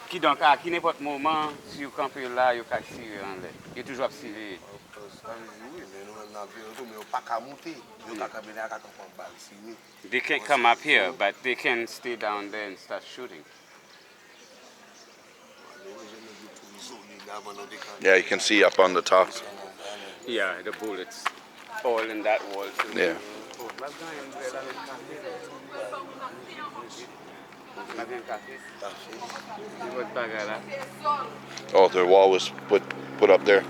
Qui donc à qui n'importe moment si vous campez là, vous pouvez tirer en l'air. Vous toujours tirer. They can't come up here, but they can stay down there and start shooting. Yeah, you can see up on the top. Yeah, the bullets all in that wall too. Yeah. Oh, the wall was put up there.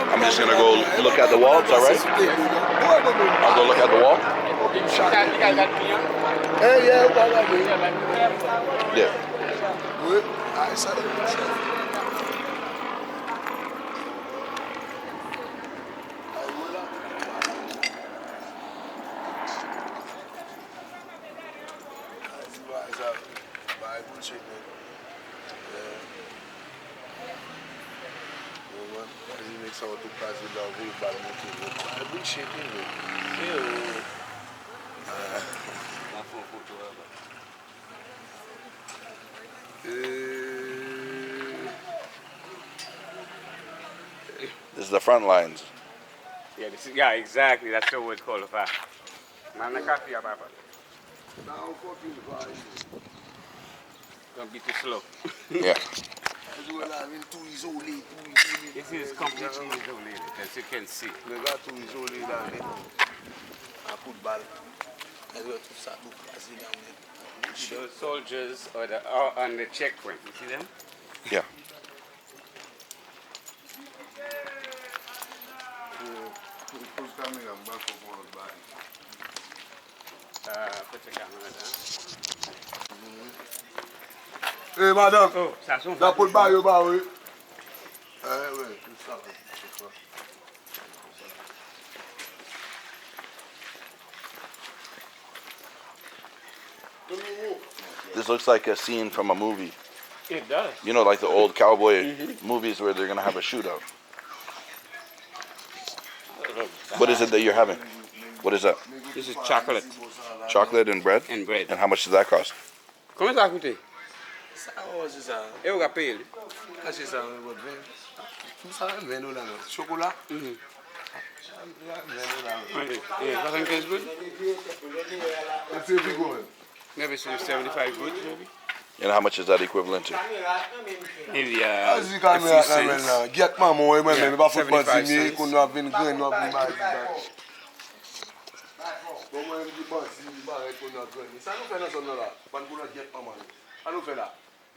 I'm just gonna go look at the wall. It's all right. I'll go look at the wall. Yeah. This is the front lines. Yeah, this is, yeah, exactly. That's the word called a Don't be too slow. Yeah. This is completely isolated, as you can see. Those soldiers are on the checkpoint. You see them? Yeah. Put the camera down. Hey, madame. Oh, ça sonne. La poule ba yo ba oui. This looks like a scene from a movie. It does. You know, like the old cowboy movies where they're gonna have a shootout. What is it that you're having? What is that? This is chocolate Chocolate and bread? and bread. And how much does that cost? Comment ça a coûté? Et on va payer. Chocolat. Yeah, 75 good? It's every good. Maybe 75 good, maybe. And how much is that equivalent to? Maybe As you a can few cents. get my money when Yeah, me ba football 75 team me cents. couldn't have been going up in my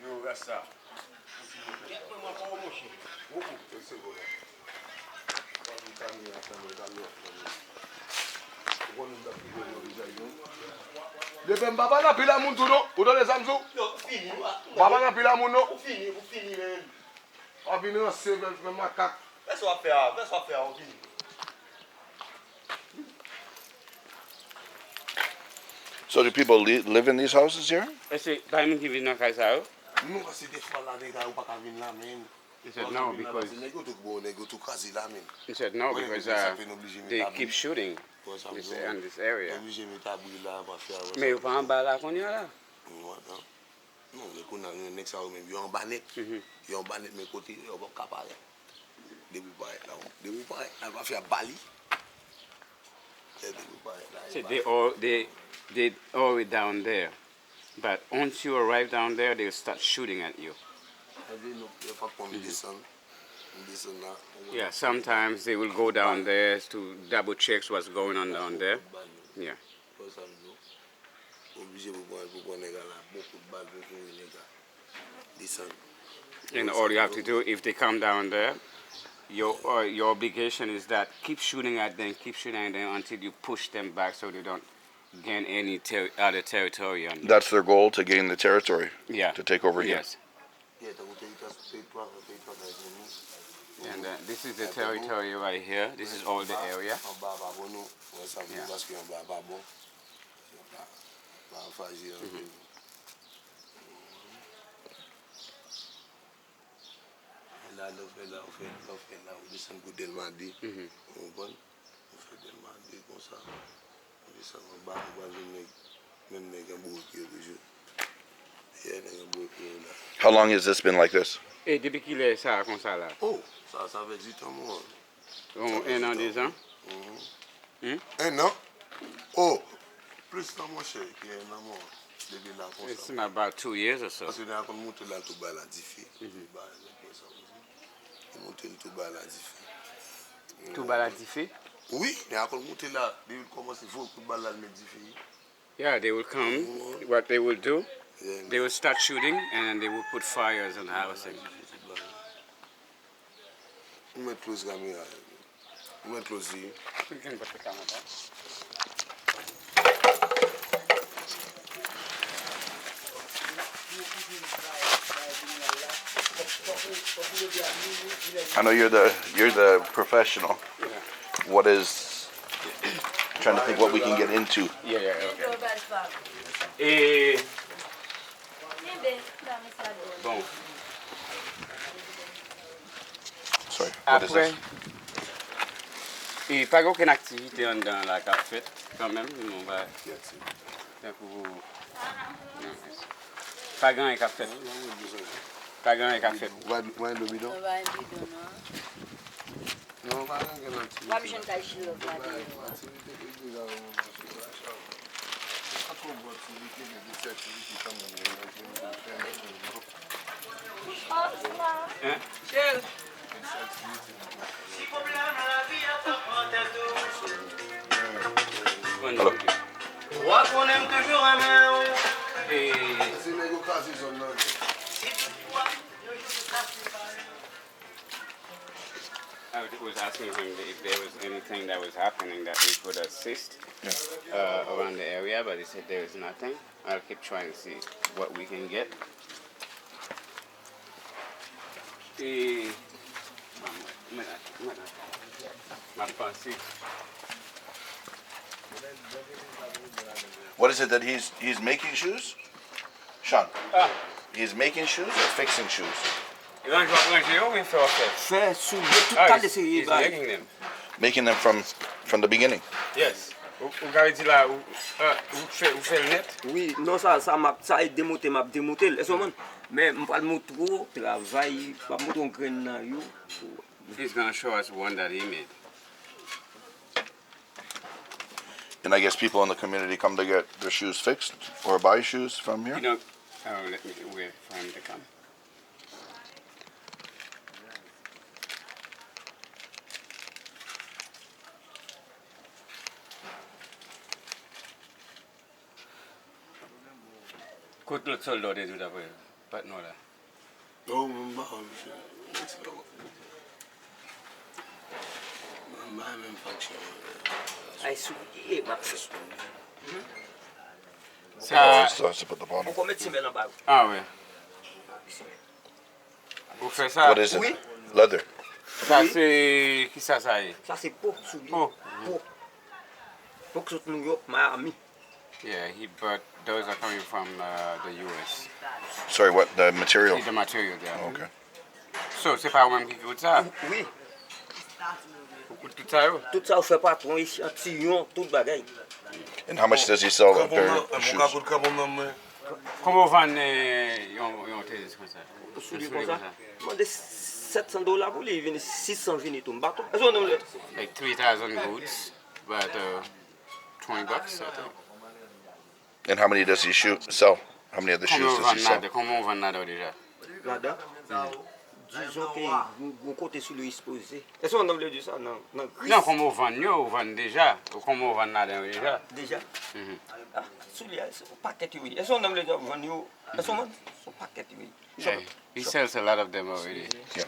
Yo, that's ça. Depend baba na pila moun tout non? Ou dans les Samsung? Baba na pila moun non? Ou fini men. A vini an sevel fè makak. Fè so a fè, ou fini. So do people live in these houses here? Ese, pa yon ki vin nan kay sa yo? Nou ka se defal la nega ou pa ka vin la men. He said no, because Nego tou bo, nego tou kazi la men. he said no, because they keep shooting in this area. Oblige mi tabou la pa fè a Me yo pa an ba la kon yo la? Non, le kou nan yon nek sa ou men, yon banet. Yon banet men kote, yon pa kapare. Debi pa et la pa fè a bali. Debi pa et la. So they all down there. But once you arrive down there, they'll start shooting at you. Yeah, sometimes they will go down there to double check what's going on down there. Yeah. And all you have to do, if they come down there, your obligation is that keep shooting at them until you push them back so they don't gain any other territory on them. That's their goal, to gain the territory, Yeah. to take over here. Yes. And this is the territory right here. This is all the area. How long has this been like this? Et depuis qu'il est ça comme ça là? Oh, ça fait 10 ans moi. Un an, 2 ans? Un an? Oh, plus que moi cher qui est un an moi. Depuis là comme It's ça. been about 2 years or so. Parce que là quand monte là tout bas la diffé. Monte tout bas la diffé. Tout baladifié? Oui, mais quand monte là, il commence il faut tout bas la mettre diffé. Yeah, they will come. What they will do, they will start shooting and then they will put fires on the housing. On met close caméra. On met close here. We can put the camera back. I know you're the professional. Yeah. What is? Trying to think what we can get into. Yeah, okay. Et bon, Sorry. What is après, this? il n'y a pas aucune activité dans la café quand même. On va pas grand café. Pas grand café. Ouais, le bidon. Non, pas Hello. I was asking him if there was anything that was happening that we could assist around the area, but he said there is nothing. I'll keep trying to see what we can get. What is it that he's making shoes? Sean. He's making shoes or fixing shoes? He's making them. Making them from the beginning. Yes. Ou gari la ou fait le net? Oui, non, ça est démonté, m'a démonté. Est-ce que mais je vais montrer travail, pas montrer un grain là yo. He's gonna show us one that he made. And I guess people in the community come to get their shoes fixed or buy shoes from here? You know, Oh, let me wait for him to come. Écoute, l'autre soldat est tout après. Pas de nous là. Oh, mon bah, ma même fonction. Ay, souliye, Max. Ça, Starts up at the bottom. On peut mettre Simel en bas. ah oui. Vous faites ça? What is it? Oui. Leather. Ça c'est... Qui ça y est? Ça, c'est pour souliye. Oh. Pour que nous York, Miami. Yeah, but those are coming from the US. Sorry, what? The material? The material there. Okay. So, c'est pas vous-même qui coûte ça? Oui. Vous coûte tout ça? Yo? Tout ça, on fait patron, échantillon, tout bagaille. And how much does he sell a pair of Mon shoes? capot, capot, maman. Comment vous vendez yon télé comme ça? Souliye comme ça. Moi, de $700 pour lui, il vient 600 venir tout. Bateau. Est-ce qu'on a Like 3,000 goods, but $20, I think. And how many does he sell? How many of the shoes does he sell? Comment vous vendez nada déjà? Nada. Disons que vous côté sur le exposé. Est-ce qu'on a dit ça? Non. Non, comment vous vendez? Vous vendez déjà. Comment vous vendez nada déjà? Déjà. Ah, souliye, c'est un paquet, oui. Est-ce qu'on a dit vendre? Est-ce qu'on a dit un paquet, oui. Yeah, he sells a lot of them already. Yeah.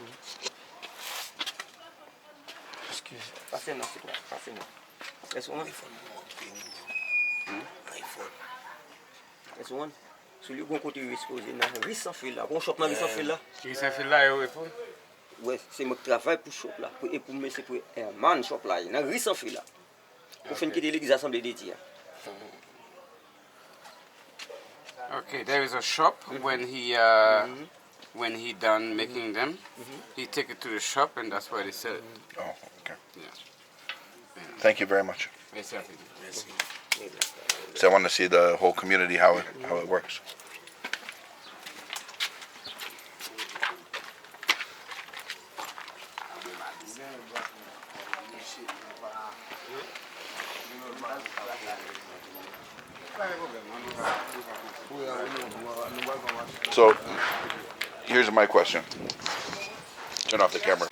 Passez non, c'est tout. Passez non. Est-ce qu'on a? Est-ce qu'on a? Sur le bon côté exposé, là, riz sans fil là. Bon shop dans riz sans fil là. Qui s'est fait là, yo, pour? Ouais, c'est mon travail pour shop là. Et pour me c'est pour un man shop là. Dans riz sans fil là. Pour faire quitter l'église assemblée des tiers. Okay, there is a shop when he done making them, he take it to the shop and that's where they sell it. Oh, okay. Yeah. Thank you very much. Yes, sir. So I want to see the whole community how it works. So here's my question. Turn off the camera.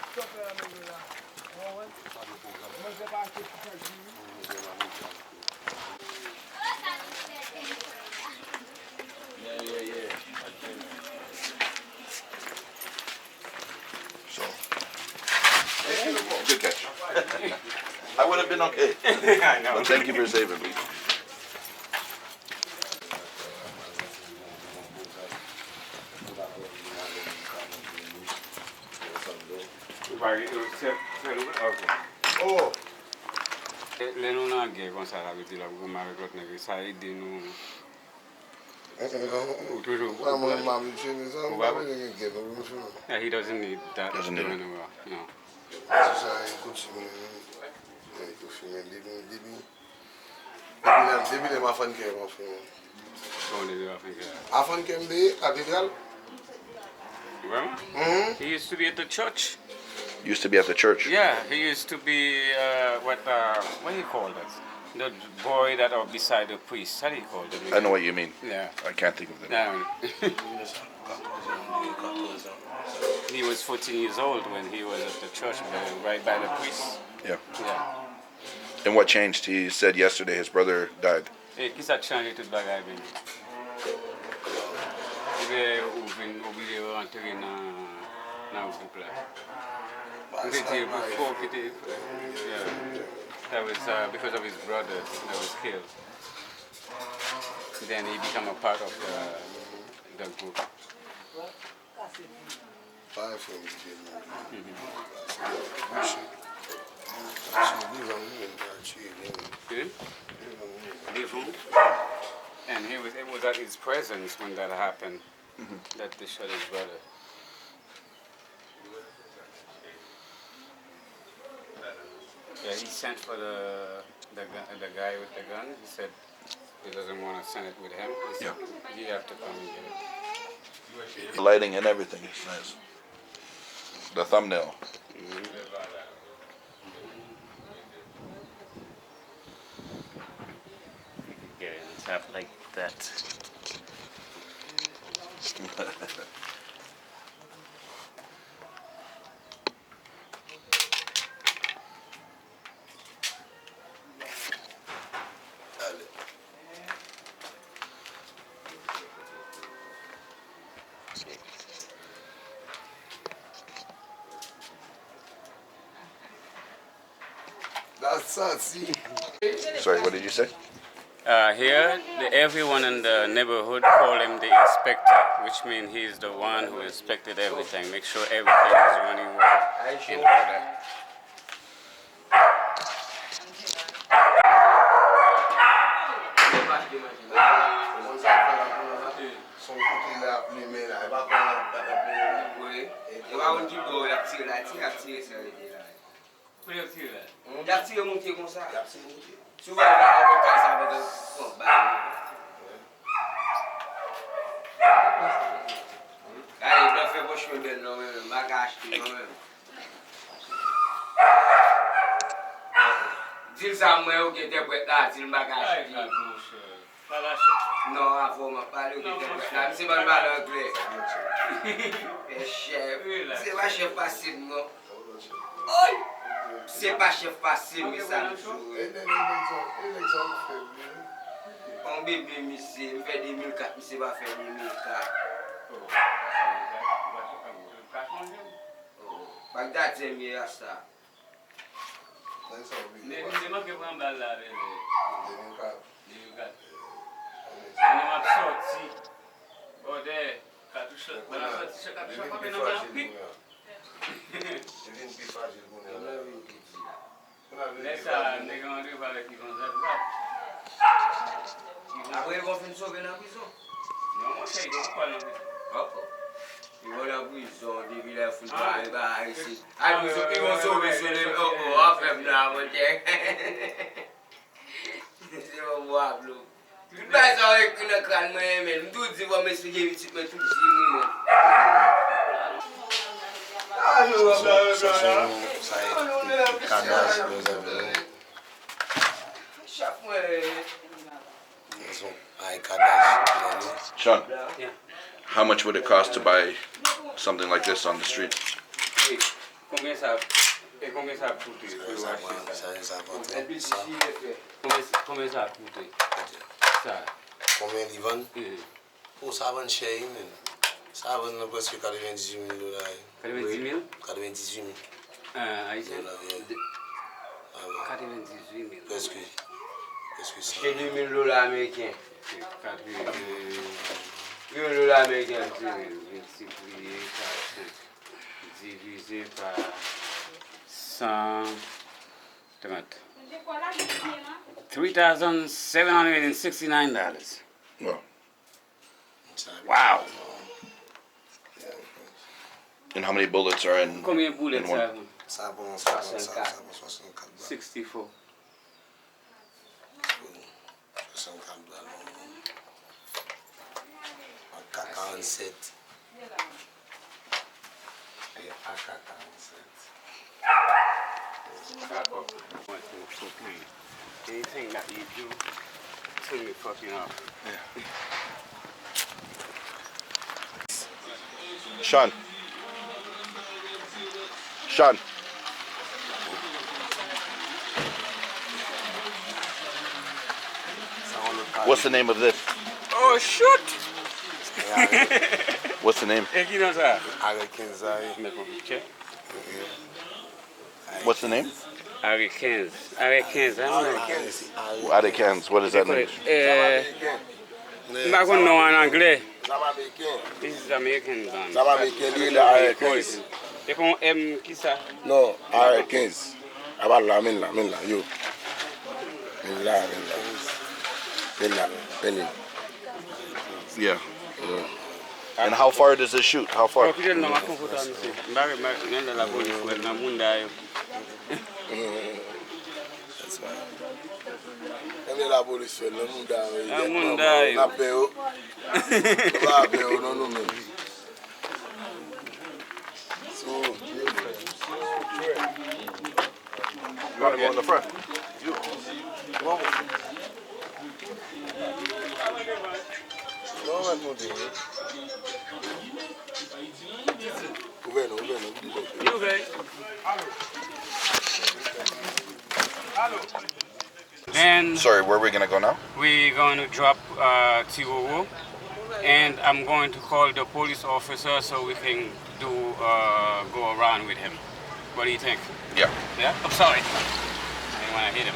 So good catch. I would have been okay. I know. But thank you for saving me. Oh, Le nou nan gen kon sa la veti la pou ma rekot nege, sa ide nou toujou. maman, maman, tu sais, ça, Ouais. maman, il y a un peu de Yeah, he doesn't need that. Doesn't need it. anymore. No. ça, écoute, il faut filmer, depuis les mafans qui ont fait. Only do I think, Afan qui ont cathédrale. Vraiment? He used to be at the church. Used to be at the church. Yeah, he used to be what do you call that? The boy that are beside the priest. How do you call them? I know what you mean. Yeah. I can't think of the name. Yeah. He was 14 years old when he was at the church, right by the priest. Yeah. Yeah. And what changed? He said yesterday his brother died. Et qui ça change tout bagay ben? Il ou vin obligé rentrer dans groupe là. Before yeah. That was because of his brother that was killed. Then he became a part of the group. Pas film. And it was at his presence when that happened that they shot his brother. Yeah, he sent for the guy with the gun. He said he doesn't want to send it with him. He said, you have to come and get it. The lighting and everything is nice. The thumbnail. Get it on top like that. That's sassy. Sorry, what did you say? Here, everyone in the neighborhood call him the inspector, which means he's the one who inspected everything, make sure everything is running well in order. Son côté là, plus mais là, il va pas la Oui. Il va avoir un type de la tire, ça veut dire là. Où est-ce que là? On a tiré monter comme ça. Souvent, on va faire ça avec un balle. Allez, il doit faire vos choses de non même, bagage non même. Dis ça moi au qui était prêt là, dis le bagage. Non, avant m'a parlé au qui était prêt là, c'est pas mal anglais. Chef, c'est pas chef facile non. C'est pas chef facile mais ça me joue. On bébé monsieur, il fait 2004, monsieur va faire 2004. Bagdad c'est mieux à ça. C'est moi qui prends balle là. 2004. On m'a sorti. Bon, des cartouches. On a sorti ce cartouche. On a sorti. Laisse ça, on est going to do avec qui vont Après, ils vont finir sauver dans la prison. Non, moi, je ne sais pas. Ils vont dans la prison, des villages foutent ici. Ah, ils vont sauver sur les après, là, mon Dieu. C'est mon bois, bleu. Tu ne peux pas avec le crâne, mais tout dit, va m'expliquer vite, mais tout dit, Sean, how much would it cost to buy something like this on the street? Combien ça a coûté? Combien ça a coûté? Ça. Combien ils vendent? Pour ça, vend cher. Ça vend presque 98 000 dollars. 98 000? 98 000. Haïtien? 98 000. Presque ça. C'est 2 000 dollars américains. 2 000 dollars américains. Multiplié par 5. Divisé par 130. $3,769. Well, Wow. and how many bullets are in? Combien de boulettes In one. ça? Ça bon, 64. 64. 64 balles. 47. Et AK-47. Anything that you do, it's gonna be fucking up. Sean. Sean. What's the name of this? Oh, shoot! What's the name? Qui dans ça? R.I.P. What's the name? R.I.P. I don't know. Adekans. What does that mean? Back on no en anglais. Américain. This is American band. Ça va américain, lui, il a R.I.P. C'est comme M qui ça? Non, R.I.P. About là, là, yo. Là. Yeah. And how far does it shoot? How far? That's right. La police, le monde You want to go in the front? You. Come on. No, man. And Sorry, where are we gonna go now? we're going to drop Tiwowo, and I'm going to call the police officer so we can do go around with him. What do you think? Yeah. Yeah? I'm sorry. I didn't want to hit him.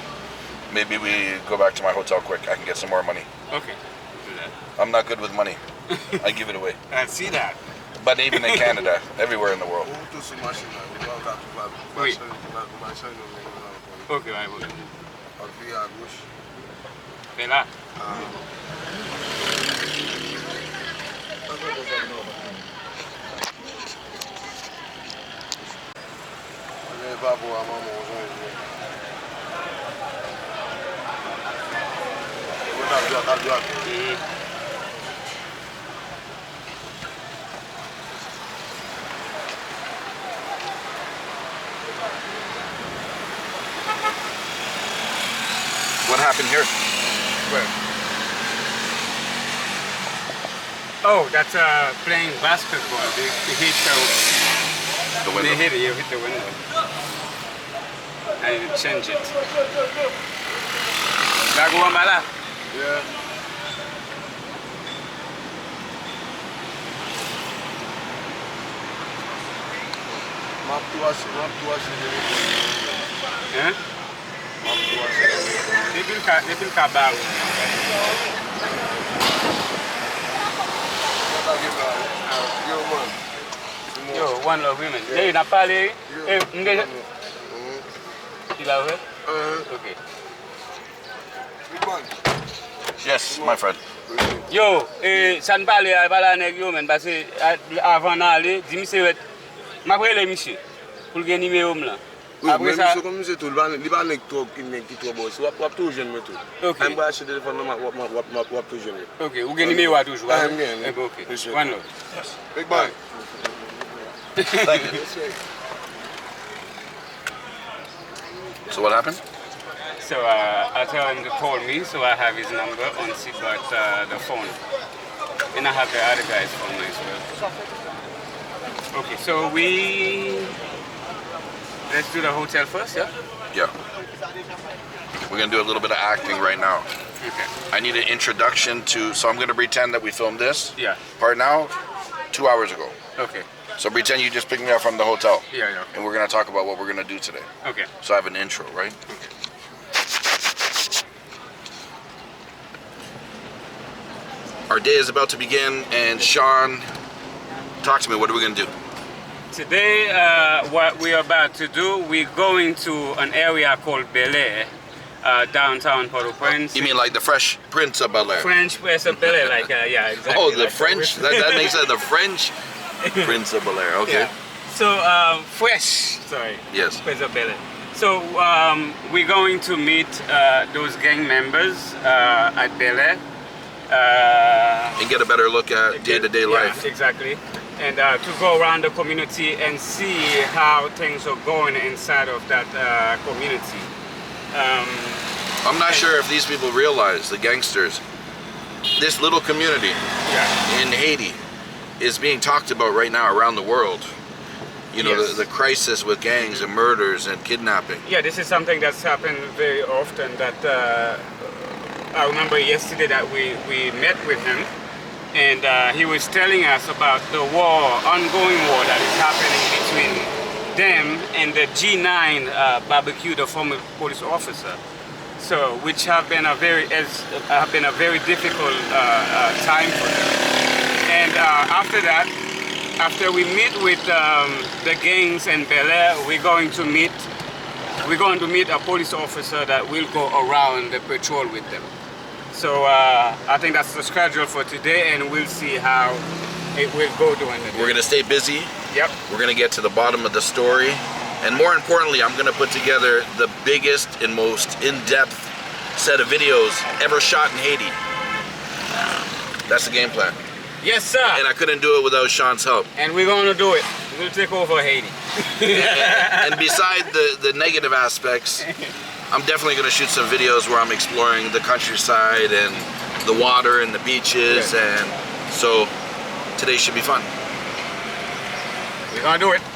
Maybe we go back to my hotel quick. I can get some more money. Okay. Do that. I'm not good with money. I give it away. I see that. But even in Canada, everywhere in the world. Oui. Ok, ouais, ouais. Fais là. What happened here? Where? Oh, that's playing basketball. They hit The the, window. they hit it, you hit the window. I need to change it. Bago mala. Yeah. Hein? Depuis le cabal. Yo, one love women. Là, il n'a pas parlé. Il a vu? Ok. Yes, my friend. Yo, ça ne parle pas avec yo, men, parce que avant d'aller, dis-moi c'est ma prele monsieur pour le numéro là. Après ça, comme monsieur tout, il va nek trop qui trop boss. Wap tout jeune tout. OK. I'm ba acheter téléphone wap tout jeune. OK, ou gen numéro à toujours. Ah, bien. OK. Monsieur. One love. Big boy. Thank you. So what happened? So I tell him to call me, so I have his number on the phone. And I have the other guy's phone as well. Okay, so let's do the hotel first, yeah? Yeah. We're gonna do a little bit of acting right now. Okay. I need an introduction to, so I'm gonna pretend that we filmed this Yeah. part now 2 hours ago. Okay. So pretend you just picked me up from the hotel. Yeah, yeah. And we're gonna talk about what we're gonna do today. Okay. So I have an intro, right? Our day is about to begin, and Sean, talk to me. What are we gonna do? Today, what we're about to do, we're going to an area called Bel Air, downtown Port-au-Prince. You mean like the Fresh Prince of Bel Air? French place of Bel Air, like, yeah, exactly. Oh, the like French? That makes sense. The French Prince of Bel Air. Okay. Yeah. So, Fresh, sorry. Yes. Place of Bel Air. So, we're going to meet those gang members at Bel Air. And get a better look at day-to-day life. Yeah, exactly. And to go around the community and see how things are going inside of that community. I'm not sure if these people realize, the gangsters, this little community in Haiti is being talked about right now around the world. You know, Yes. the crisis with gangs and murders and kidnapping. Yeah, this is something that's happened very often. That I remember yesterday that we met with him, and he was telling us about the ongoing war that is happening between them and the G9 barbecue, the former police officer. So, which have been a very difficult time for them. And after that, after we meet with the gangs in Bel Air, we're going to meet a police officer that will go around the patrol with them. So I think that's the schedule for today, and we'll see how it will go during the day. We're gonna stay busy. Yep. We're gonna get to the bottom of the story. And more importantly, I'm gonna put together the biggest and most in-depth set of videos ever shot in Haiti. That's the game plan. Yes, sir. And I couldn't do it without Sean's help. And we're going to do it. We'll take over Haiti. And beside the negative aspects, I'm definitely going to shoot some videos where I'm exploring the countryside and the water and the beaches and So today should be fun. We're gonna do it.